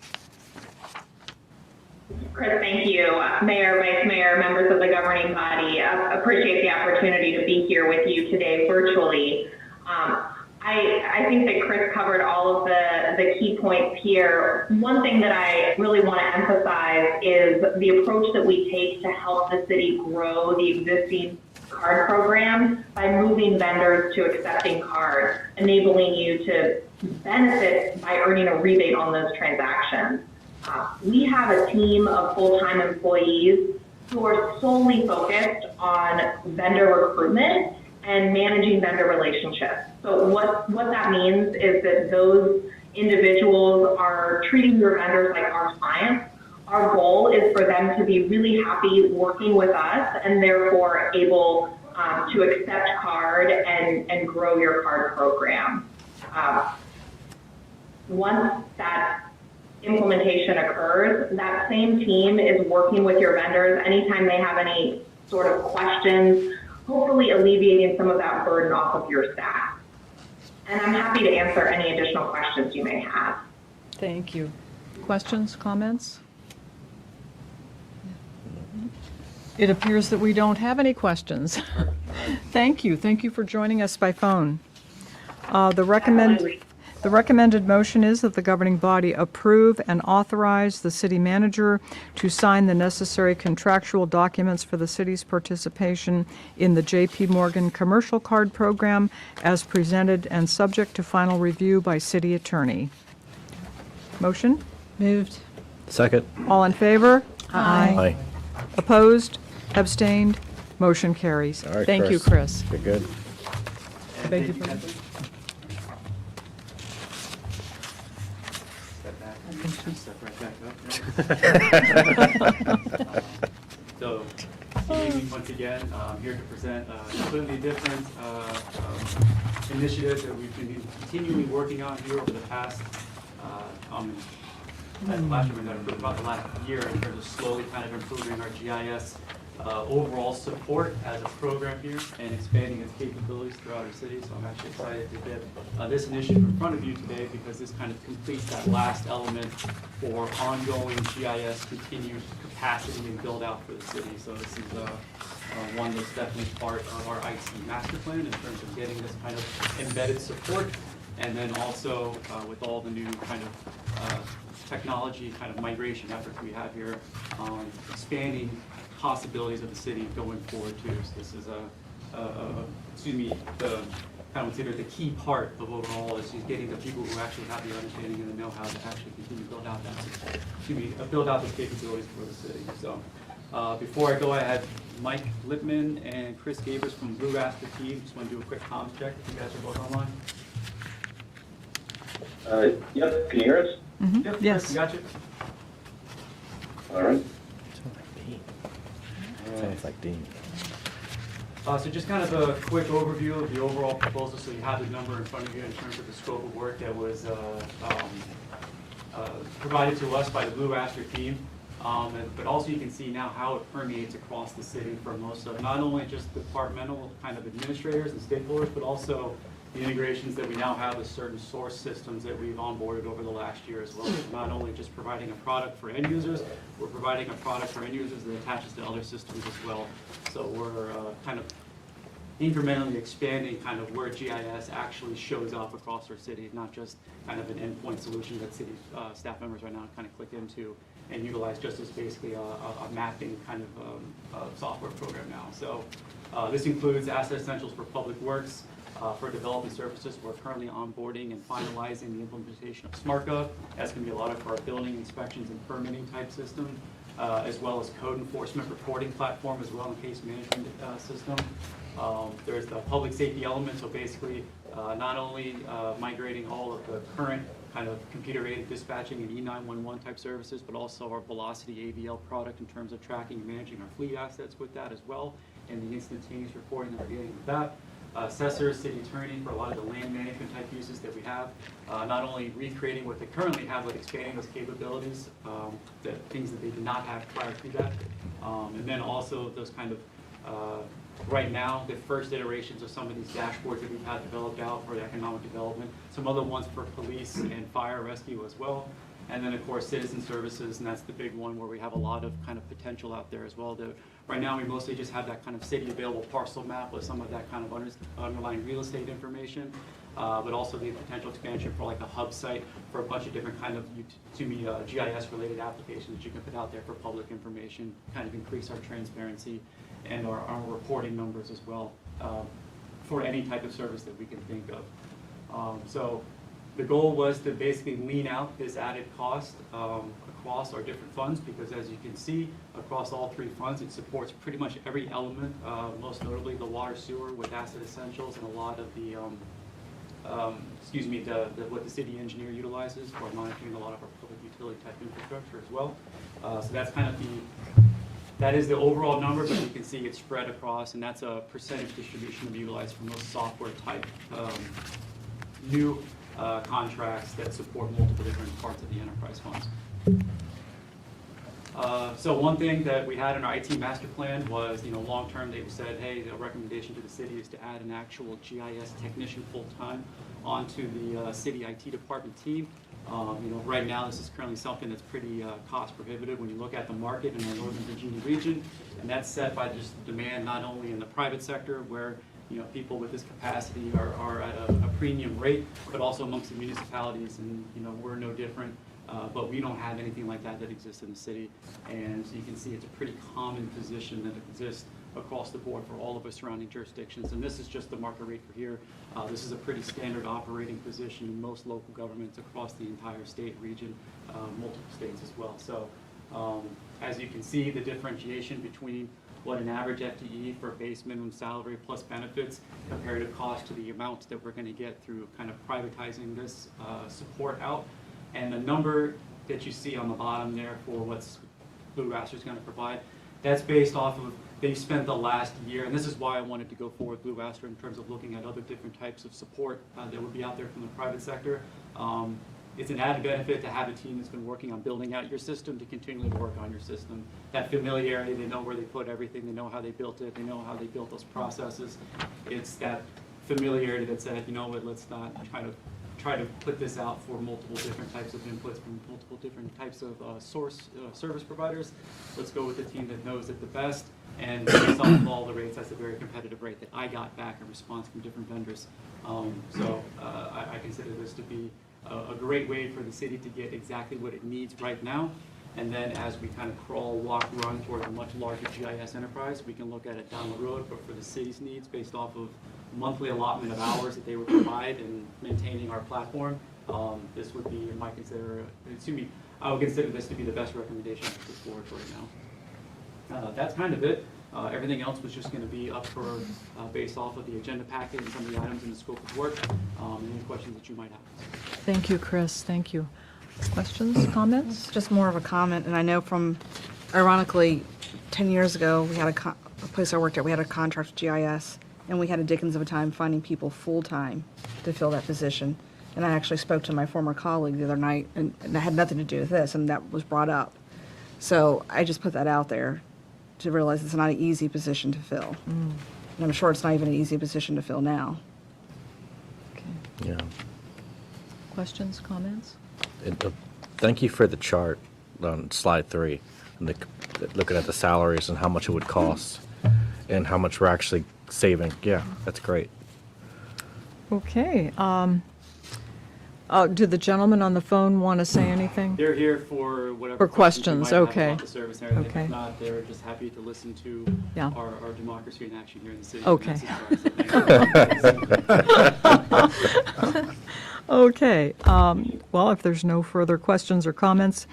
Chris, thank you. Mayor, Vice Mayor, members of the governing body, appreciate the opportunity to be here with you today virtually. I think that Chris covered all of the key points here. One thing that I really want to emphasize is the approach that we take to help the city grow the existing card program by moving vendors to accepting cards, enabling you to benefit by earning a rebate on those transactions. We have a team of full-time employees who are solely focused on vendor recruitment and managing vendor relationships. So what that means is that those individuals are treating your vendors like our clients. Our goal is for them to be really happy working with us and therefore able to accept card and grow your card program. Once that implementation occurs, that same team is working with your vendors anytime they have any sort of questions, hopefully alleviating some of that burden off of your staff. And I'm happy to answer any additional questions you may have. Thank you. Questions, comments? It appears that we don't have any questions. Thank you. Thank you for joining us by phone. The recommended motion is that the governing body approve and authorize the city manager to sign the necessary contractual documents for the city's participation in the JP Morgan Commercial Card Program as presented and subject to final review by city attorney. Motion? Moved. Second. All in favor? Aye. Opposed? Abstained? Motion carries. All right, Thank you, Chris. You're good. Thank you. Step right back up. So, once again, I'm here to present a completely different initiative that we've been continually working on here over the past, about the last year in terms of slowly kind of improving our GIS overall support as a program here and expanding its capabilities throughout our city. So I'm actually excited to get this initiative in front of you today because this kind of completes that last element for ongoing GIS continued capacity and build out for the city. So this is one that's definitely part of our IT master plan in terms of getting this kind of embedded support, and then also with all the new kind of technology kind of migration efforts we have here, expanding possibilities of the city going forward too. So this is the kind of considered the key part of overall is getting the people who actually have the understanding and the know-how to actually continue to build out build out those capabilities for the city. So before I go, I had Mike Lippman and Chris Gabers from Blue Raster team. Just want to do a quick comms check if you guys are both online. Yep, can you hear us? Yep, Yes. we got you. All right. Sounds like Dean. So just kind of a quick overview of the overall proposal, so you have the number in front of you in terms of the scope of work that was provided to us by the Blue Raster team. But also you can see now how it permeates across the city for most of not only just departmental kind of administrators and stakeholders, but also the integrations that we now have with certain source systems that we've onboarded over the last year as well. So not only just providing a product for end users, we're providing a product for end users that attaches to other systems as well. So we're kind of incrementally expanding kind of where GIS actually shows up across our city, not just kind of an endpoint solution that city staff members right now kind of click into and utilize just as basically a mapping kind of software program now. So this includes Asset Essentials for Public Works. For development services, we're currently onboarding and finalizing the implementation of SmartGov. That's going to be a lot of our building inspections and permitting type system, as well as code enforcement reporting platform, as well as case management system. There's the public safety element, so basically not only migrating all of the current kind of computer-aided dispatching and E911 type services, but also our Velocity AVL product in terms of tracking and managing our fleet assets with that as well, and the instantaneous reporting that we're getting with that. Assessors, city attorney for a lot of the land management type uses that we have, not only recreating what they currently have, but expanding those capabilities, the things that they did not have prior to that. And then also those kind of, right now, the first iterations of some of these dashboards that we've had developed out for the economic development, some other ones for police and fire rescue as well. And then, of course, citizen services, and that's the big one where we have a lot of kind of potential out there as well. Right now, we mostly just have that kind of city available parcel map with some of that kind of underlying real estate information, but also the potential expansion for like a hub site for a bunch of different kind of GIS-related applications that you can put out there for public information, kind of increase our transparency and our reporting numbers as well for any type of service that we can think of. So the goal was to basically lean out this added cost across our different funds, because as you can see, across all three funds, it supports pretty much every element, most notably the water sewer with Asset Essentials and a lot of the, what the city engineer utilizes for monitoring a lot of our public utility type infrastructure as well. So that's kind of that is the overall number, but you can see it's spread across, and that's a percentage distribution that we utilize for most software type new contracts that support multiple different parts of the enterprise funds. So one thing that we had in our IT master plan was, long term they said, hey, the recommendation to the city is to add an actual GIS technician full-time onto the city IT department team. Right now this is currently something that's pretty cost prohibitive when you look at the market in the Northern Virginia region, and that's set by just demand not only in the private sector where people with this capacity are at a premium rate, but also amongst the municipalities, and we're no different, but we don't have anything like that exists in the city, and so you can see it's a pretty common position that exists across the board for all of our surrounding jurisdictions, and this is just the market rate for here. This is a pretty standard operating position in most local governments across the entire state region, multiple states as well. So as you can see, the differentiation between what an average FTE for base minimum salary plus benefits comparative cost to the amounts that we're going to get through kind of privatizing this support out. And the number that you see on the bottom there for what's Blue Raster is going to provide, that's based off of, they spent the last year, and this is why I wanted to go forward Blue Raster in terms of looking at other different types of support that would be out there from the private sector. It's an added benefit to have a team that's been working on building out your system to continually work on your system. That familiarity, they know where they put everything, they know how they built it, they know how they built those processes. It's that familiarity that said, let's not try to put this out for multiple different types of inputs from multiple different types of service providers. Let's go with the team that knows it the best, and based off of all the rates, that's a very competitive rate that I got back in response from different vendors. I consider this to be a great way for the city to get exactly what it needs right now. And then as we kind of crawl, walk, run towards a much larger GIS enterprise, we can look at it down the road, but for the city's needs based off of monthly allotment of hours that they would provide in maintaining our platform, this would be, I would consider this to be the best recommendation I put forward right now. That's kind of it. Everything else was just going to be up for, based off of the agenda packet and some of the items in the scope of work, any questions that you might have. Thank you, Chris. Thank you. Questions, comments? Just more of a comment, and I know from, ironically, 10 years ago, we had a place I worked at, we had a contract with GIS, and we had a dickens of a time finding people full-time to fill that position. And I actually spoke to my former colleague the other night, and that had nothing to do with this, and that was brought up. So I just put that out there to realize it's not an easy position to fill. And I'm sure it's not even an easy position to fill now. Yeah. Questions, comments? Thank you for the chart on slide 3, and looking at the salaries and how much it would cost and how much we're actually saving. Yeah, that's great. Okay. Do the gentlemen on the phone want to say anything? They're here for whatever For questions, you might have okay. about the service and everything. Okay. If not, they're just happy to listen to Yeah. our democracy in action here in the city. Okay. Manassas. Okay. Well, if there's no further questions or comments,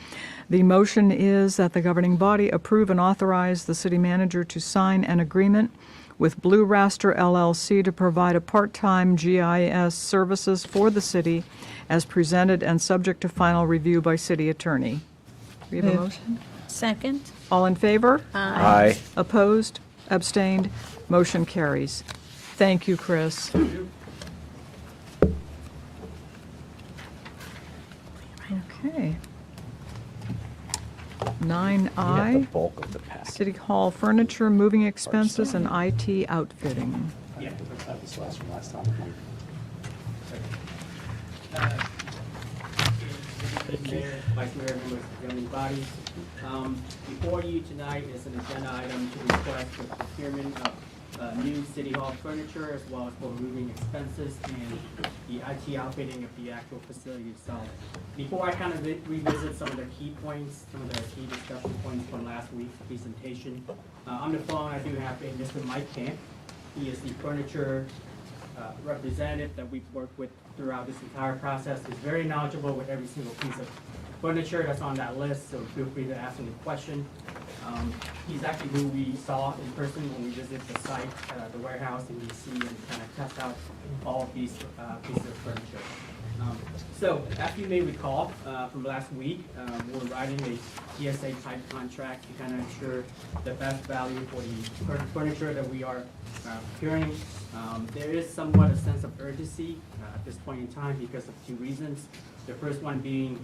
the motion is that the governing body approve and authorize the city manager to sign an agreement with Blue Raster LLC to provide a part-time GIS services for the city as presented and subject to final review by city attorney. We have a motion? Second. All in favor? Aye. Opposed? Abstained? Motion carries. Thank you, Chris. Okay. 9I, bulk of the pack. City Hall furniture, moving expenses, and IT outfitting. Yeah, that's this last from last time. Mayor, Vice Mayor, members of the governing body. Before you tonight is an agenda item to request the procurement of new City Hall furniture as well as for moving expenses and the IT outfitting of the actual facility itself. Before I kind of revisit some of the key points, some of the key discussion points from last week's presentation, on the phone I do have Mr. Mike Camp. He is the furniture representative that we've worked with throughout this entire process. He's very knowledgeable with every single piece of furniture that's on that list, so feel free to ask any question. He's actually who we saw in person when we visited the site, the warehouse in DC, and kind of test out all of these pieces of furniture. So, as you may recall from last week, we're writing a TSA type contract to kind of ensure the best value for the furniture that we are procuring. There is somewhat a sense of urgency at this point in time because of two reasons. The first one being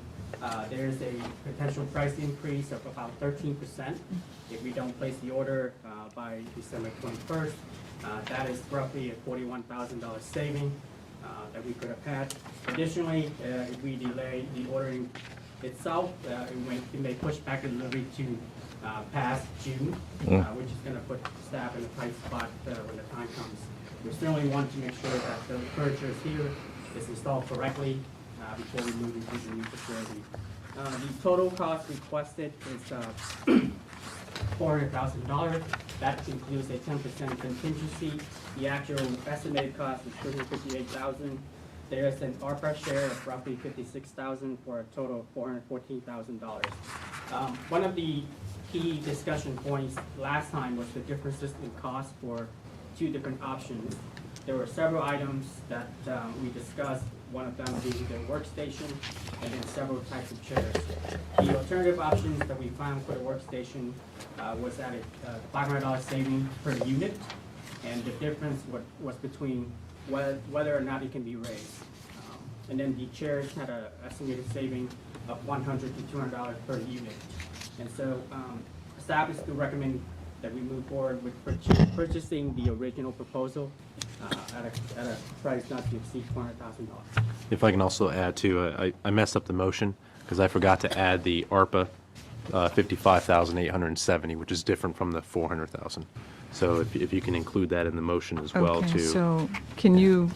there is a potential price increase of about 13% if we don't place the order by December 21st. That is roughly a $41,000 saving that we could have had. Additionally, if we delay the ordering itself, it may push back the delivery to past June, which is going to put staff in a tight spot when the time comes. We certainly want to make sure that the furniture is here, is installed correctly before we move into the new facility. The total cost requested is $400,000. That includes a 10% contingency. The actual estimated cost is $358,000. There is an ARPA share of roughly $56,000 for a total of $414,000. One of the key discussion points last time was the differences in cost for two different options. There were several items that we discussed, one of them being the workstation and then several types of chairs. The alternative options that we found for the workstation was at a $500 saving per unit, and the difference was between whether or not it can be raised. And then the chairs had an estimated saving of $100 to $200 per unit. And so staff is to recommend that we move forward with purchasing the original proposal at a price not to exceed $400,000. If I can also add to, I messed up the motion because I forgot to add the ARPA 55,870, which is different from the 400,000. So if you can include that in the motion as well Okay, too. so can you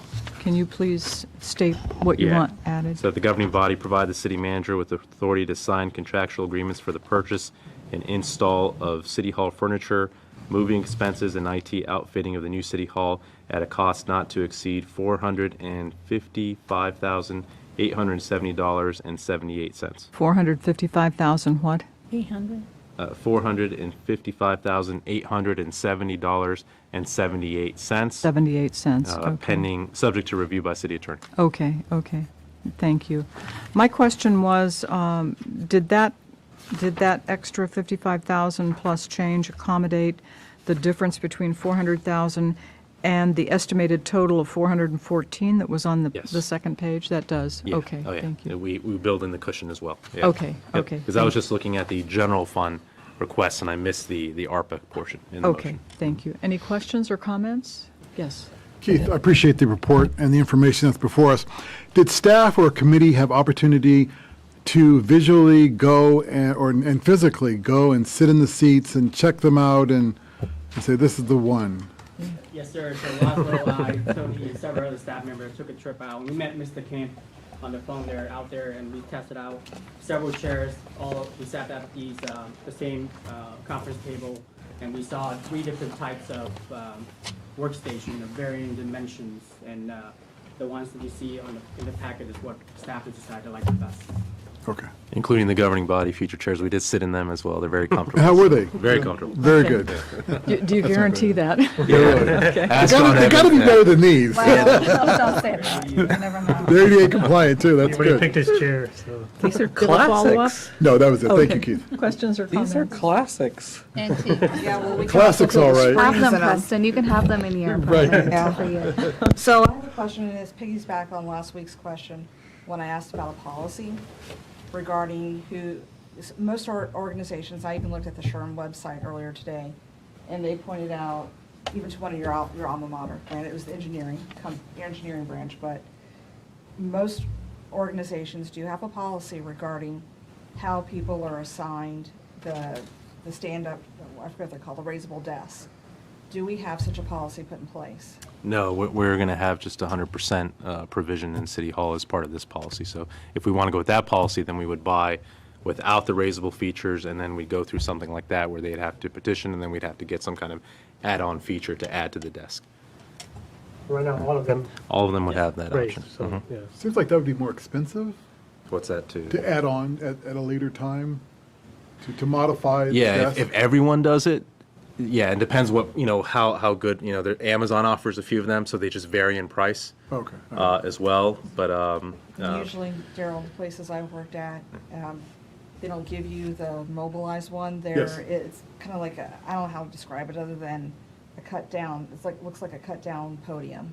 please state what you want added? So the governing body provide the city manager with authority to sign contractual agreements for the purchase and install of city hall furniture moving expenses and IT outfitting of the new city hall at a cost not to exceed $455,870.78. 455,000 what? 800. $455,870.78. 78 cents. Okay. Pending, subject to review by city attorney. Okay, okay. Thank you. My question was, did that extra 55,000 plus change accommodate the difference between 400,000 and the estimated total of 414 that was on the Yes. the second page? That does? Yeah. Okay, Oh, yeah. thank you. We build in the cushion as well. Yeah. Okay, okay. Because I was just looking at the general fund requests, and I missed the ARPA portion in the Okay, motion. thank you. Any questions or comments? Yes. Keith, I appreciate the report and the information that's before us. Did staff or committee have opportunity to visually go and physically go and sit in the seats and check them out and say, this is the one? Yes, sir. So Laszlo, I, Tony, and several other staff members took a trip out. We met Mr. Kemp on the phone there, out there, and we tested out several chairs. We sat at these, the same conference table, and we saw 3 different types of workstation of varying dimensions. And the ones that you see in the packet is what staff has decided to like the best. Okay. Including the governing body future chairs. We did sit in them as well. They're very comfortable. How were they? Very comfortable. Very good. Do you guarantee that? Okay. Ask They John got to be Evans better than these. Don't say that. Never mind. They're ADA compliant, too. That's Everybody good. picked his chair, so. These are classics. No, that was it. Thank you, Okay. Keith. Questions or comments? These are classics. Yeah, well, we Classics, all right. Have them, Springs and, Preston. You can have them in your Right. apartment. Yeah. For you. So I have a question, and this piggies back on last week's question when I asked about a policy regarding most organizations, I even looked at the SHRM website earlier today, and they pointed out, even to one of your alma mater, and it was the engineering branch, but most organizations do have a policy regarding how people are assigned the stand-up, I forget what they're called, the raisable desks. Do we have such a policy put in place? No, we're going to have just 100% provision in City Hall as part of this policy. So if we want to go with that policy, then we would buy without the raisable features, and then we'd go through something like that where they'd have to petition, and then we'd have to get some kind of add-on feature to add to the desk. Right now, all of them All of them would have that raised, option. so, Mhm. yeah. Seems like that would be more expensive What's that too? to add on at a later time, to modify the Yeah, desk. if everyone does it, yeah, it depends what, how good, Amazon offers a few of them, so they just vary in price Okay. as well, but, Usually, Daryl, the places I've worked at, they don't give you the mobilized one. Yes. It's kind of like I don't know how to describe it other than a cut down. Looks like a cut down podium,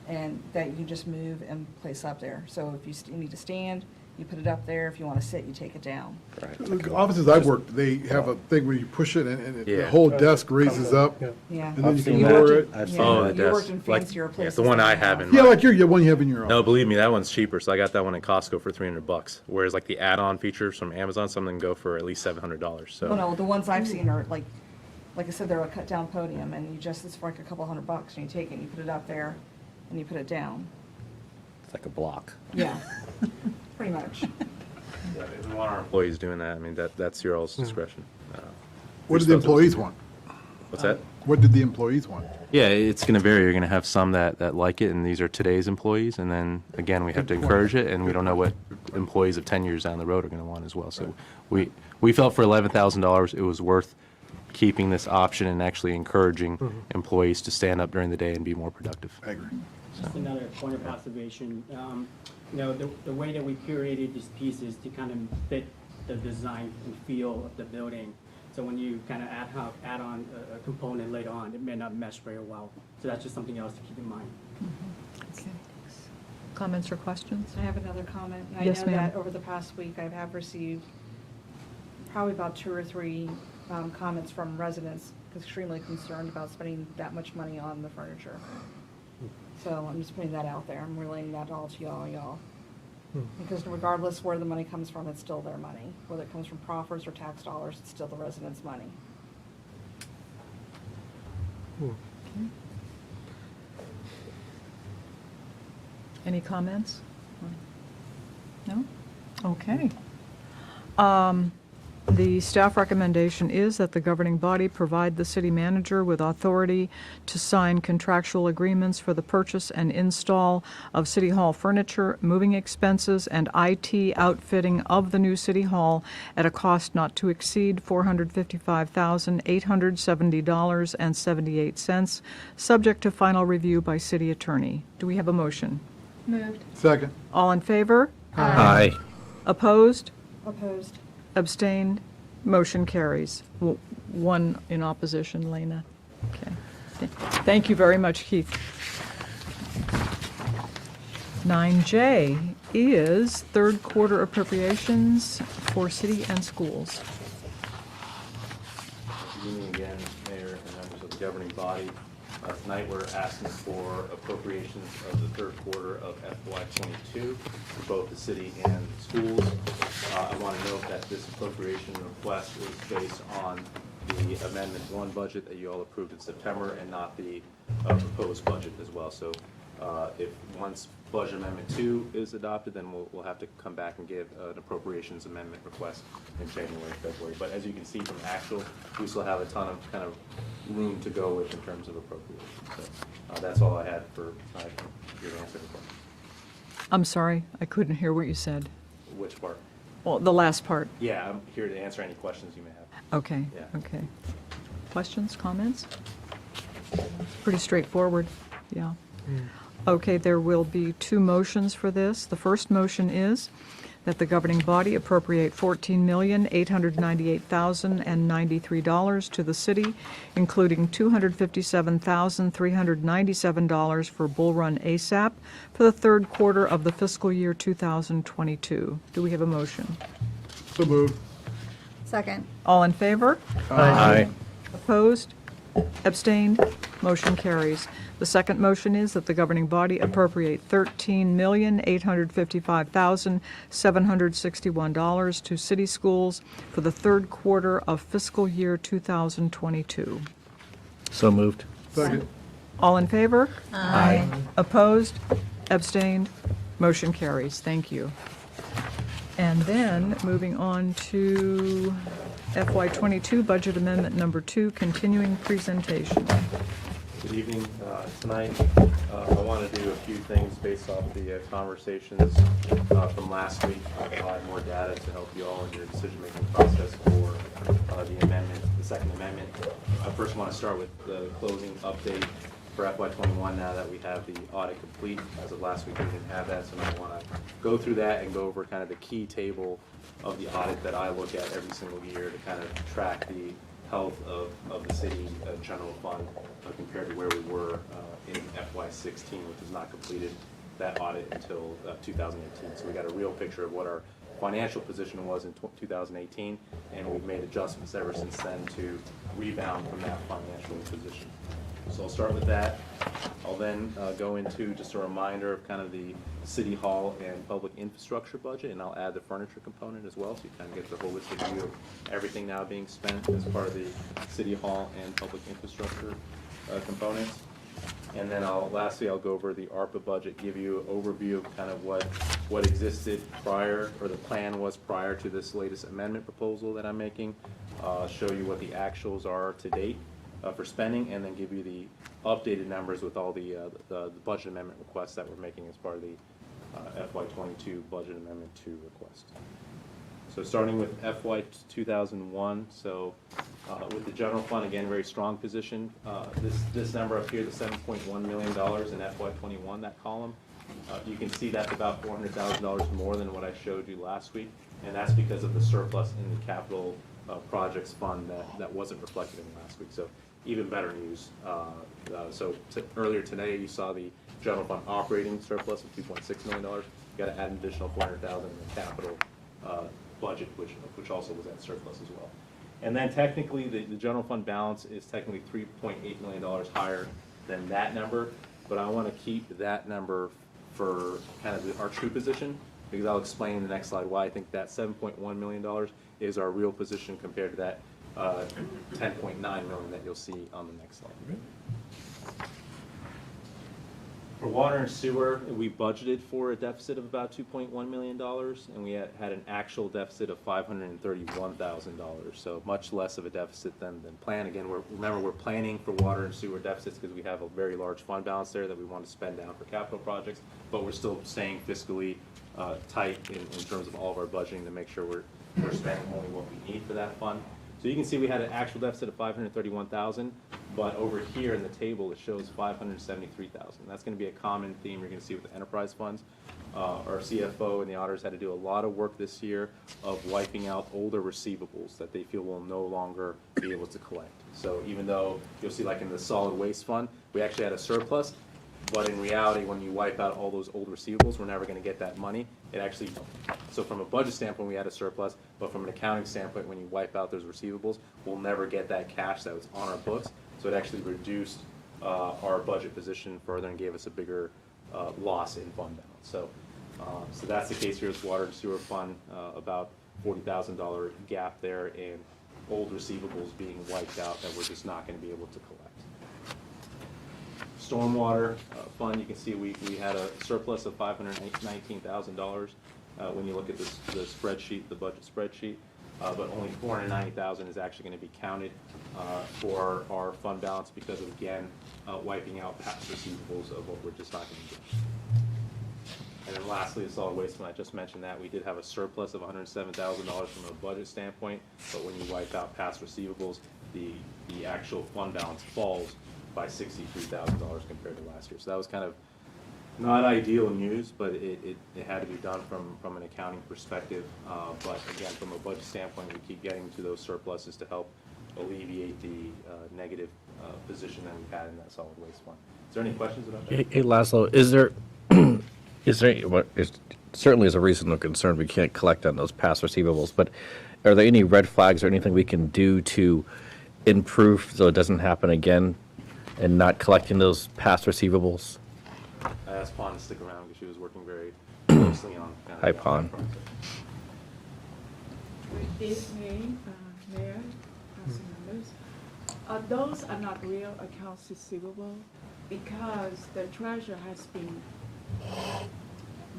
and that you just move and place up there. So if you need to stand, you put it up there. If you want to sit, you take it down. The offices I've worked, they have a thing where you push it and the Yeah. whole desk raises up. Yeah. And then I've you seen can that. lower it. I've seen oh, the that. You worked desk. in Like, fancier yeah, places the one than I that. have in Yeah, my. like your one you have in your office. No, believe me, that one's cheaper. So I got that one at Costco for $300. Whereas like the add-on features from Amazon, some of them go for at least $700. So Well, no, the ones I've seen are like I said, they're a cut down podium, and it's for like a couple $100, and you take it, and you put it up there, and you put it down. It's like a block. Yeah, pretty much. yeah, if we want our employees doing that, I mean that's your all's discretion. What did the employees want? What's that? What did the employees want? Yeah, it's going to vary. You're going to have some that like it, and these are today's employees. And then, again, we have to encourage it, and we don't know what employees of 10 years down the road are going to want as well. So we felt for $11,000 it was worth keeping this option and actually encouraging employees to stand up during the day and be more productive. I agree. Just another point of observation. The way that we curated these pieces to kind of fit the design and feel of the building. So when you kind of add on a component later on, it may not mesh very well. So that's just something else to keep in mind. Okay. Comments or questions? I have another comment. Yes, I know ma'am. that over the past week, I have received probably about 2 or 3 comments from residents extremely concerned about spending that much money on the furniture. So I'm just putting that out there. I'm relaying that all to y'all. Because regardless where the money comes from, it's still their money. Whether it comes from proffers or tax dollars, it's still the residents' money. Any comments? No? Okay. The staff recommendation is that the governing body provide the city manager with authority to sign contractual agreements for the purchase and install of City Hall furniture, moving expenses, and IT outfitting of the new City Hall at a cost not to exceed $455,870.78, subject to final review by city attorney. Do we have a motion? Moved. Second. All in favor? Aye. Opposed? Opposed. Abstained? Motion carries. One in opposition, Lena. Okay. Thank you very much, Keith. 9J is third quarter appropriations for city and schools. Good evening again, Mayor and members of the governing body. Tonight we're asking for appropriations of the third quarter of FY22 for both the city and schools. I want to note that this appropriation request is based on the Amendment 1 budget that you all approved in September and not the proposed budget as well. So if once Budget Amendment 2 is adopted, then we'll have to come back and give an appropriations amendment request in January, February. But as you can see from actual, we still have a ton of kind of room to go with in terms of appropriations. So that's all I had for tonight. Here to answer the question. I'm sorry, I couldn't hear what you said. Which part? Well, the last part. Yeah, I'm here to answer any questions you may have. Okay, Yeah. okay. Questions, comments? Pretty straightforward, yeah. Okay, there will be two motions for this. The first motion is that the governing body appropriate $14,898,093 to the city, including $257,397 for Bull Run ASAP for the third quarter of the fiscal year 2022. Do we have a motion? So moved. Second. All in favor? Aye. Opposed? Abstained? Motion carries. The second motion is that the governing body appropriate $13,855,761 to city schools for the third quarter of fiscal year 2022. So moved. Second. All in favor? Aye. Opposed? Abstained? Motion carries. Thank you. And then, moving on to FY22 Budget Amendment Number 2, continuing presentation. Good evening. Tonight, I want to do a few things based off the conversations from last week. I'll provide more data to help you all in your decision-making process for the amendment, the second amendment. I first want to start with the closing update for FY21 now that we have the audit complete. As of last week, we didn't have that, so now I want to go through that and go over kind of the key table of the audit that I look at every single year to kind of track the health of the city general fund compared to where we were in FY16, which is not completed that audit until 2018. So we got a real picture of what our financial position was in 2018, and we've made adjustments ever since then to rebound from that financial position. So I'll start with that. I'll then go into just a reminder of kind of the City Hall and public infrastructure budget, and I'll add the furniture component as well, so you kind of get the holistic view of everything now being spent as part of the City Hall and public infrastructure components. And then lastly, I'll go over the ARPA budget, give you an overview of kind of what existed prior, or the plan was prior to this latest amendment proposal that I'm making, show you what the actuals are to date for spending, and then give you the updated numbers with all the budget amendment requests that we're making as part of the FY22 Budget Amendment 2 request. So starting with FY 2001, so with the general fund, again, very strong position. This number up here, the $7.1 million in FY21, that column, you can see that's about $400,000 more than what I showed you last week, and that's because of the surplus in the capital projects fund that wasn't reflected in last week. So even better news. Earlier today, you saw the general fund operating surplus of $2.6 million. You got to add an additional $400,000 in the capital budget, which also was at surplus as well. And then technically, the general fund balance is technically $3.8 million higher than that number, but I want to keep that number for kind of our true position, because I'll explain in the next slide why I think that $7.1 million is our real position compared to that $10.9 million that you'll see on the next slide. For water and sewer, we budgeted for a deficit of about $2.1 million, and we had an actual deficit of $531,000, so much less of a deficit than planned. Again, remember, we're planning for water and sewer deficits because we have a very large fund balance there that we want to spend down for capital projects, but we're still staying fiscally tight in terms of all of our budgeting to make sure we're spending only what we need for that fund. So you can see we had an actual deficit of $531,000, but over here in the table it shows $573,000. That's going to be a common theme you're going to see with the enterprise funds. Our CFO and the auditors had to do a lot of work this year of wiping out older receivables that they feel will no longer be able to collect. So even though you'll see like in the solid waste fund, we actually had a surplus, but in reality, when you wipe out all those old receivables, we're never going to get that money. It actually, so from a budget standpoint, we had a surplus, but from an accounting standpoint, when you wipe out those receivables, we'll never get that cash that was on our books. So it actually reduced our budget position further and gave us a bigger loss in fund balance. So that's the case here with water and sewer fund, about $40,000 gap there, and old receivables being wiped out that we're just not going to be able to collect. Stormwater fund, you can see we had a surplus of $519,000 when you look at the spreadsheet, the budget spreadsheet, but only $490,000 is actually going to be counted for our fund balance because of, again, wiping out past receivables of what we're just not going to do. And then lastly, the solid waste fund, I just mentioned that we did have a surplus of $107,000 from a budget standpoint, but when you wipe out past receivables, the actual fund balance falls by $63,000 compared to last year. So that was kind of not ideal news, but it had to be done from an accounting perspective. But again, from a budget standpoint, we keep getting to those surpluses to help alleviate the negative position that we had in that solid waste fund. Is there any questions about that? Hey, Laszlo, is there certainly is a reasonable concern we can't collect on those past receivables, but are there any red flags or anything we can do to improve so it doesn't happen again and not collecting those past receivables? I asked Pon to stick around because she was working very closely on kind of Hi, Pon. Good evening, Mayor, council members. Those are not real accounts receivable because the treasurer has been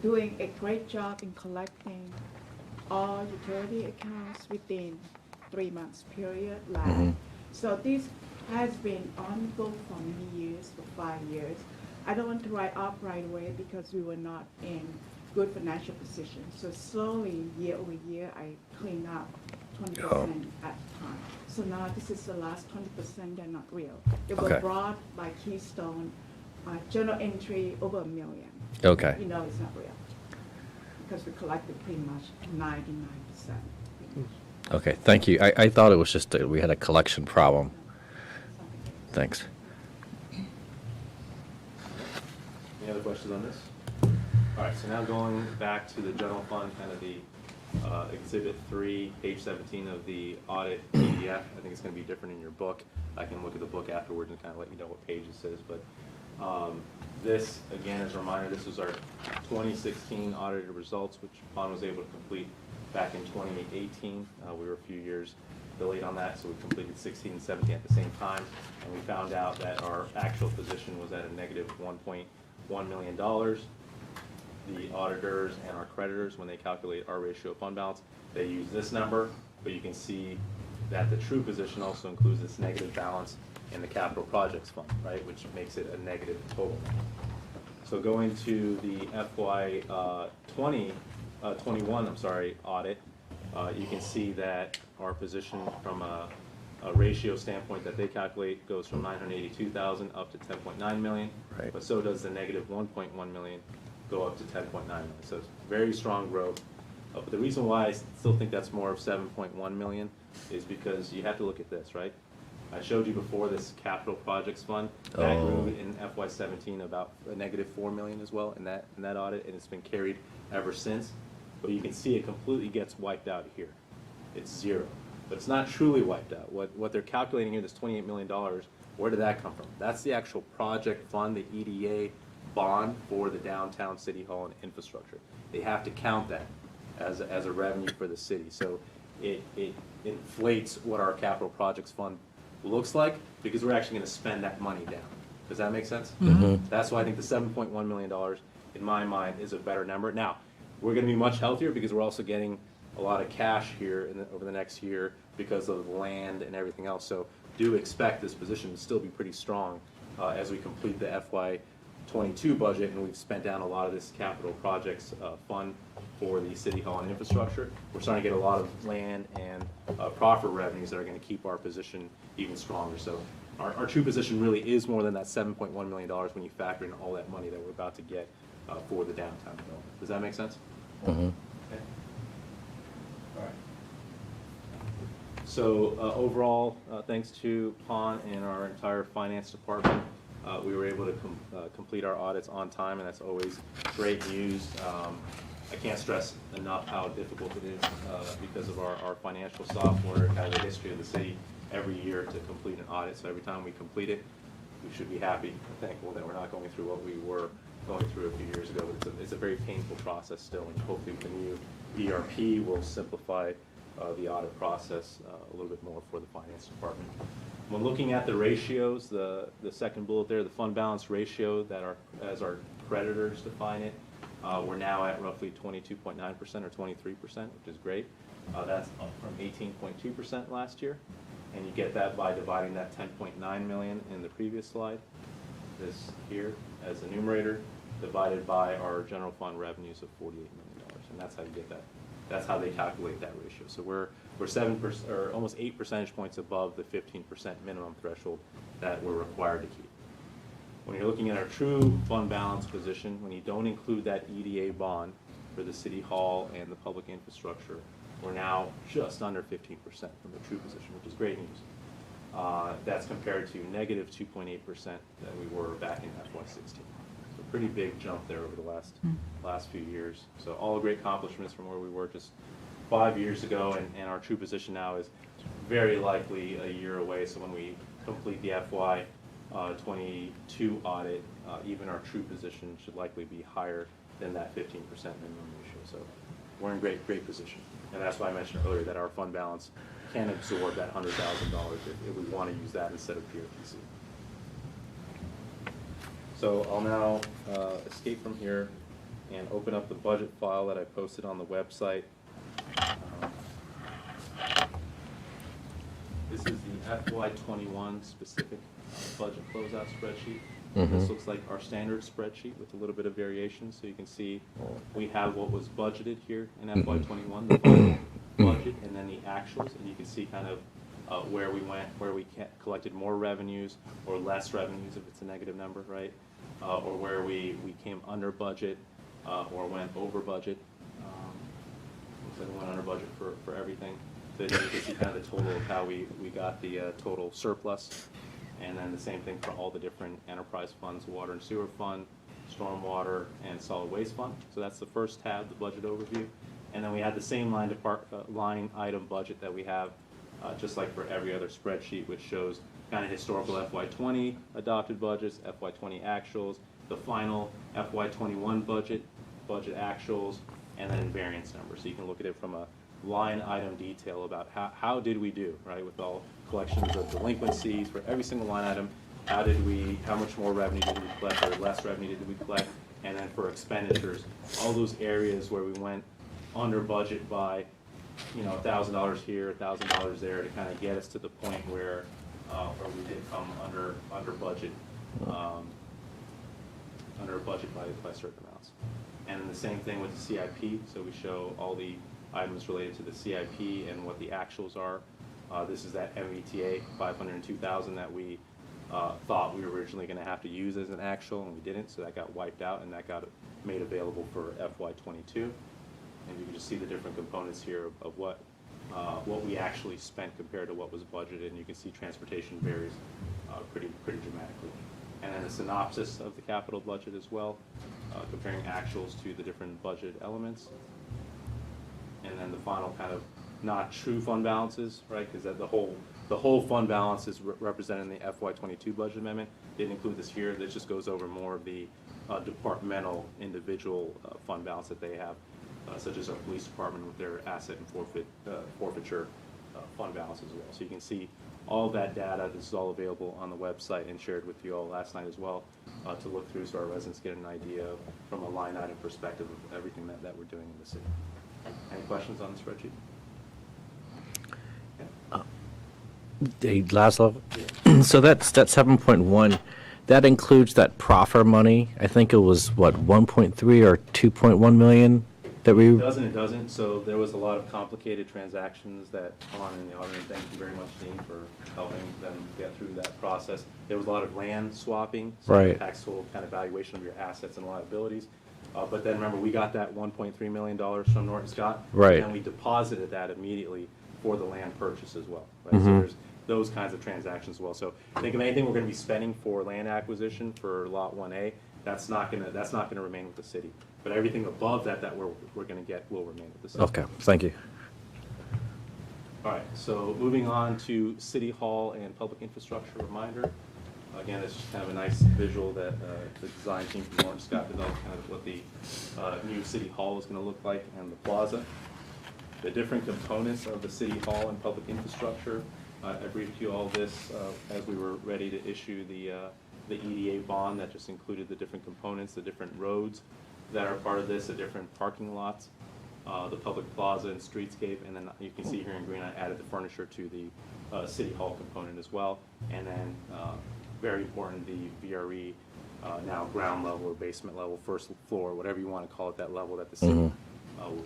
doing a great job in collecting all utility accounts within 3 months period. So this has been ongoing for many years, for 5 years. I don't want to write off right away because we were not in good financial position. So slowly, year over year, I clean up 20% at a time. So now this is the last 20%, they're not real. They were brought by Keystone, journal entry over $1 million. Okay. You know it's not real because we collected pretty much 99%. Okay, thank you. I thought it was just that we had a collection problem. Thanks. Any other questions on this? All right, so now going back to the general fund, kind of the Exhibit 3, page 17 of the audit PDF. I think it's going to be different in your book. I can look at the book afterwards and kind of let you know what page this is. But this, again, as a reminder, this was our 2016 audited results, which Pon was able to complete back in 2018. We were a few years delayed on that, so we completed 16 and 17 at the same time, and we found out that our actual position was at a negative $1.1 million. The auditors and our creditors, when they calculate our ratio of fund balance, they use this number, but you can see that the true position also includes this negative balance in the capital projects fund, right, which makes it a negative total. So going to the FY 21 audit, you can see that our position from a ratio standpoint that they calculate goes from 982,000 up to 10.9 million, but so does the negative 1.1 million go up to 10.9 million. So it's very strong growth. But the reason why I still think that's more of 7.1 million is because you have to look at this, right? I showed you before this capital projects fund that grew in FY17 about a negative 4 million as well in that audit, and it's been carried ever since. But you can see it completely gets wiped out here. It's zero, but it's not truly wiped out. What they're calculating here, this $28 million, where did that come from? That's the actual project fund, the EDA bond for the downtown city hall and infrastructure. They have to count that as a revenue for the city. So it inflates what our capital projects fund looks like because we're actually going to spend that money down. Does that make sense? Mhm. That's why I think the $7.1 million, in my mind, is a better number. Now, we're going to be much healthier because we're also getting a lot of cash here over the next year because of land and everything else. So do expect this position to still be pretty strong as we complete the FY22 budget, and we've spent down a lot of this capital projects fund for the City Hall and infrastructure. We're starting to get a lot of land and profit revenues that are going to keep our position even stronger. So our true position really is more than that $7.1 million when you factor in all that money that we're about to get for the downtown development. Does that make sense? Mhm. Okay. All right. So overall, thanks to Pon and our entire finance department, we were able to complete our audits on time, and that's always great news. I can't stress enough how difficult it is because of our financial software. It has a history of the city every year to complete an audit. So every time we complete it, we should be happy and thankful that we're not going through what we were going through a few years ago. But it's a very painful process still, and hopefully the new ERP will simplify the audit process a little bit more for the finance department. When looking at the ratios, the second bullet there, the fund balance ratio that as our creditors define it, we're now at roughly 22.9% or 23%, which is great. That's up from 18.2% last year. And you get that by dividing that 10.9 million in the previous slide, this here as the numerator, divided by our general fund revenues of $48 million. And that's how you get that. That's how they calculate that ratio. So we're 7% or almost 8 percentage points above the 15% minimum threshold that we're required to keep. When you're looking at our true fund balance position, when you don't include that EDA bond for the City Hall and the public infrastructure, we're now just under 15% from the true position, which is great news. That's compared to negative 2.8% that we were back in FY16. So pretty big jump there over the last few years. So all great accomplishments from where we were just 5 years ago, and our true position now is very likely a year away. So when we complete the FY22 audit, even our true position should likely be higher than that 15% minimum ratio. So we're in great position. And that's why I mentioned earlier that our fund balance can absorb that $100,000 if we want to use that instead of PRTC. So I'll now escape from here and open up the budget file that I posted on the website. This is the FY21 specific budget closeout spreadsheet. This looks like our standard spreadsheet with a little bit of variation. So you can see we have what was budgeted here in FY21, the final budget, and then the actuals. And you can see kind of where we went, where we collected more revenues or less revenues if it's a negative number, right? Or where we came under budget or went over budget. Looks like we went under budget for everything. So you can see kind of the total of how we got the total surplus. And then the same thing for all the different enterprise funds, water and sewer fund, stormwater, and solid waste fund. So that's the first tab, the budget overview. And then we had the same line item budget that we have just like for every other spreadsheet, which shows kind of historical FY20 adopted budgets, FY20 actuals, the final FY21 budget actuals, and then variance numbers. So you can look at it from a line item detail about how did we do, right, with all collections of delinquencies for every single line item. How much more revenue did we collect or less revenue did we collect? And then for expenditures, all those areas where we went under budget by, $1,000 here, $1,000 there to kind of get us to the point where we did come under budget by certain amounts. And then the same thing with the CIP. So we show all the items related to the CIP and what the actuals are. This is that META 502,000 that we thought we were originally going to have to use as an actual, and we didn't, so that got wiped out, and that got made available for FY22. And you can just see the different components here of what we actually spent compared to what was budgeted, and you can see transportation varies pretty dramatically. And then the synopsis of the capital budget as well, comparing actuals to the different budget elements. And then the final kind of not true fund balances, right? Because the whole fund balance is represented in the FY22 budget amendment. Didn't include this here. This just goes over more of the departmental individual fund balance that they have, such as our police department with their asset and forfeiture fund balance as well. So you can see all that data, this is all available on the website and shared with you all last night as well, to look through so our residents get an idea from a line item perspective of everything that we're doing in the city. Any questions on the spreadsheet? Hey, Laszlo, so that's that 7.1, that includes that proffer money. I think it was, what, 1.3 or 2.1 million that we... It doesn't. So there was a lot of complicated transactions that on in the audit, and thank you very much, Dean, for helping them get through that process. There was a lot of land swapping, so Right. taxable kind of valuation of your assets and liabilities. But then remember, we got that $1.3 million from Norton Scott. Right. And we deposited that immediately for the land purchase as well. Right? So Mhm. there's those kinds of transactions as well. So think of anything we're going to be spending for land acquisition for Lot 1A, that's not going to remain with the city. But everything above that we're going to get will remain with the city. Okay, thank you. All right, so moving on to City Hall and public infrastructure reminder. Again, it's just kind of a nice visual that the design team from Norton Scott developed, kind of what the new City Hall is going to look like and the plaza. The different components of the City Hall and public infrastructure. I briefed you all this as we were ready to issue the EDA bond that just included the different components, the different roads that are part of this, the different parking lots, the public plaza and streetscape, and then you can see here in green I added the furniture to the City Hall component as well, and then very important, the VRE now ground level or basement level, first floor, whatever you want to call it, that level that the city will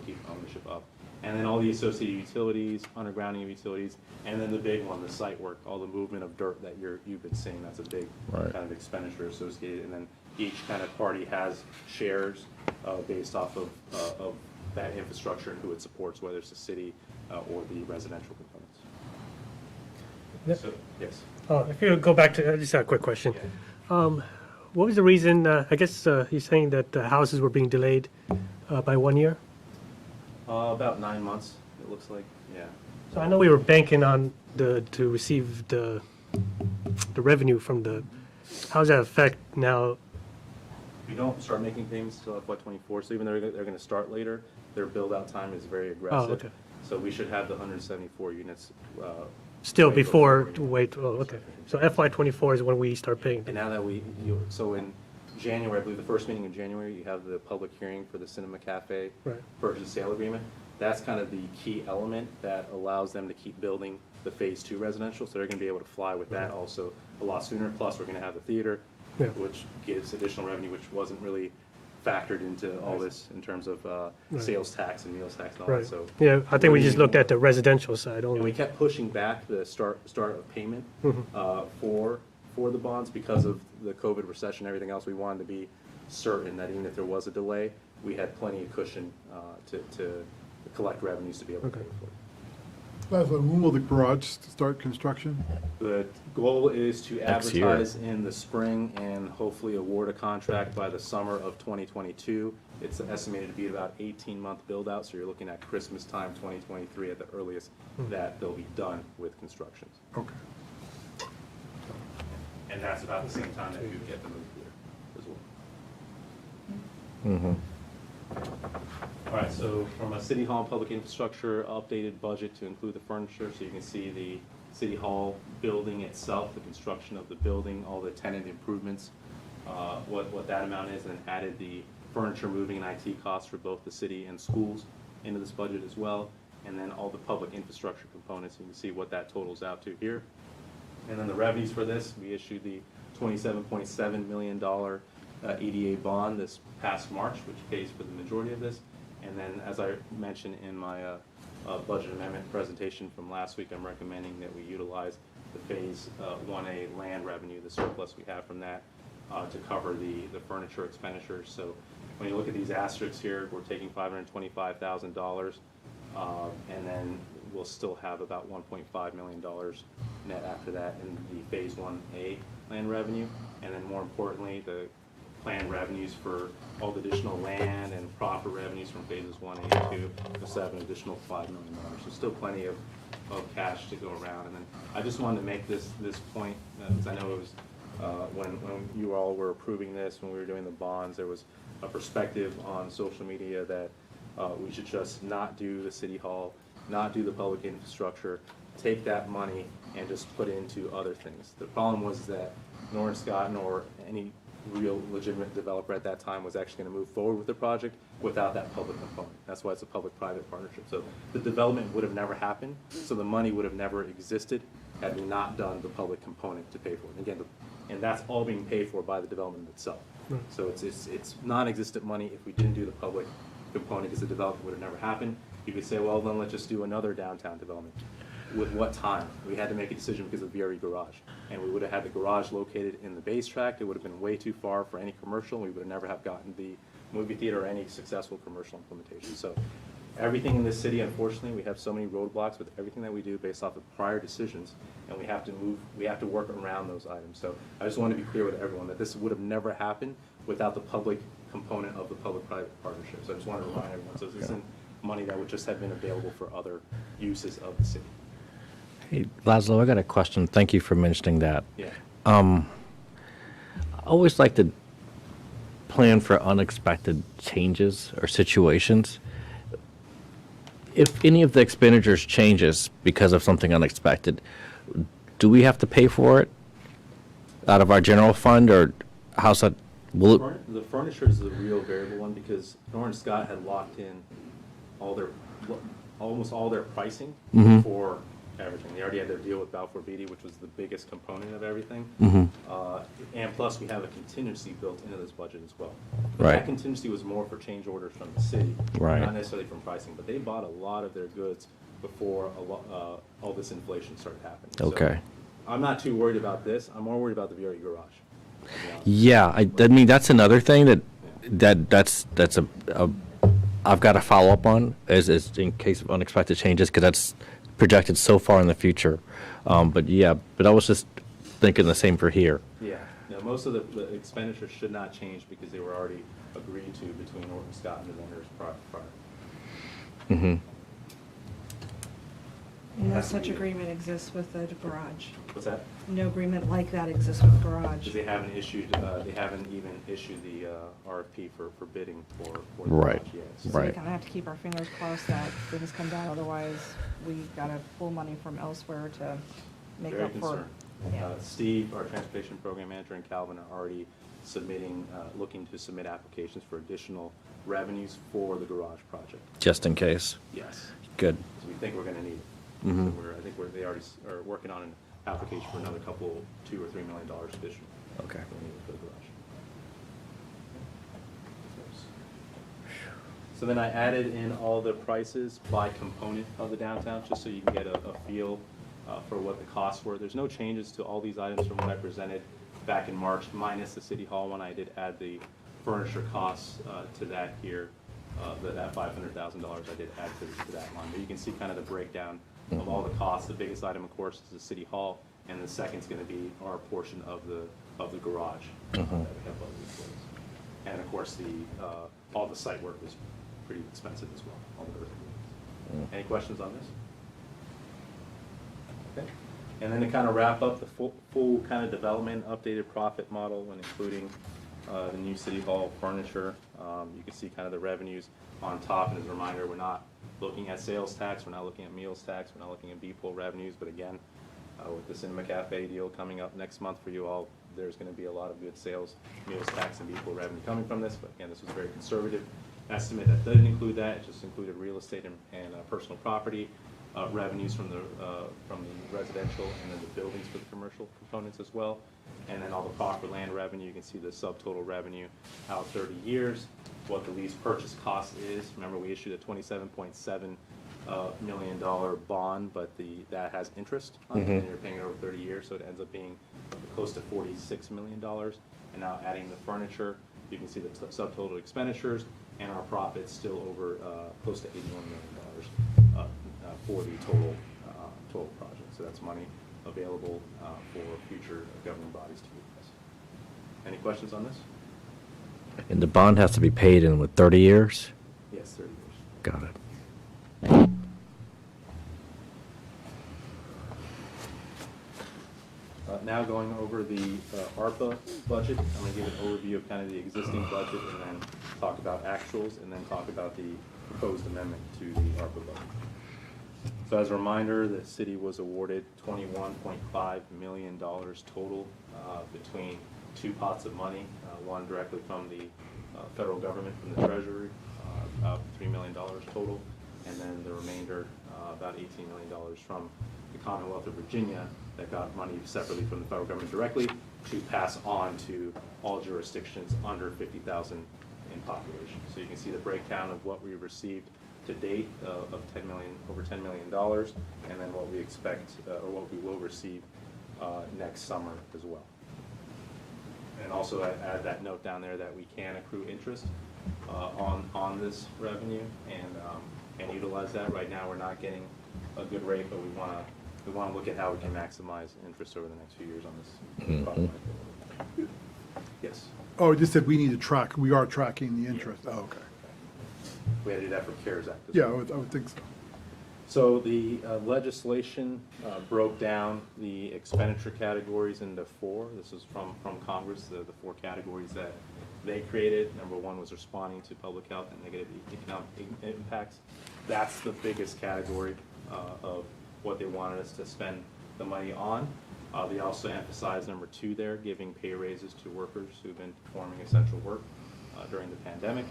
keep ownership of. And then all the associated utilities, undergrounding of utilities, and then the big one, the site work, all the movement of dirt that you've been seeing. That's a big Right. kind of expenditure associated. And then each kind of party has shares based off of that infrastructure and who it supports, whether it's the city or the residential components. So, yes. If you go back to, just a quick question. What was the reason, I guess you're saying that the houses were being delayed by 1 year? About 9 months, it looks like, yeah. So I know we were banking on to receive the revenue from the, how does that affect now? We don't start making payments until FY24, so even though they're going to start later, their build-out time is very aggressive. okay. So we should have the 174 units. Still right before, okay. So FY24 is when we start paying. And now that so in January, I believe the first meeting in January, you have the public hearing for the Cinema Cafe Right. purchase and sale agreement. That's kind of the key element that allows them to keep building the Phase 2 residential, so they're going to be able to fly with that also a lot sooner. Plus, we're going to have the theater, Yeah. which gives additional revenue, which wasn't really factored into all this in terms of Right. sales tax and meals tax and all Right. that. So Yeah, I think we just looked at at the residential side and we only. kept pushing back the start of payment Mhm. for the bonds because of the COVID recession and everything else. We wanted to be certain that even if there was a delay, we had plenty of cushion to collect revenues to be able to pay for it. Laszlo, when will the garage start construction? The goal is to Next year. advertise in the spring and hopefully award a contract by the summer of 2022. It's estimated to be about 18-month build-out, so you're looking at Christmas time 2023 at the earliest that they'll be done with construction. Okay. And that's about the same time that we would get the movie theater as well. Mm-hmm. All right, so from a City Hall and public infrastructure updated budget to include the furniture, so you can see the City Hall building itself, the construction of the building, all the tenant improvements, what that amount is, and then added the furniture, moving, and IT costs for both the city and schools into this budget as well, and then all the public infrastructure components, you can see what that totals out to here. And then the revenues for this, we issued the $27.7 million EDA bond this past March, which pays for the majority of this. And then, as I mentioned in my budget amendment presentation from last week, I'm recommending that we utilize the Phase 1A land revenue, the surplus we have from that, to cover the furniture expenditures. So when you look at these asterisks here, we're taking $525,000, and then we'll still have about $1.5 million net after that in the Phase 1A land revenue. And then more importantly, the planned revenues for all the additional land and profit revenues from Phases 1A and 2, just have an additional $5 million. So still plenty of cash to go around. And then I just wanted to make this point, because I know it was when you all were approving this, when we were doing the bonds, there was a perspective on social media that we should just not do the City Hall, not do the public infrastructure, take that money and just put it into other things. The problem was that nor Scott nor any real legitimate developer at that time was actually going to move forward with the project without that public component. That's why it's a public-private partnership. So the development would have never happened, so the money would have never existed had we not done the public component to pay for it. Again, and that's all being paid for by the development itself. So it's non-existent money if we didn't do the public component, because the development would have never happened. You could say, well, then let's just do another downtown development. With what time? We had to make a decision because of VRE Garage. And we would have had the garage located in the base tract. It would have been way too far for any commercial. We would have never have gotten the movie theater or any successful commercial implementation. So everything in this city, unfortunately, we have so many roadblocks with everything that we do based off of prior decisions, and we have to work around those items. So I just want to be clear with everyone that this would have never happened without the public component of the public-private partnership. So I just want to remind everyone, so this isn't money that would just have been available for other uses of the city. Hey, Laszlo, I got a question. Thank you for mentioning that. Yeah. I always like to plan for unexpected changes or situations. If any of the expenditures changes because of something unexpected, do we have to pay for it out of our general fund, or how's that? Will it? The furniture is the real variable one, because Norton Scott had locked in almost all their pricing for everything. They already had their deal with Balfour Beatty, which was the biggest component of everything. And plus, we have a contingency built into this budget as well. But Right. that contingency was more for change orders from the city, Right. not necessarily from pricing. But they bought a lot of their goods before all this inflation started happening. Okay. So I'm not too worried about this. I'm more worried about the VRE Garage. Yeah, I mean, that's another thing that's I've got to follow up on is in case of unexpected changes, because that's projected so far in the future. But I was just thinking the same for here. Yeah, no, most of the expenditures should not change because they were already agreed to between Norton Scott and the vendors prior. Mm-hmm. No such agreement exists with the garage. What's that? No agreement like that exists with garage. Because they haven't even issued the RFP for bidding for the Right. garage yet. So we kind of have to keep our fingers crossed that things come down, otherwise we gotta pull money from elsewhere to make Very up for. concerned. Yeah. Steve, our transportation program manager, and Calvin are already looking to submit applications for additional revenues for the garage project. Just in case. Yes. Good. So we think we're going to need it. Mhm. So I think they already are working on an application for another couple, $2 or $3 million additional. Okay. For the garage. So then I added in all the prices by component of the downtown, just so you can get a feel for what the costs were. There's no changes to all these items from what I presented back in March, minus the City Hall one. I did add the furniture costs to that here. That $500,000 I did add to that line. But you can see kind of the breakdown of all the costs. The biggest item, of course, is the City Hall, and the second is going to be our portion of the garage that we have above these floors. And of course, all the site work was pretty expensive as well. All the earth. Any questions on this? Okay. And then to kind of wrap up the full kind of development, updated profit model, and including the new City Hall furniture. You can see kind of the revenues on top. And as a reminder, we're not looking at sales tax, we're not looking at meals tax, we're not looking at B-pool revenues. But again, with the Cinema Cafe deal coming up next month for you all, there's going to be a lot of good sales, meals tax, and B-pool revenue coming from this. But again, this was a very conservative estimate that didn't include that. It just included real estate and personal property revenues from the residential, and then the buildings for the commercial components as well. And then all the proper land revenue. You can see the subtotal revenue out 30 years, what the lease purchase cost is. Remember, we issued a $27.7 million bond, but that has interest on it, and you're paying it over 30 years, so it ends up being close to $46 million. And now adding the furniture, you can see the subtotal expenditures and our profits still over close to $81 million for the total project. So that's money available for future governing bodies to utilize. Any questions on this? And the bond has to be paid in with 30 years? Yes, 30 years. Got it. Now going over the ARPA budget, I'm going to give an overview of kind of the existing budget, and then talk about actuals, and then talk about the proposed amendment to the ARPA budget. So as a reminder, the city was awarded $21.5 million total between two pots of money, one directly from the federal government, from the Treasury, about $3 million total, and then the remainder, about $18 million from the Commonwealth of Virginia that got money separately from the federal government directly to pass on to all jurisdictions under 50,000 in population. So you can see the breakdown of what we received to date of over $10 million, and then what we expect or what we will receive next summer as well. And also add that note down there that we can accrue interest on this revenue and utilize that. Right now, we're not getting a good rate, but we want to look at how we can maximize interest over the next few years on this product. Yes. Oh, it just said we need to track, we are tracking the interest. Oh, okay. We had to do that for CARES Act as Yeah, well. I would think so. So the legislation broke down the expenditure categories into four. This is from Congress, the four categories that they created. Number one was responding to public health and negative economic impacts. That's the biggest category of what they wanted us to spend the money on. They also emphasized number two there, giving pay raises to workers who've been performing essential work during the pandemic.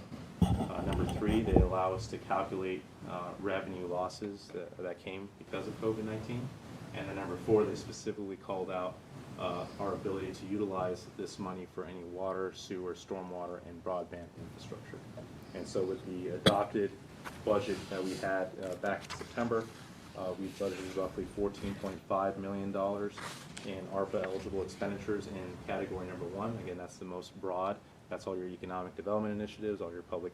Number three, they allow us to calculate revenue losses that came because of COVID-19. And then number four, they specifically called out our ability to utilize this money for any water, sewer, stormwater, and broadband infrastructure. And so with the adopted budget that we had back in September, we budgeted roughly $14.5 million in ARPA eligible expenditures in category number one. Again, that's the most broad. That's all your economic development initiatives, all your public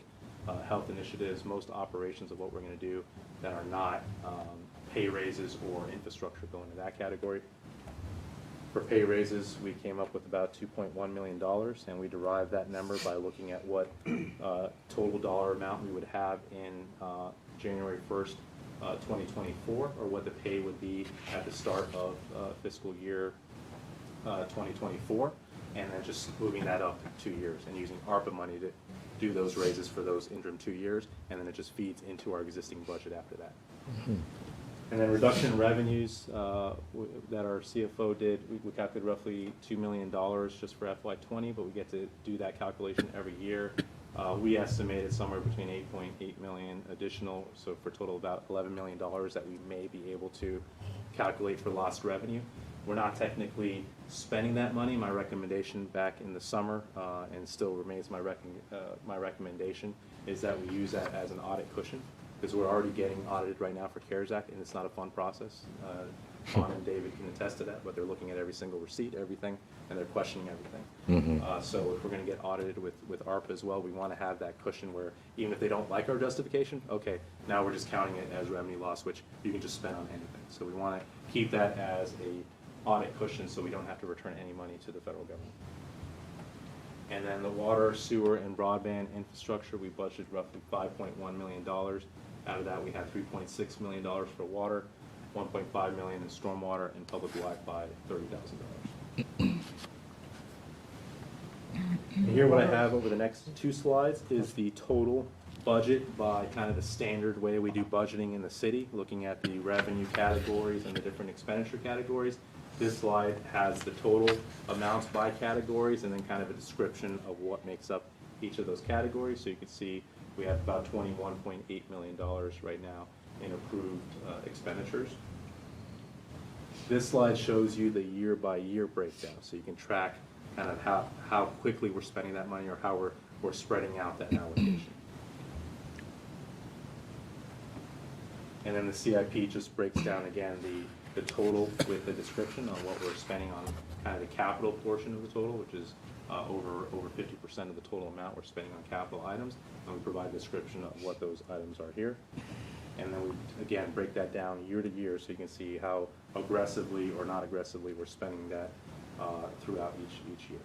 health initiatives, most operations of what we're going to do that are not pay raises or infrastructure go into that category. For pay raises, we came up with about $2.1 million, and we derived that number by looking at what total dollar amount we would have in January 1st, 2024, or what the pay would be at the start of fiscal year 2024, and then just moving that up 2 years and using ARPA money to do those raises for those interim 2 years, and then it just feeds into our existing budget after that. And then reduction in revenues that our CFO did, we calculated roughly $2 million just for FY20, but we get to do that calculation every year. We estimated somewhere between 8.8 million additional, so for a total about $11 million that we may be able to calculate for lost revenue. We're not technically spending that money. My recommendation back in the summer, and still remains my recommendation, is that we use that as an audit cushion, because we're already getting audited right now for CARES Act, and it's not a fun process. Sean and David can attest to that, but they're looking at every single receipt, everything, and they're questioning everything. So if we're going to get audited with ARPA as well, we want to have that cushion where even if they don't like our justification, okay, now we're just counting it as revenue loss, which you can just spend on anything. So we want to keep that as a audit cushion so we don't have to return any money to the federal government. And then the water, sewer, and broadband infrastructure, we budgeted roughly $5.1 million. Out of that, we had $3.6 million for water, $1.5 million in stormwater, and public Wi-Fi, $30,000. And here what I have over the next two slides is the total budget by kind of the standard way we do budgeting in the city, looking at the revenue categories and the different expenditure categories. This slide has the total amounts by categories and then kind of a description of what makes up each of those categories. So you can see we have about $21.8 million right now in approved expenditures. This slide shows you the year-by-year breakdown, so you can track kind of how quickly we're spending that money or how we're spreading out that allocation. And then the CIP just breaks down again the total with the description on what we're spending on kind of the capital portion of the total, which is over 50% of the total amount we're spending on capital items. And we provide a description of what those items are here. And then we, again, break that down year to year so you can see how aggressively or not aggressively we're spending that throughout each year.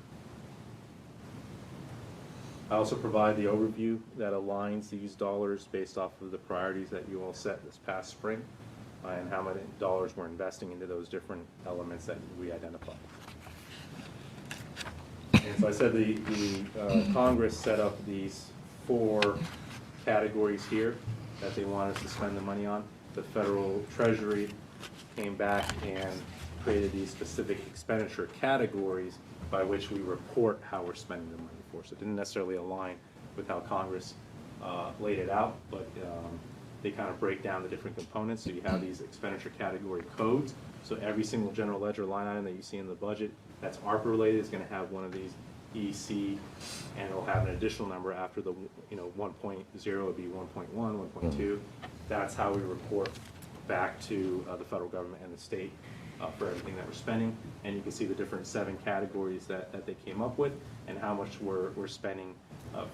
I also provide the overview that aligns these dollars based off of the priorities that you all set this past spring and how many dollars we're investing into those different elements that we identified. And so I said the Congress set up these four categories here that they want us to spend the money on. the federal treasury came back and created these specific expenditure categories by which we report how we're spending the money for. So it didn't necessarily align with how Congress laid it out, but they kind of break down the different components. So you have these expenditure category codes. So every single general ledger line item that you see in the budget that's ARPA related is going to have one of these EC, and it'll have an additional number after the 1.0 would be 1.1, 1.2. That's how we report back to the federal government and the state for everything that we're spending. And you can see the different 7 categories that they came up with and how much we're spending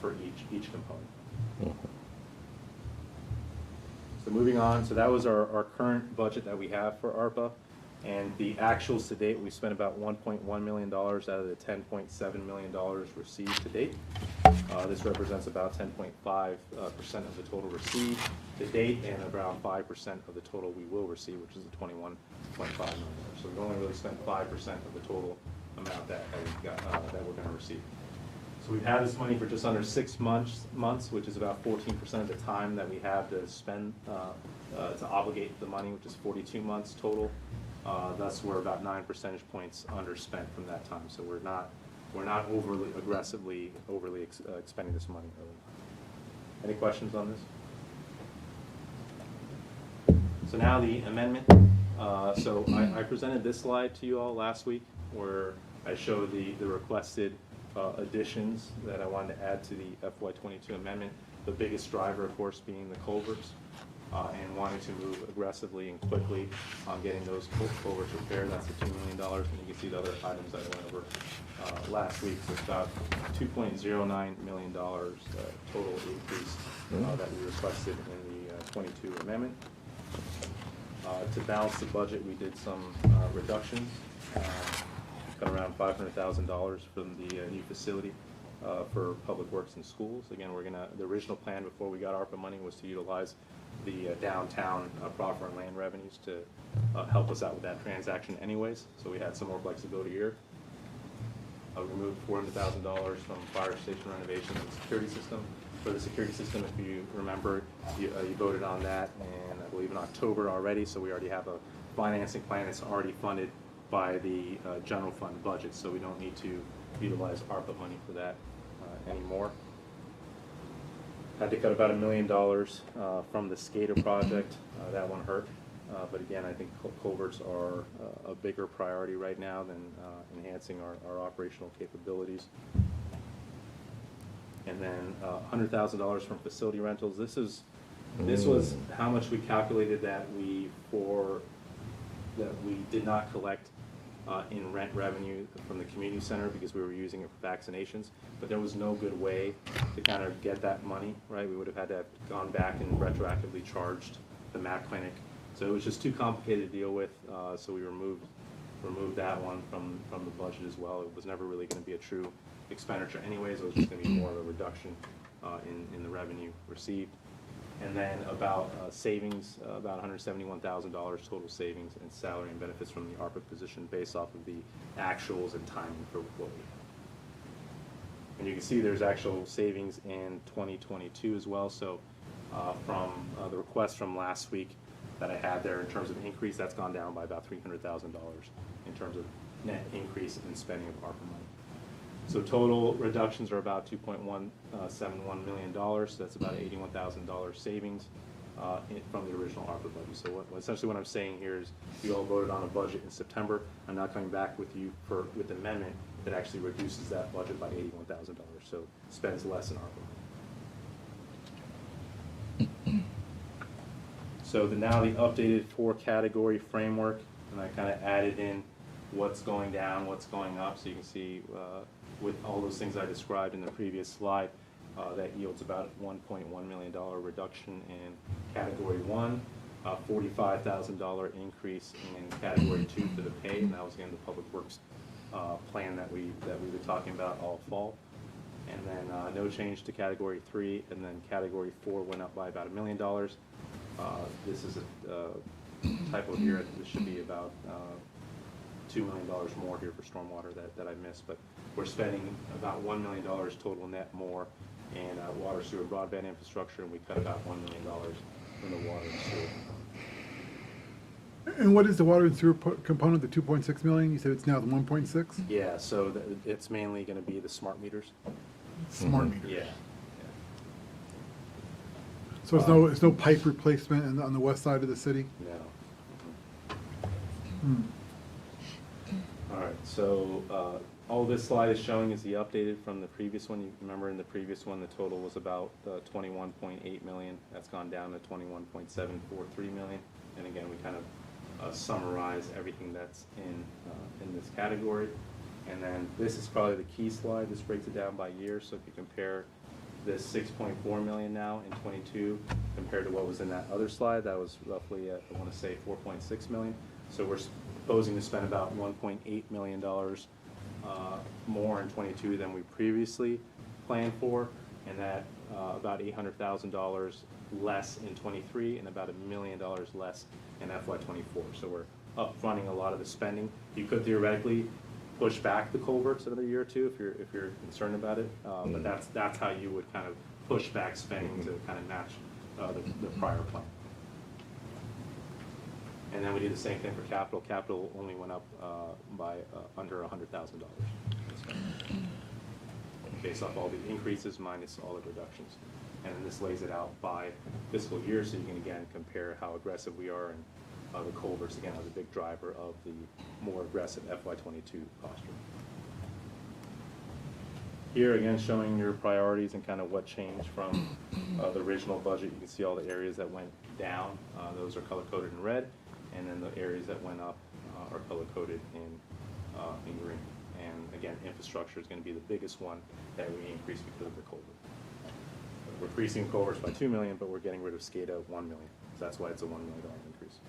for each component. So moving on, so that was our current budget that we have for ARPA. And the actuals to date, we spent about $1.1 million out of the $10.7 million received to date. This represents about 10.5% of the total received to date, and around 5% of the total we will receive, which is the $21.5 million. So we've only really spent 5% of the total amount that we're going to receive. So we've had this money for just under 6 months, which is about 14% of the time that we have to spend to obligate the money, which is 42 months total. Thus, we're about 9 percentage points underspent from that time. So we're not overly aggressively expending this money early. Any questions on this? So now the amendment. So I presented this slide to you all last week, where I showed the requested additions that I wanted to add to the FY22 amendment. The biggest driver, of course, being the culverts. And wanting to move aggressively and quickly on getting those culverts repaired. That's the $2 million, and you can see the other items that I went over last week. So it's about $2.09 million total increase that we requested in the 22 amendment. To balance the budget, we did some reductions, got around $500,000 from the new facility for public works and schools. Again, the original plan before we got ARPA money was to utilize the downtown proffer and land revenues to help us out with that transaction anyways. So we had some more flexibility here. We removed $400,000 from fire station renovations and security system. For the security system, if you remember, you voted on that in, I believe, in October already. So we already have a financing plan that's already funded by the general fund budget. So we don't need to utilize ARPA money for that anymore. Had to cut about $1 million from the skater project. That one hurt. But again, I think culverts are a bigger priority right now than enhancing our operational capabilities. And then $100,000 from facility rentals. This was how much we calculated that we did not collect in rent revenue from the community center because we were using it for vaccinations, but there was no good way to kind of get that money, right? We would have had to have gone back and retroactively charged the MAC clinic. So it was just too complicated to deal with, so we removed that one from the budget as well. It was never really going to be a true expenditure anyways. It was just going to be more of a reduction in the revenue received. And then about savings, about $171,000 total savings in salary and benefits from the ARPA position based off of the actuals and timing for what we have. And you can see there's actual savings in 2022 as well. So from the request from last week that I had there in terms of increase, that's gone down by about $300,000 in terms of net increase in spending of ARPA money. So total reductions are about $2.171 million. So that's about $81,000 savings from the original ARPA budget. So essentially what I'm saying here is you all voted on a budget in September. I'm now coming back with you with an amendment that actually reduces that budget by $81,000. So spends less in ARPA. So now the updated 4-category framework, and I kind of added in what's going down, what's going up, so you can see with all those things I described in the previous slide, that yields about $1.1 million reduction in Category 1, $45,000 increase in Category 2 for the pay, and that was again the Public Works plan that we were talking about all fall. And then no change to Category 3, and then Category 4 went up by about $1 million. This is a typo here. This should be about $2 million more here for stormwater that I missed, but we're spending about $1 million total net more in water, sewer, broadband infrastructure, and we cut about $1 million from the water and sewer. And what is the water and sewer component, the 2.6 million? You said it's now the 1.6? Yeah, so it's mainly going to be the smart meters. Smart meters. Yeah. So it's no pipe replacement on the west side of the city? No. Hmm. All right, so all this slide is showing is the updated from the previous one. You remember in the previous one, the total was about 21.8 million. That's gone down to 21.743 million. And again, we kind of summarize everything that's in this category. And then this is probably the key slide. This breaks it down by year. So if you compare this 6.4 million now in 22 compared to what was in that other slide, that was roughly, I want to say 4.6 million. So we're proposing to spend about $1.8 million more in 22 than we previously planned for, and that about $800,000 less in 23 and about $1 million less in FY24. So we're up-fronting a lot of the spending. You could theoretically push back the culverts another year or two if you're concerned about it, but that's how you would kind of push back spending to kind of match the prior plan. And then we do the same thing for capital. Capital only went up by under $100,000 based off all the increases minus all the reductions. And then this lays it out by fiscal year, so you can again compare how aggressive we are, and the culverts again are the big driver of the more aggressive FY22 posture. Here again showing your priorities and kind of what changed from the original budget. You can see all the areas that went down. Those are color-coded in red, and then the areas that went up are color-coded in green. And again, infrastructure is going to be the biggest one that we increase because of the culvert. We're increasing culverts by $2 million, but we're getting rid of SCADA $1 million. So that's why it's a $1 million increase.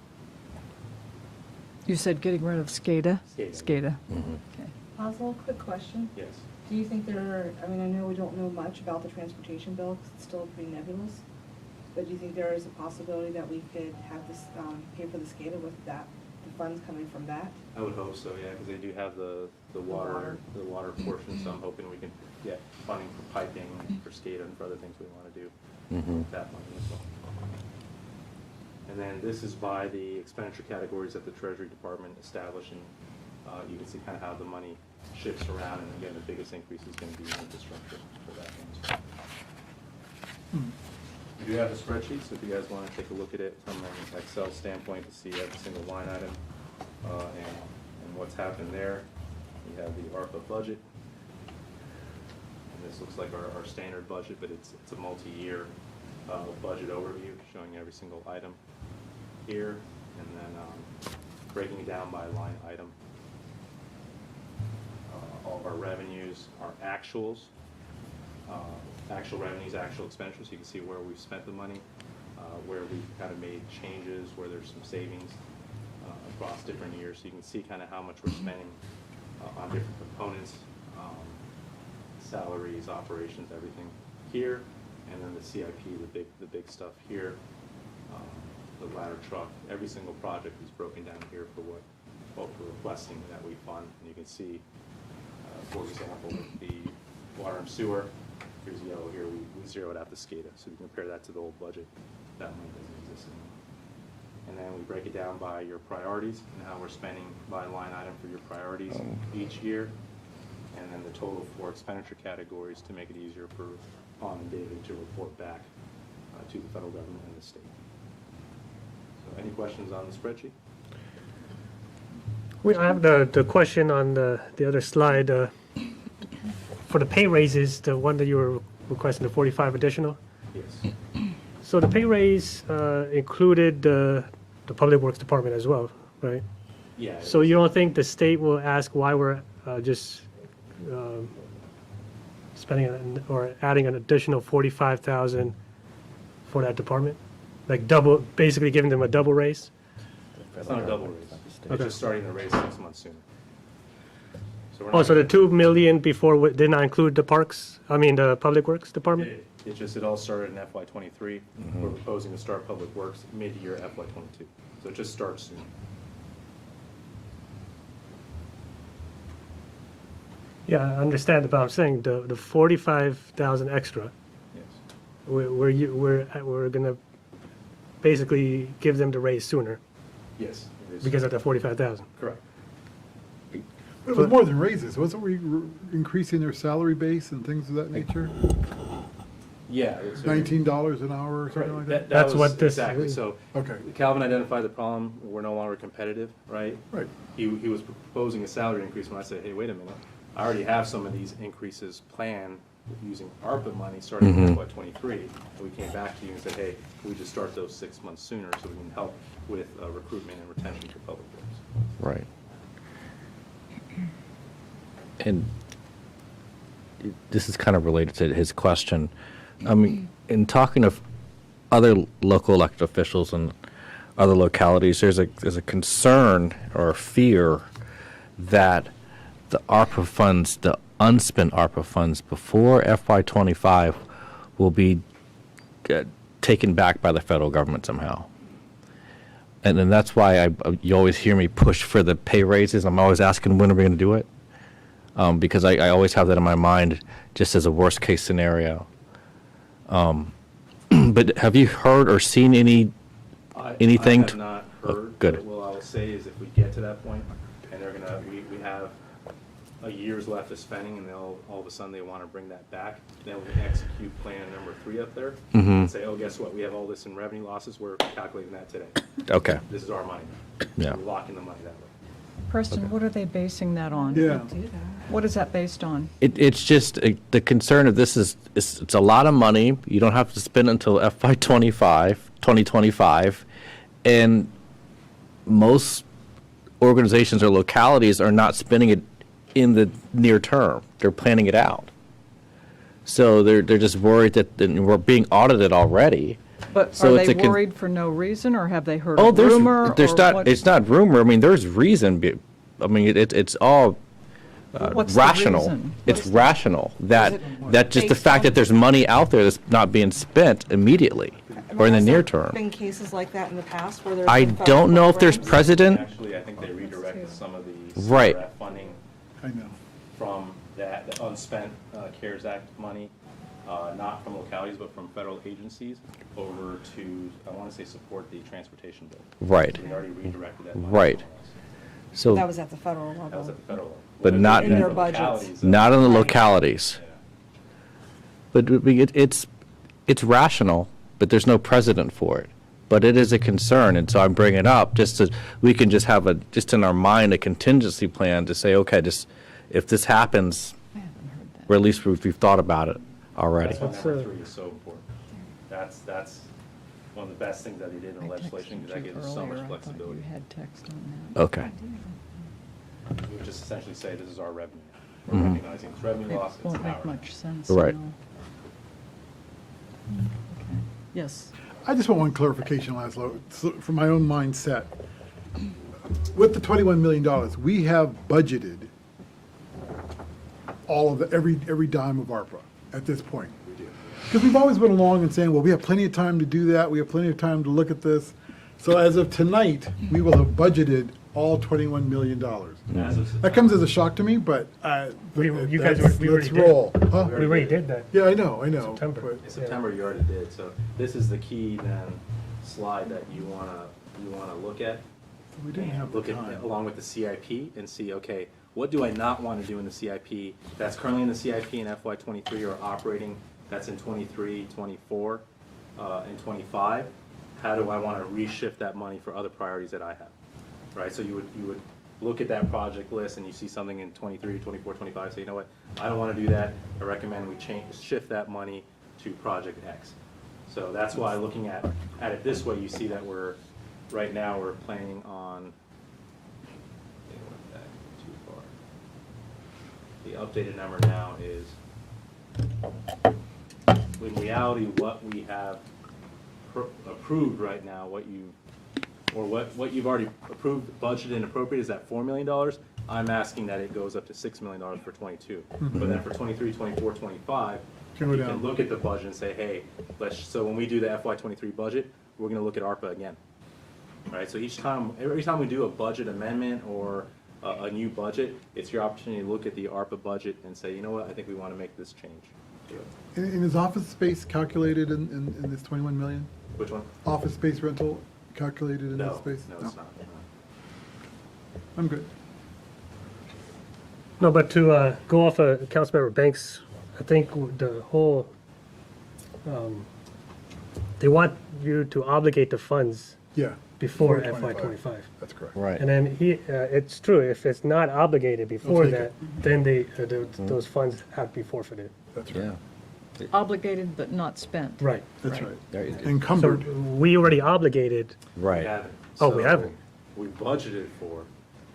You said getting rid of SCADA? SCADA. Okay. Oswald, quick question. Yes. Do you think there are, I mean, I know we don't know much about the transportation bill, 'cause it's still pretty nebulous, but do you think there is a possibility that we could have this, pay for the SCADA with that, the funds coming from that? I would hope so, yeah, because they do have the water portion, so I'm hoping we can get funding for piping, for SCADA, and for other things we want to do with that money as well. And then this is by the expenditure categories that the Treasury Department established, and you can see kind of how the money shifts around, and again, the biggest increase is going to be in infrastructure for that one. We do have a spreadsheet, so if you guys want to take a look at it from an Excel standpoint to see every single line item and what's happened there. We have the ARPA budget. And this looks like our standard budget, but it's a multi-year budget overview showing every single item here, and then breaking it down by line item. All of our revenues are actuals. Actual revenues, actual expenditures. You can see where we've spent the money, where we've kind of made changes, where there's some savings across different years. So you can see kind of how much we're spending on different components, salaries, operations, everything here, and then the CIP, the big stuff here, the ladder truck. Every single project is broken down here for what we're requesting that we fund. And you can see, for example, with the water and sewer. Here's yellow here, we zeroed out the SCADA, so you compare that to the old budget, that money doesn't exist anymore. And then we break it down by your priorities and how we're spending by line item for your priorities each year, and then the total for expenditure categories to make it easier for Pon and David to report back to the federal government and the state. So any questions on the spreadsheet? I have the question on the other slide. For the pay raises, the one that you were requesting, the 45 additional? Yes. So the pay raise included the Public Works Department as well, right? Yeah. So you don't think the state will ask why we're just spending or adding an additional 45,000 for that department? Like double, basically giving them a double raise? It's not a double raise. It's just starting the raise 6 months sooner. So the 2 million before did not include the the Public Works Department? It's just, it all started in FY23. We're proposing to start Public Works mid-year FY22. So it just starts soon. Yeah, I understand, but I'm saying the 45,000 extra. Yes. We're gonna basically give them the raise sooner. Yes. because of the 45,000. Correct. It was more than raises, wasn't we increasing their salary base and things of that nature? Yeah. $19 an hour or something like that? That's was what this exactly. is. So Okay. Calvin identified the problem. We're no longer competitive, right? Right. He was proposing a salary increase when I said, hey, wait a minute. I already have some of these increases planned using ARPA money starting in FY '23. And we came back to you and said, hey, can we just start those 6 months sooner so we can help with recruitment and retention for public works? Right. And this is kind of related to his question. I mean, in talking of other local elected officials and other localities, there's a concern or a fear that the ARPA funds, the unspent ARPA funds before FY25 will be taken back by the federal government somehow. And then that's why you always hear me push for the pay raises. I'm always asking, when are we going to do it? Because I always have that in my mind just as a worst case scenario. But have you heard or seen anything? I have not heard. Good. But what I will say is if we get to that point and we have a year's left of spending and they'll all of a sudden they want to bring that back, then we can execute plan number 3 up there and say, oh, guess what? We have all this in revenue losses. We're calculating that today. Okay. This is our money. Yeah. We're locking the money that way. Preston, what are they basing that on? Yeah. What is that based on? It's just the concern of this is it's a lot of money. You don't have to spend until FY25, 2025, and most organizations or localities are not spending it in the near term. They're planning it out. So they're just worried that we're being audited already. But So are it's they a worried for no reason, or have they heard Oh, a rumor? there's or not. what- It's not rumor. I mean, there's reason. I mean, it's all What's the rational. reason? It's rational that just the fact that there's money out there that's not being spent immediately or in the near term. Been cases like that in the past where there's I been don't know if there's programs? precedent. Actually, I think they redirected some of the Right. CRF funding I know. from the unspent CARES Act money, not from localities, but from federal agencies, over to, I want to say, support the transportation bill. Right. So we already redirected that money. Right. So, That was at the federal level. That was at the federal level. But If not we did in that their for budgets. localities, not in the Right. localities. But it's rational, but there's no precedent for it. But it is a concern, and so I'm bringing it up just so we can just have just in our mind a contingency plan to say, okay, just if this happens, or at least we've thought about it already. That's why number 3 is so important. That's one of the best things that they did in the legislation, because that gives us so much flexibility. You had text on that. Okay. We would just essentially say, this is our revenue. We're Mhm. recognizing it's revenue loss, it's Won't make our. much sense. Right. no. Okay. Yes. I just want one clarification, Laszlo, for my own mindset. With the $21 million, we have budgeted all of every dime of ARPA at this point. Because we've always been along and saying, well, we have plenty of time to do that, we have plenty of time to look at this. So as of tonight, we will have budgeted all $21 million. That comes as a shock to me, but You guys, let's we already roll. did. Huh? We already did that. Yeah, I know. September. but- In September, you already did, so this is the key then slide that you wanna look at. We didn't have the Look at, time. along with the CIP, and see, okay, what do I not want to do in the CIP that's currently in the CIP in FY '23 or operating, that's in '23, '24, and '25? How do I want to reshift that money for other priorities that I have? Right, so you would look at that project list and you see something in '23, '24, '25, say, you know what, I don't want to do that, I recommend we shift that money to project X. So that's why looking at it this way, you see that right now we're planning on, they went back too far. The updated number now is, in reality, what we have approved right now, what you've already approved, budgeted and appropriated is that $4 million. I'm asking that it goes up to $6 million for '22. But then for '23, '24, '25, Can go you down. can look at the budget and say, hey, so when we do the FY '23 budget, we're gonna look at ARPA again. Right, so every time we do a budget amendment or a new budget, it's your opportunity to look at the ARPA budget and say, you know what, I think we want to make this change. And is office space calculated in this 21 million? Which one? Office space rental calculated in this No, space? no, it's not. I'm good. No, but to go off of Councilmember Banks, I think the whole, they want you to obligate the funds Yeah. before Before FY 25. '25. That's correct. Right. And then it's true, if it's not obligated before take that, then those funds have to be forfeited. That's right. Yeah. Obligated but not spent. Right. That's right. There you go. So Encumbered. we already obligated, Right. haven't. Oh, we So haven't. We budgeted for,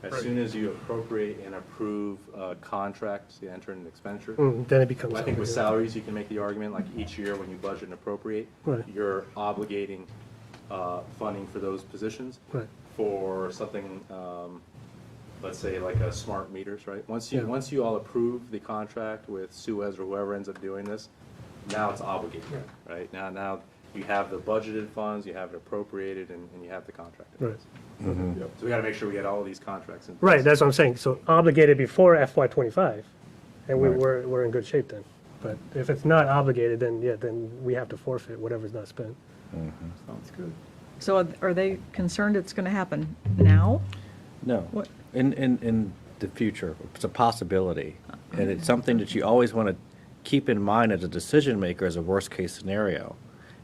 as soon as you appropriate and approve contracts, you enter an expenditure. then it becomes. I think with obligated. salaries, you can make the argument, like each year when you budget and appropriate, Right. you're obligating funding for those positions. Right. For something, let's say like a smart meters, right? Once Yeah. you all approve the contract with Suez or whoever ends up doing this, now it's obligated, right? Now you have the budgeted funds, you have it appropriated, and you have the contract. in Right. place. So we gotta make sure we get all of these contracts in. Right, place. that's what I'm saying. So obligated before FY '25, and we're in good shape then. But if it's not obligated, then we have to forfeit whatever's not spent. Sounds good. So are they concerned it's going to happen now? No. What? In the future, it's a possibility. And it's something that you always want to keep in mind as a decision maker as a worst-case scenario,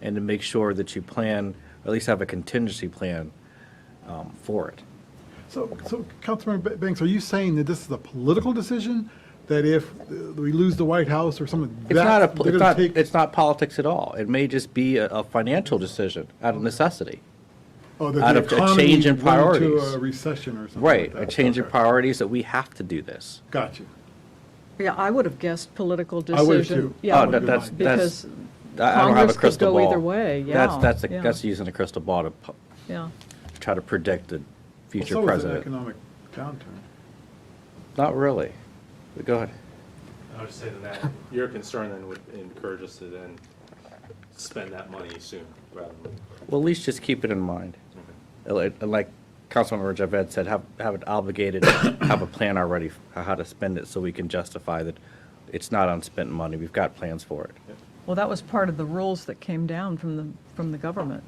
and to make sure that you plan, or at least have a contingency plan for it. So Councilmember Banks, are you saying that this is a political decision? That if we lose the White House or something, It's not politics at all. It may just be a financial decision out of necessity. Oh, that out the of a economy change in went priorities. into a recession or something Right, like a that. change in Okay. priorities that we have to do this. Got you. Yeah, I would have guessed political I would have decision. too. Yeah, Oh, that's, because I don't have a Congress could crystal go ball. either way, yeah. yeah. That's using a crystal ball to Yeah. try to predict the future So is an president. economic downturn. Not really. But go ahead. I would just say that your concern then would encourage us to then spend that money soon, rather than. Well, at least just keep it in mind. Like Councilmember Javed said, have it obligated, have a plan already for how to spend it so we can justify that it's not unspent money. We've got plans for it. Well, that was part of the rules that came down from the government.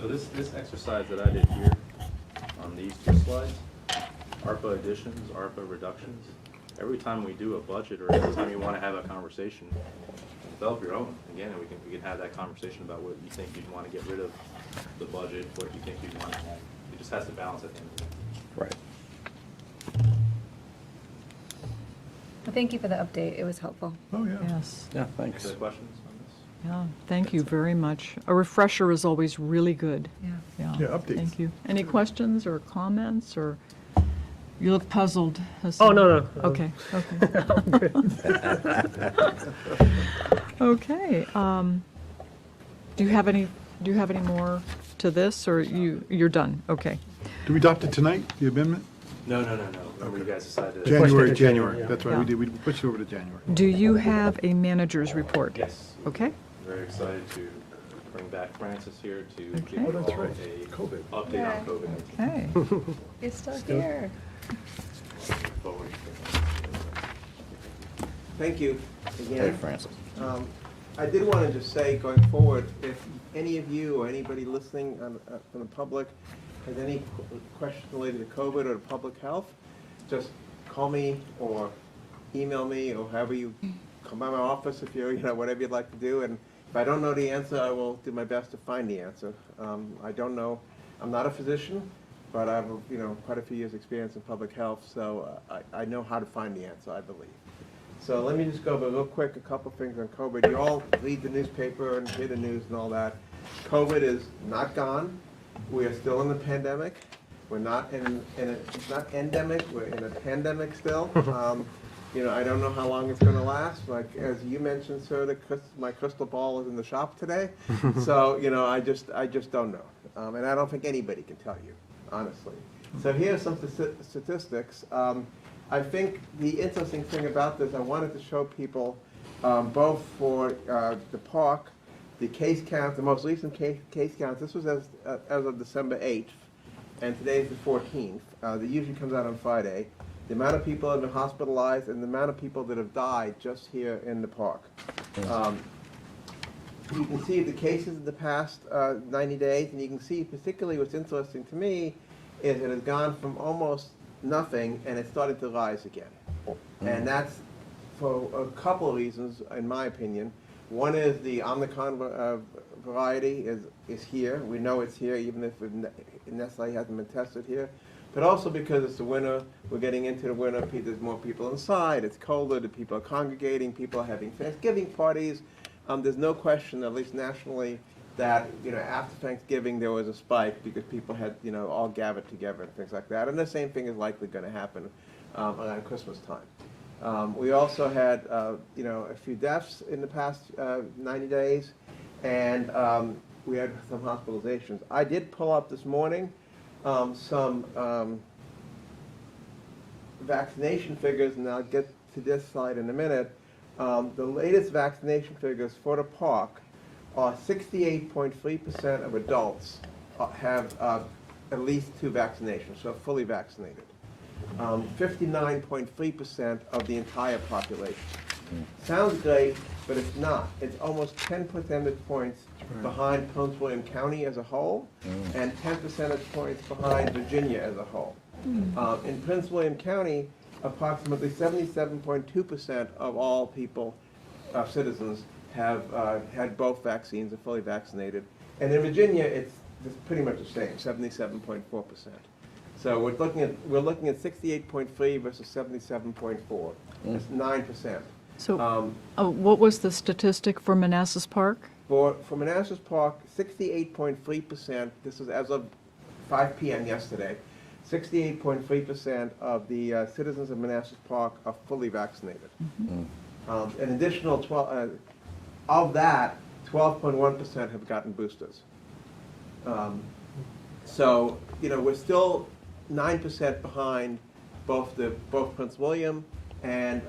So this exercise that I did here on these two slides, ARPA additions, ARPA reductions, every time we do a budget or every time you want to have a conversation, develop your own. Again, and we can have that conversation about what you think you'd want to get rid of the budget, what you think you'd want to have. It just has to balance at the end of the day. Right. Well, thank you for the update. It was helpful. Oh, yeah. Yes. Yeah, thanks. Any questions on this? Yeah, thank you very much. A refresher is always really good. Yeah. Yeah, updates. Thank you. Any questions or comments, or you look puzzled, Hassan? Oh, no. Okay, okay. Do you have any more to this, or you're done? Okay. Do we adopt it tonight, the amendment? No. Remember you guys decided. January. Yeah. That's right, Yeah. we did. We pushed it over to January. Do you have a manager's report? Yes. Okay. Very excited to bring back Francis here to Okay. give Oh, you that's all right. a COVID. update on COVID-19. Okay. You're still here. Forward. Thank you Hey, again. Francis. I did want to just say, going forward, if any of you or anybody listening from the public has any questions related to COVID or to public health, just call me or email me, or however you come by my office if you're, whatever you'd like to do. And if I don't know the answer, I will do my best to find the answer. I don't know. I'm not a physician, but I have, quite a few years' experience in public health, so I know how to find the answer, I believe. So let me just go over real quick a couple things on COVID. You all read the newspaper and hear the news and all that. COVID is not gone. We are still in the pandemic. We're not it's not endemic, we're in a pandemic still. I don't know how long it's going to last. Like, as you mentioned, sir, my crystal ball is in the shop today. So, I just don't know. And I don't think anybody can tell you, honestly. So here are some statistics. I think the interesting thing about this, I wanted to show people, both for the park, the case count, the most recent case count. This was as of December 8th, and today's the 14th. It usually comes out on Friday. The amount of people that have been hospitalized and the amount of people that have died just here in the park. you can see the cases in the past 90 days, and you can see particularly what's interesting to me is it has gone from almost nothing and it's starting to rise again. And that's for a couple of reasons, in my opinion. One is the Omicron variety is here. We know it's here, even if it necessarily hasn't been tested here. But also because it's the winter, we're getting into the winter, there's more people inside, it's colder, the people are congregating, people are having Thanksgiving parties. There's no question, at least nationally, that after Thanksgiving there was a spike because people had all gathered together and things like that. And the same thing is likely going to happen around Christmas time. We also had a few deaths in the past 90 days, and we had some hospitalizations. I did pull up this morning some vaccination figures, and I'll get to this slide in a minute. The latest vaccination figures for the park are 68.3% of adults have at least 2 vaccinations, so fully vaccinated. 59.3% of the entire population. Sounds great, but it's not. It's almost 10 percentage points behind Prince William County as a whole, and 10 percentage points behind Virginia as a whole. In Prince William County, approximately 77.2% of all people, citizens, have had both vaccines and fully vaccinated. And in Virginia, it's pretty much the same, 77.4%. So we're looking at 68.3 versus 77.4. That's 9%. So what was the statistic for Manassas Park? For Manassas Park, 68.3%, this is as of 5 p.m. yesterday, 68.3% of the citizens of Manassas Park are fully vaccinated. An additional 12, of that, 12.1% have gotten boosters. So, we're still 9% behind both Prince William and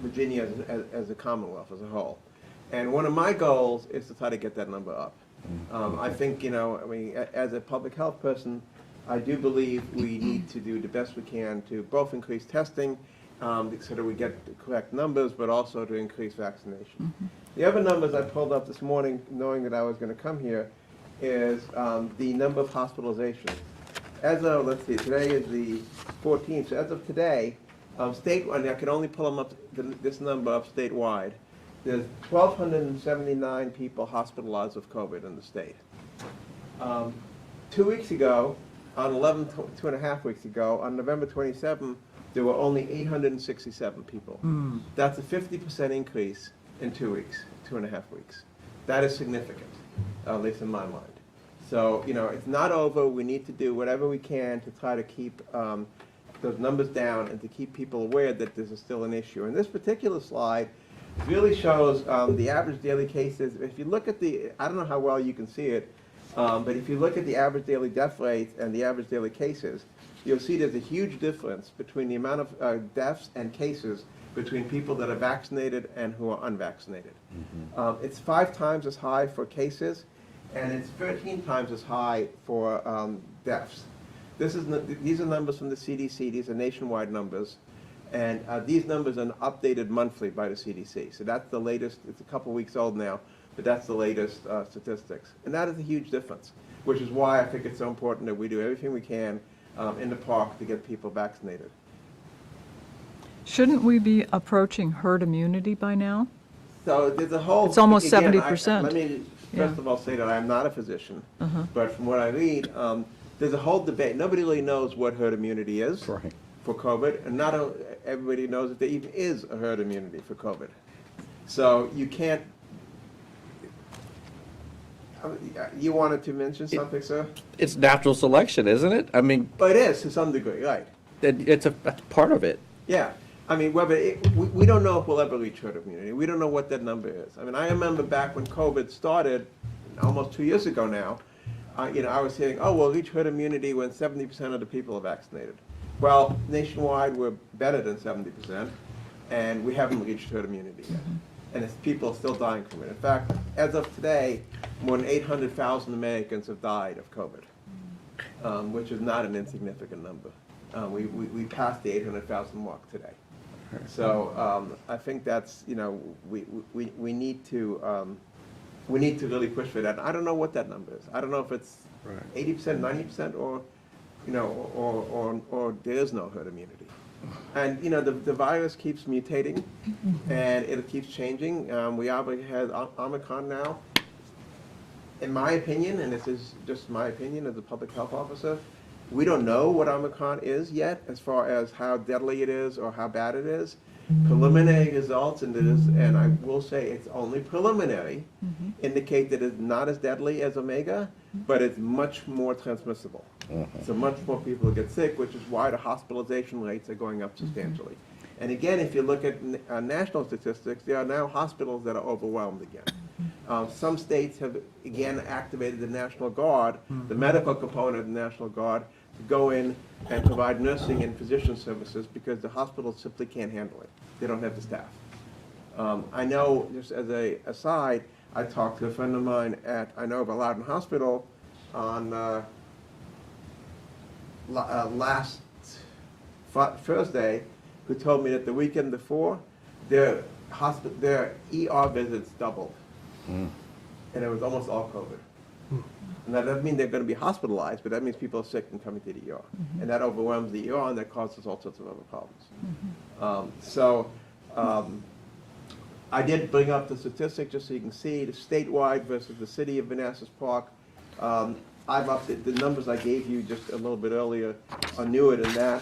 Virginia as a Commonwealth as a whole. And one of my goals is to try to get that number up. I think, as a public health person, I do believe we need to do the best we can to both increase testing so that we get the correct numbers, but also to increase vaccination. The other numbers I pulled up this morning, knowing that I was going to come here, is the number of hospitalizations. As of, let's see, today is the 14th, so as of today, statewide, I can only pull them up, this number up statewide. There's 1,279 people hospitalized with COVID in the state. 2 weeks ago, on 2.5 weeks ago, on November 27th, there were only 867 people. That's a 50% increase in 2 weeks, 2.5 weeks. That is significant, at least in my mind. So, it's not over. We need to do whatever we can to try to keep those numbers down and to keep people aware that this is still an issue. And this particular slide really shows the average daily cases. If you look at I don't know how well you can see it, but if you look at the average daily death rates and the average daily cases, you'll see there's a huge difference between the amount of deaths and cases between people that are vaccinated and who are unvaccinated. It's 5 times as high for cases, and it's 13 times as high for deaths. These are numbers from the CDC. These are nationwide numbers. And these numbers are updated monthly by the CDC. So that's the latest. It's a couple weeks old now, but that's the latest statistics. And that is a huge difference, which is why I think it's so important that we do everything we can in the park to get people vaccinated. Shouldn't we be approaching herd immunity by now? So there's a whole... It's almost again, 70%. Let me first of all say that I'm not a physician, but from what I read, there's a whole debate. Nobody really knows what herd immunity is for COVID, and not everybody knows if there even is a herd immunity for COVID. So you can't... You wanted to mention something, sir? It's natural selection, isn't it? I mean... But it is, to some degree, right. That's part of it. Yeah. I mean, we don't know if we'll ever reach herd immunity. We don't know what that number is. I mean, I remember back when COVID started, almost 2 years ago now, I was saying, oh, we'll reach herd immunity when 70% of the people are vaccinated. Well, nationwide, we're better than 70%, and we haven't reached herd immunity yet. And people are still dying from it. In fact, as of today, more than 800,000 Americans have died of COVID, which is not an insignificant number. We passed the 800,000 mark today. So I think that's, you know, we need to really push for that. I don't know what that number is. I don't know if it's 80%, 90%, or, you know, or there is no herd immunity. And, you know, the virus keeps mutating, and it keeps changing. We obviously have Omicron now. In my opinion, and this is just my opinion as a public health officer, we don't know what Omicron is yet as far as how deadly it is or how bad it is. Preliminary results, and I will say it's only preliminary, indicate that it's not as deadly as Omega, but it's much more transmissible. So much more people get sick, which is why the hospitalization rates are going up substantially. And again, if you look at national statistics, there are now hospitals that are overwhelmed again. Some states have, again, activated the National Guard, the medical component of the National Guard, to go in and provide nursing and physician services because the hospitals simply can't handle it. They don't have the staff. I know, just as a aside, I talked to a friend of mine at, I know of a Loudon Hospital on last Thursday, who told me that the weekend before, their ER visits doubled. And it was almost all COVID. And that doesn't mean they're going to be hospitalized, but that means people are sick and coming to the ER. And that overwhelms the ER, and that causes all sorts of other problems. I did bring up the statistic just so you can see the statewide versus the city of Manassas Park. I've updated the numbers I gave you just a little bit earlier are newer than that.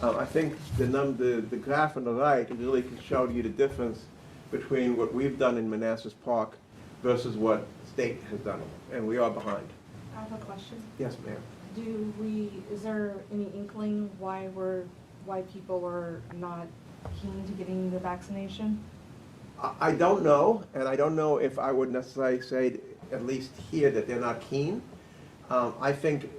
I think the graph on the right really can show you the difference between what we've done in Manassas Park versus what the state has done, and we are behind. I have a question. Yes, ma'am. Is there any inkling why people are not keen to getting the vaccination? I don't know, and I don't know if I would necessarily say, at least here, that they're not keen. I think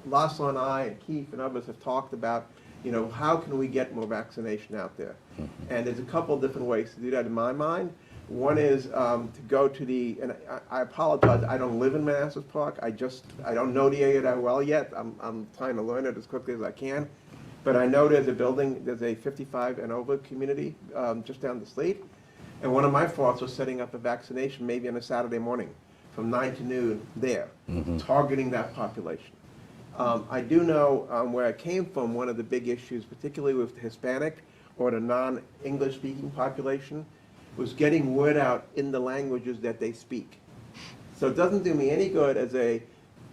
Laszlo and I and Keith and others have talked about, you know, how can we get more vaccination out there? And there's a couple different ways to do that in my mind. One is to go to the, and I apologize, I don't live in Manassas Park. I don't know the area that well yet. I'm trying to learn it as quickly as I can. But I know there's a 55 and over community just down the street. And one of my thoughts was setting up a vaccination maybe on a Saturday morning from 9 to noon there, targeting that population. I do know where I came from, one of the big issues, particularly with the Hispanic or the non-English speaking population, was getting word out in the languages that they speak. So it doesn't do me any good as a,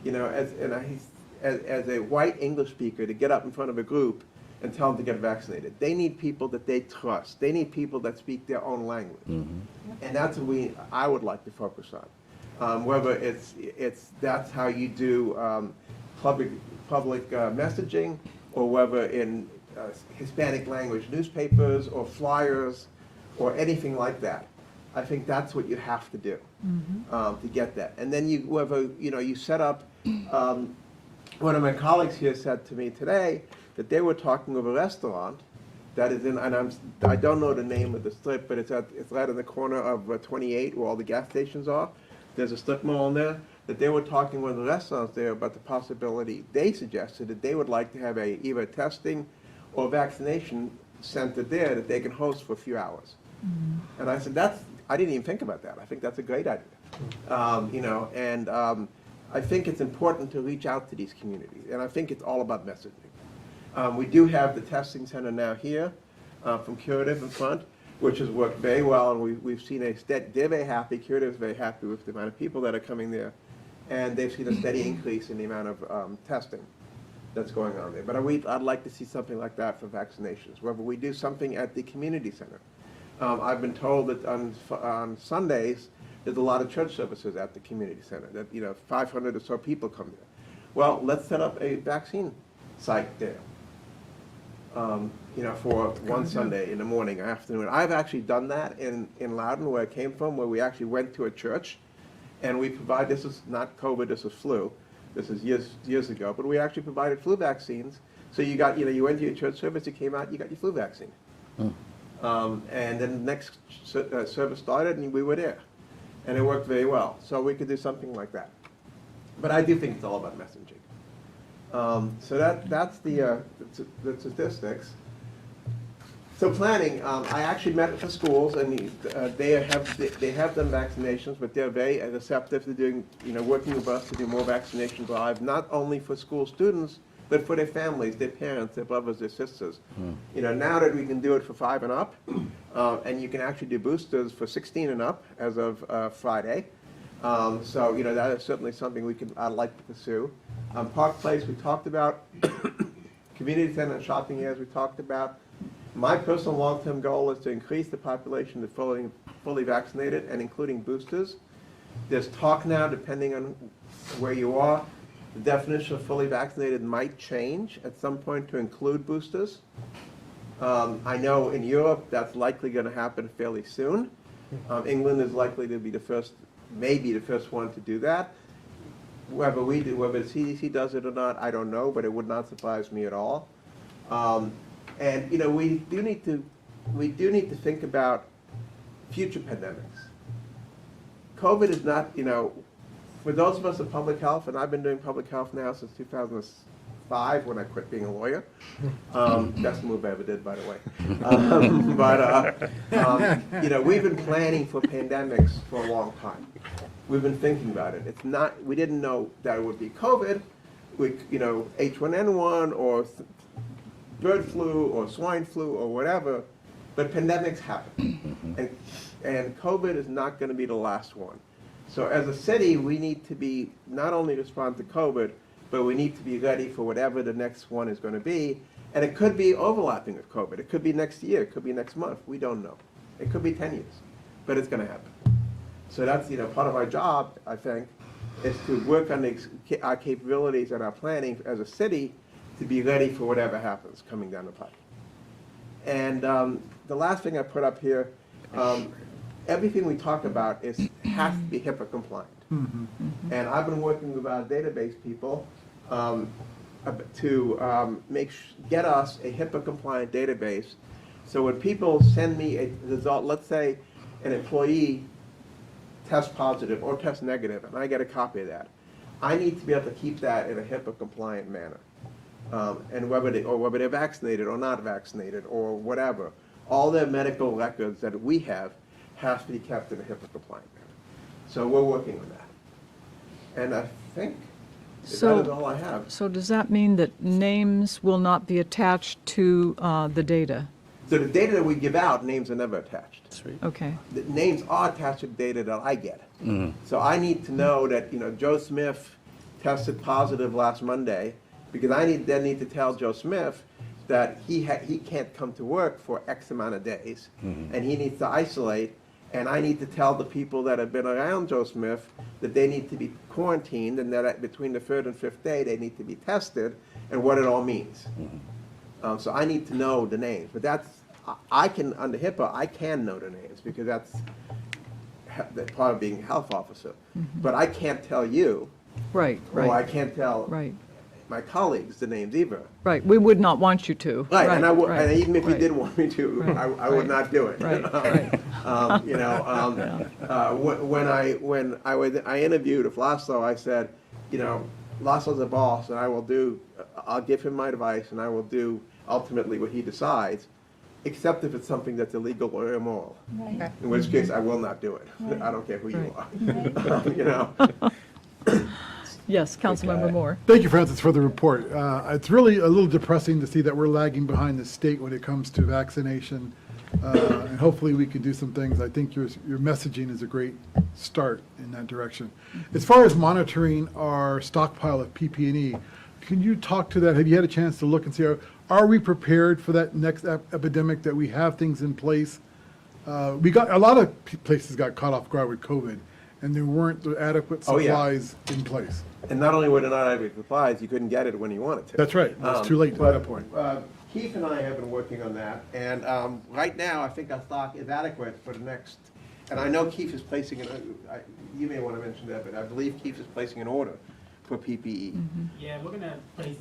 you know, as a white English speaker to get up in front of a group and tell them to get vaccinated. They need people that they trust. They need people that speak their own language. And that's what I would like to focus on. Whether that's how you do public messaging, or whether in Hispanic language newspapers or flyers or anything like that. I think that's what you have to do to get that. And then you set up, one of my colleagues here said to me today that they were talking of a restaurant that is in, and I don't know the name of the strip, but it's right in the corner of 28 where all the gas stations are. There's a strip mall in there, that they were talking with the restaurants there about the possibility, they suggested that they would like to have either testing or vaccination center there that they can host for a few hours. And I said, I didn't even think about that. I think that's a great idea. You know, and I think it's important to reach out to these communities, and I think it's all about messaging. We do have the testing center now here from Curative in front, which has worked very well, and we've seen they're very happy, Curative is very happy with the amount of people that are coming there, and they've seen a steady increase in the amount of testing that's going on there. But I'd like to see something like that for vaccinations, whether we do something at the community center. I've been told that on Sundays, there's a lot of church services at the community center, that, you know, 500 or so people come there. Well, let's set up a vaccine site there, you know, for one Sunday in the morning or afternoon. I've actually done that in Loudon, where I came from, where we actually went to a church, and we provide, this is not COVID, this is flu. This is years ago, but we actually provided flu vaccines. So you went to your church service, you came out, you got your flu vaccine. And then the next service started, and we were there. And it worked very well. So we could do something like that. But I do think it's all about messaging. So that's the statistics. So planning, I actually met with the schools, and they have done vaccinations, but they're very receptive to doing, working with us to do more vaccination drive, not only for school students, but for their families, their parents, their brothers, their sisters. Now that we can do it for 5 and up, and you can actually do boosters for 16 and up as of Friday. So that is certainly something I'd like to pursue. Park Place we talked about, community center and shopping areas we talked about. My personal long-term goal is to increase the population to fully vaccinated and including boosters. There's talk now, depending on where you are, the definition of fully vaccinated might change at some point to include boosters. I know in Europe that's likely going to happen fairly soon. England is likely to be maybe the first one to do that. Whether the CDC does it or not, I don't know, but it would not surprise me at all. And we do need to think about future pandemics. COVID is not, for those of us in public health, and I've been doing public health now since 2005 when I quit being a lawyer. Best move I ever did, by the way. We've been planning for pandemics for a long time. We've been thinking about it. We didn't know that it would be COVID, H1N1 or bird flu or swine flu or whatever, but pandemics happen. And COVID is not going to be the last one. So as a city, we need to be not only respond to COVID, but we need to be ready for whatever the next one is going to be. And it could be overlapping with COVID. It could be next year. It could be next month. We don't know. It could be 10 years, but it's going to happen. So that's part of our job, I think, is to work on our capabilities and our planning as a city to be ready for whatever happens coming down the pike. And the last thing I put up here, everything we talk about has to be HIPAA compliant. And I've been working with our database people to get us a HIPAA compliant database. So when people send me a result, let's say an employee tests positive or tests negative, and I get a copy of that, I need to be able to keep that in a HIPAA compliant manner. And whether they're vaccinated or not vaccinated or whatever, all their medical records that we have to be kept in a HIPAA compliant manner. So we're working on that. And I think that is all I have. So does that mean that names will not be attached to the data? So the data that we give out, names are never attached. That's right. Okay. The names are attached to the data that I get. So I need to know that Joe Smith tested positive last Monday, because I then need to tell Joe Smith that he can't come to work for X amount of days, and he needs to isolate. And I need to tell the people that have been around Joe Smith that they need to be quarantined, and that between the 3rd and 5th day they need to be tested, and what it all means. So I need to know the names. But under HIPAA, I can know the names because that's part of being a health officer. But I can't tell you. Right. Or I can't tell my colleagues the names either. Right. We would not want you to. Right. And even if you did want me to, I would not do it. When I interviewed with Laszlo, I said, Laszlo's a boss, and I'll give him my advice, and I will do ultimately what he decides, except if it's something that's illegal or immoral. Right. In which case, I will not do it. I don't care who you are. Yes, Councilmember Moore. Thank you, Francis, for the report. It's really a little depressing to see that we're lagging behind the state when it comes to vaccination. And hopefully we can do some things. I think your messaging is a great start in that direction. As far as monitoring our stockpile of PP&E, can you talk to that? Have you had a chance to look and see, are we prepared for that next epidemic, that we have things in place? We got a lot of places got caught off guard with COVID, and there weren't the adequate supplies in place. And not only were there not adequate supplies, you couldn't get it when you wanted to. That's right. It's too late at that point. Keith and I have been working on that, and right now I think our stock is adequate for the next. And I know Keith is placing you may want to mention that, but I believe Keith is placing an order for PPE. Yeah, we're gonna place,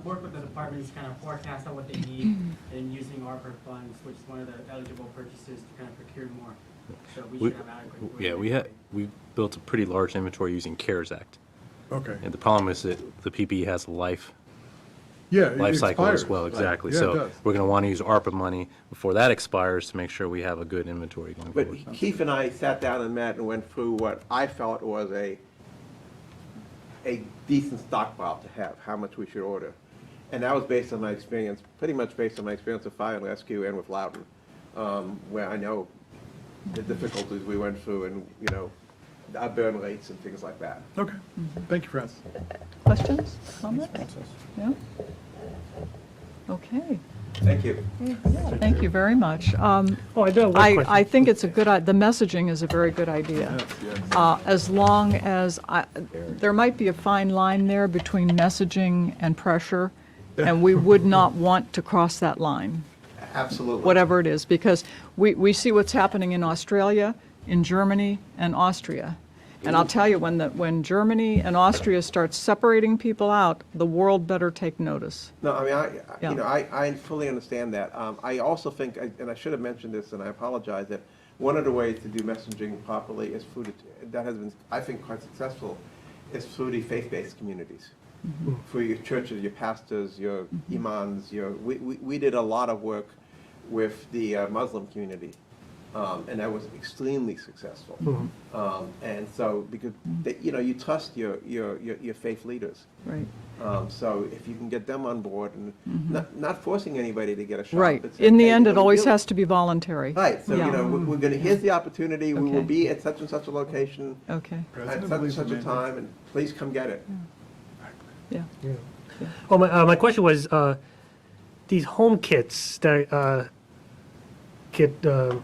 work with the departments, kind of forecast out what they need, and using ARPA funds, which is one of the eligible purchases, to kind of procure more. So we should have adequate. We built a pretty large inventory using CARES Act. Okay. And the problem is that the PPE has a life Yeah, it life cycle as expires. well, Right. exactly. Yeah, it So does. we're going to want to use ARPA money before that expires to make sure we have a good inventory going But forward. Keith and I sat down and met and went through what I felt was a decent stockpile to have, how much we should order. And that was based on my experience, pretty much based on my experience with fire and rescue and with Loudon, where I know the difficulties we went through and, you know, our burn rates and things like that. Okay, thank you, Francis. Questions, comments? Yeah? Okay. Thank you. Thank you very much. Oh, I do have one question. I think it's a good, the messaging is a very good idea. As long as, there might be a fine line there between messaging and pressure, and we would not want to cross that line, Absolutely. whatever it is, because we see what's happening in Australia, in Germany, and Austria. And I'll tell you, when Germany and Austria start separating people out, the world better take notice. No, I mean, Yeah. you know, I fully understand that. I also think, and I should have mentioned this, and I apologize, that one of the ways to do messaging properly is through that has been, I think, quite successful, is through the faith-based communities. For your churches, your pastors, your imams, we did a lot of work with the Muslim community. And that was extremely successful. And so, because you know, you trust your faith leaders. Right. So if you can get them on board and not forcing anybody to get a shot. Right. but saying, In the "Hey, end, you it know, always really-" has to be voluntary. Right. So Yeah. you know, we're going to. Here's the opportunity. We will Okay. be at such and such a location. Okay. At such and such a time, and please come get it. Yeah. Oh, my question was, these home kits that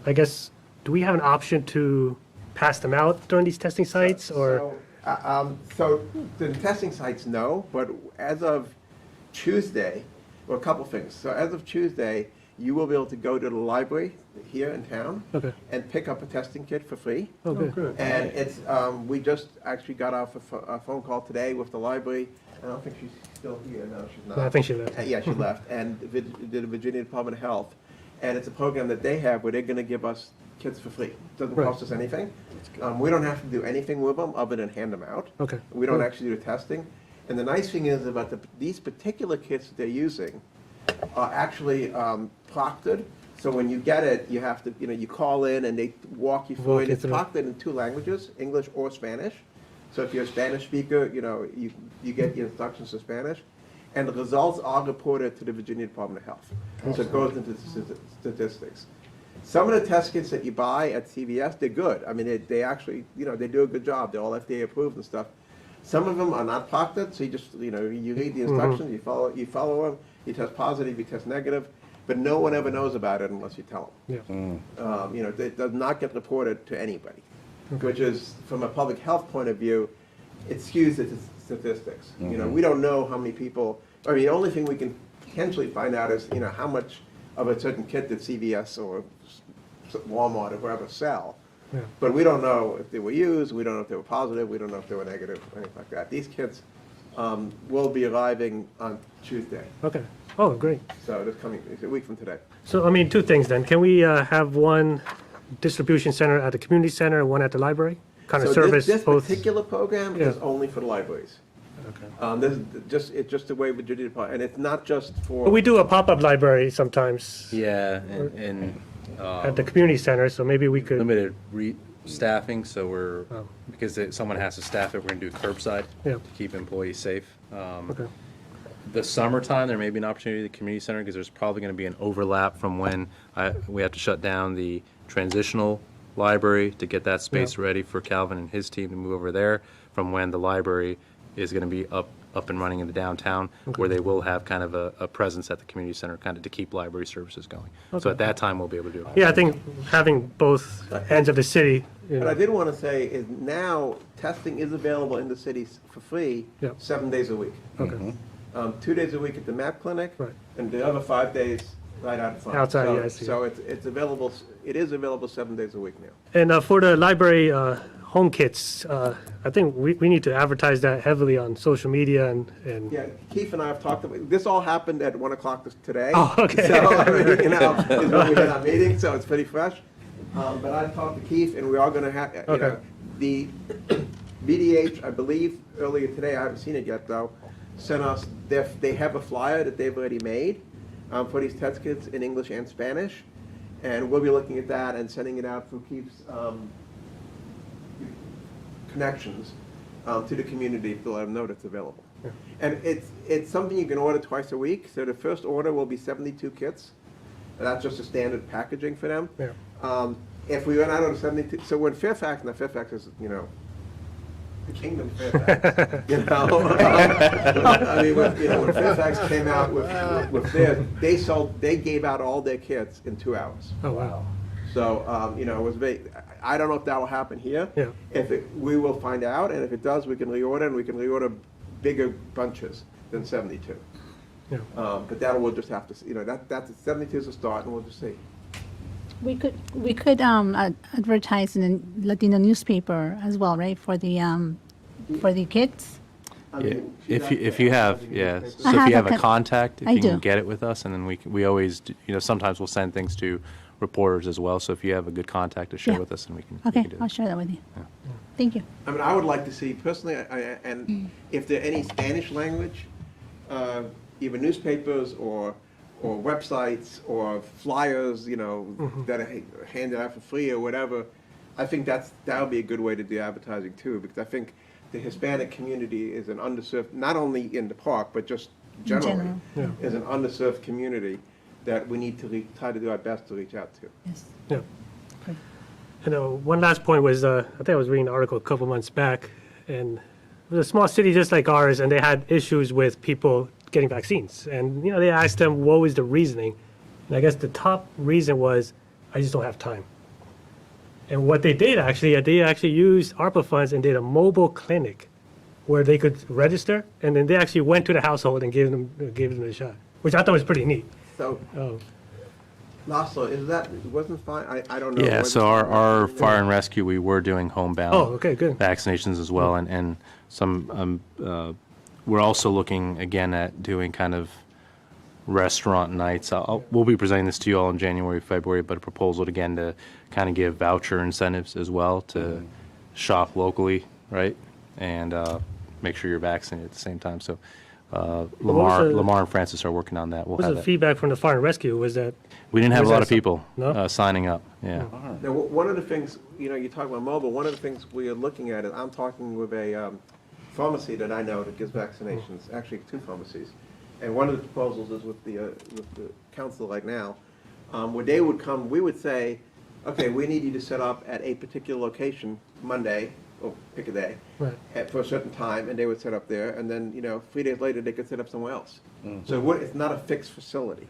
I guess, do we have an option to pass them out during these testing sites, or? So the testing sites, no, but as of Tuesday, well, a couple things. So as of Tuesday, you will be able to go to the library here in town Okay. and pick up a testing kit for free. Oh, good. And it's, we just actually got off a phone call today with the library. I don't think she's still here. No, she's not. No, I think she left. Yeah, she left. And the Virginia Department of Health. And it's a program that they have where they're going to give us kits for free. Doesn't Right. cost us anything. We don't have to do anything with them other than hand them out. Okay. We don't Good. actually do the testing. And the nice thing is about these particular kits that they're using are actually proctored. So when you get it, you have to, you know, you call in and they walk you through Walk it. you It's through. proctored in 2 languages, English or Spanish. So if you're a Spanish speaker, you know, you get your instructions in Spanish. And the results are reported to the Virginia Department of Health. So it goes into statistics. Some of the test kits that you buy at CVS, they're good. I mean, they actually, you know, they do a good job. They're all FDA approved and stuff. Some of them are not proctored, so you just, you know, you read the instructions, you follow them, you test positive, you test negative, but no one ever knows about it unless you tell them. Yeah. You know, it does not get reported to anybody, which is, from a public health point of view, it skews the statistics. You know, we don't know how many people, I mean, the only thing we can potentially find out is, you know, how much of a certain kit did CVS or Walmart or whoever sell. Yeah. But we don't know if they were used, we don't know if they were positive, we don't know if they were negative, or anything like that. These kits will be arriving on Tuesday. Okay. Oh, great. So it's a week from today. So, I mean, 2 things then. Can we have one distribution center at the community center and one at the library? Kind of So service this both? particular program is Yeah. only for the libraries. Okay. This is it's just the way Virginia Department, and it's not just for. But we do a pop-up library sometimes Yeah, and at the community center, so maybe we could. limited staffing, so we're, Oh. because someone has to staff it, we're going to do curbside Yeah. to keep employees safe. Okay. The summertime, there may be an opportunity at the community center, because there's probably going to be an overlap from when we have to shut down the transitional library to get that space ready for Calvin and his team to move over there, from when the library is going to be up and running in the downtown, where they will have kind of a presence at the community center, kind of to keep library services going. Okay. So at that time, we'll be able to do it. Yeah, I think having both ends of the city, you What I know. did want to say is now testing is available in the city for free, Yep. 7 days a week. Okay. 2 days a week at the MAP clinic, Right. and the other 5 days right out front. Outside, So- yeah, I see. So it's available, it is available 7 days a week now. And for the library home kits, I think we need to advertise that heavily on social media and. Yeah, Keith and I have talked about, this all happened at 1 o'clock today. Oh, okay. So, I mean, you know, is when we had our meeting, so it's pretty fresh. But I talked to Keith, and we are gonna have, you know, the VDH, I believe, earlier today, I haven't seen it yet, though, sent us, they have a flyer that they've already made for these test kits in English and Spanish. And we'll be looking at that and sending it out through Keith's connections to the community to let them know that's available. Yeah. And it's something you can order twice a week. So the first order will be 72 kits. That's just a standard packaging for them. Yeah. If we run out of 72, so when Fairfax, now Fairfax is, the Kingdom Fairfax, I mean, when Fairfax came out with theirs, they gave out all their kits in 2 hours. Oh, wow. So, it was I don't know if that will happen here. Yeah. We will find out, and if it does, we can reorder, and we can reorder bigger bunches than 72. Yeah. But we'll just have to, that's 72 is a start, and we'll just see. We could advertise in a Latino newspaper as well, right, for the kids? Yeah, if you have, yeah, so I if you have have a a contact, if I you can do. get it with us, and then we always, sometimes we'll send things to reporters as well, so if you have a good contact to share Yeah. with us, then we can Okay, do I'll it. share that with you. Thank you. I mean, I would like to see, personally, and if there are any Spanish language, either newspapers or websites or flyers, that are handed out for free or whatever, I think that would be a good way to do advertising too, because I think the Hispanic community is an underserved, not only in the park, but just generally, Yeah. is an underserved community that we need to try to do our best to reach out to. Yes. Yeah. One last point was, I think I was reading an article a couple months back, and it was a small city just like ours, and they had issues with people getting vaccines. And, they asked them, what was the reasoning? And I guess the top reason was, I just don't have time. And what they did they actually used ARPA funds and did a mobile clinic where they could register, and then they actually went to the household and gave them a shot, which I thought was pretty neat. So, Oh. Laszlo, wasn't fine? I don't know. Yeah, so our fire and rescue, we were doing homebound Oh, okay, good. vaccinations as well, and some, we're also looking again at doing kind of restaurant nights. We'll be presenting this to you all in January, February, but a proposal again to kind of give voucher incentives as well to shop locally, right? And make sure you're vaccinated at the same time. So Lamar and Francis are working on that. We'll What was have the that. feedback from the fire and rescue? Was that We didn't have a was lot that of people No? signing up. Yeah. Now, one of the things, you talk about mobile, one of the things we are looking at is I'm talking with a pharmacy that I know that gives vaccinations, actually 2 pharmacies. And one of the proposals is with the council right now, where they would come, we would say, okay, we need you to set up at a particular location Monday, or pick a day, Right. for a certain time, and they would set up there, and then, 3 days later, they could set up somewhere else. So it's not a fixed facility.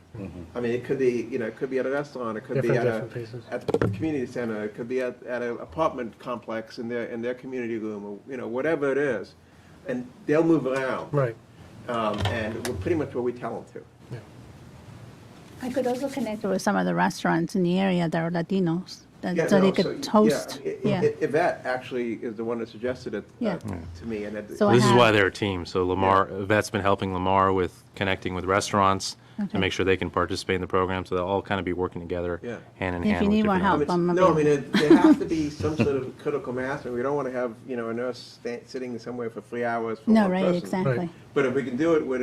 I mean, it could be, it could be at a restaurant, it could be Different places. at the community center, it could be at an apartment complex in their community room, or, whatever it is. And they'll move around. Right. And we're pretty much what we tell them to. I could also connect with some of the restaurants in the area that are Latinos, Yeah, so no, they could host. Yeah. Yvette actually is the one that suggested it Yeah. to me. And So This is have- why they're a team. So Yvette's been helping Lamar with connecting with restaurants Okay. to make sure they can participate in the program. So they'll all kind of be working together Yeah. hand in If hand. you with need more different help, I'm No, I available. mean, there has to be some sort of critical mass, and we don't want to have, a nurse sitting somewhere for 3 hours for No, one right, person. exactly. Right. But if we can do it with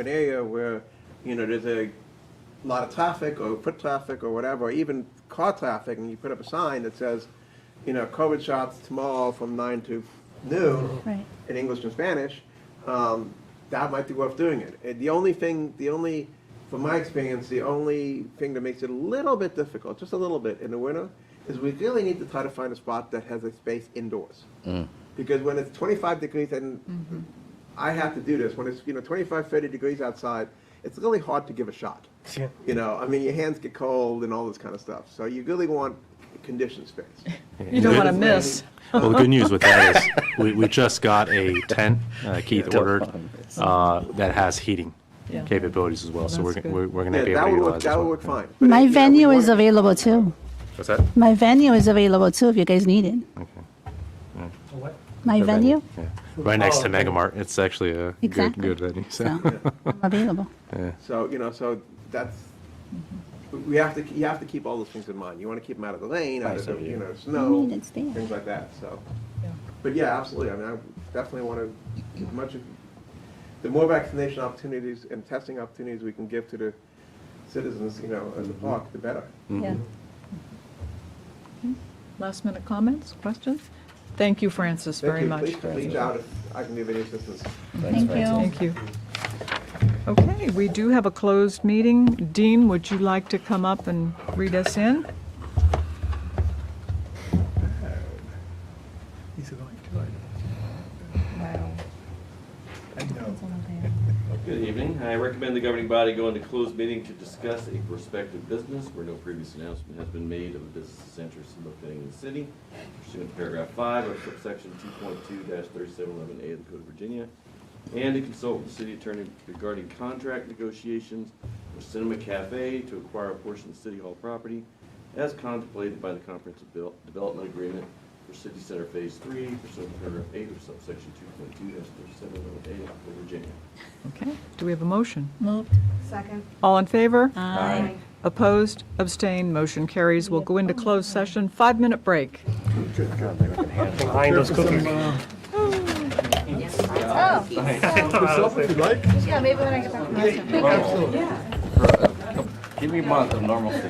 an area where, there's a lot of traffic or foot traffic or whatever, or even car traffic, and you put up a sign that says, COVID shots tomorrow from 9 to noon Right. in English and Spanish, that might be worth doing it. And from my experience, the only thing that makes it a little bit difficult, just a little bit in the winter, is we really need to try to find a spot that has a space indoors. Because when it's 25 degrees, and I have to do this, when it's 25, 30 degrees outside, it's really hard to give a shot. Yeah. I mean, your hands get cold and all this kind of stuff. So you really want conditioned space. You don't want to miss. Well, the good news with that is we just got a tent, Keith ordered, that has heating Yeah. capabilities as well. So we're That's going good. to be able that to would utilize work. this That would one. work fine. But, My we venue is wanna- available too. What's that? My venue is available too if you guys need it. What? My The venue, Yeah. Right next to Oh, okay. Megamart. It's actually a Exactly. good venue. So. so I'm available. Yeah. So, so that's, you have to keep all those things in mind. You want to keep them out of the lane, out of the, snow, I mean, it's there. things like that, so. Yeah. But yeah, absolutely. I mean, I definitely want to, as much of, the more vaccination opportunities and testing opportunities we can give to the citizens, in the park, the better. Yeah. Last minute comments, questions? Thank you, Francis, very much. Please reach out if I can give any assistance. Thank you. Thank you. Okay, we do have a closed meeting. Dean, would you like to come up and read us in? Good evening. I recommend the governing body go into closed meeting to discuss a prospective business where no previous announcement has been made of a business's interest in locating in the city, pursuant to paragraph 5 of subsection 2.2-3711A of the Code of Virginia, and to consult with the city attorney regarding contract negotiations with Cinema Cafe to acquire a portion of City Hall property as contemplated by the Comprehensive Development Agreement for City Center Phase 3, pursuant to paragraph 8 of subsection 2.2-3711A of the Code of Virginia. Okay, do we have a motion? Moved. Second. All in favor? Aye. Opposed? Abstained? Motion carries. We'll go into closed session. 5-minute break. Behind those cookies. Yeah, maybe when I get back from Give me a month of normalcy.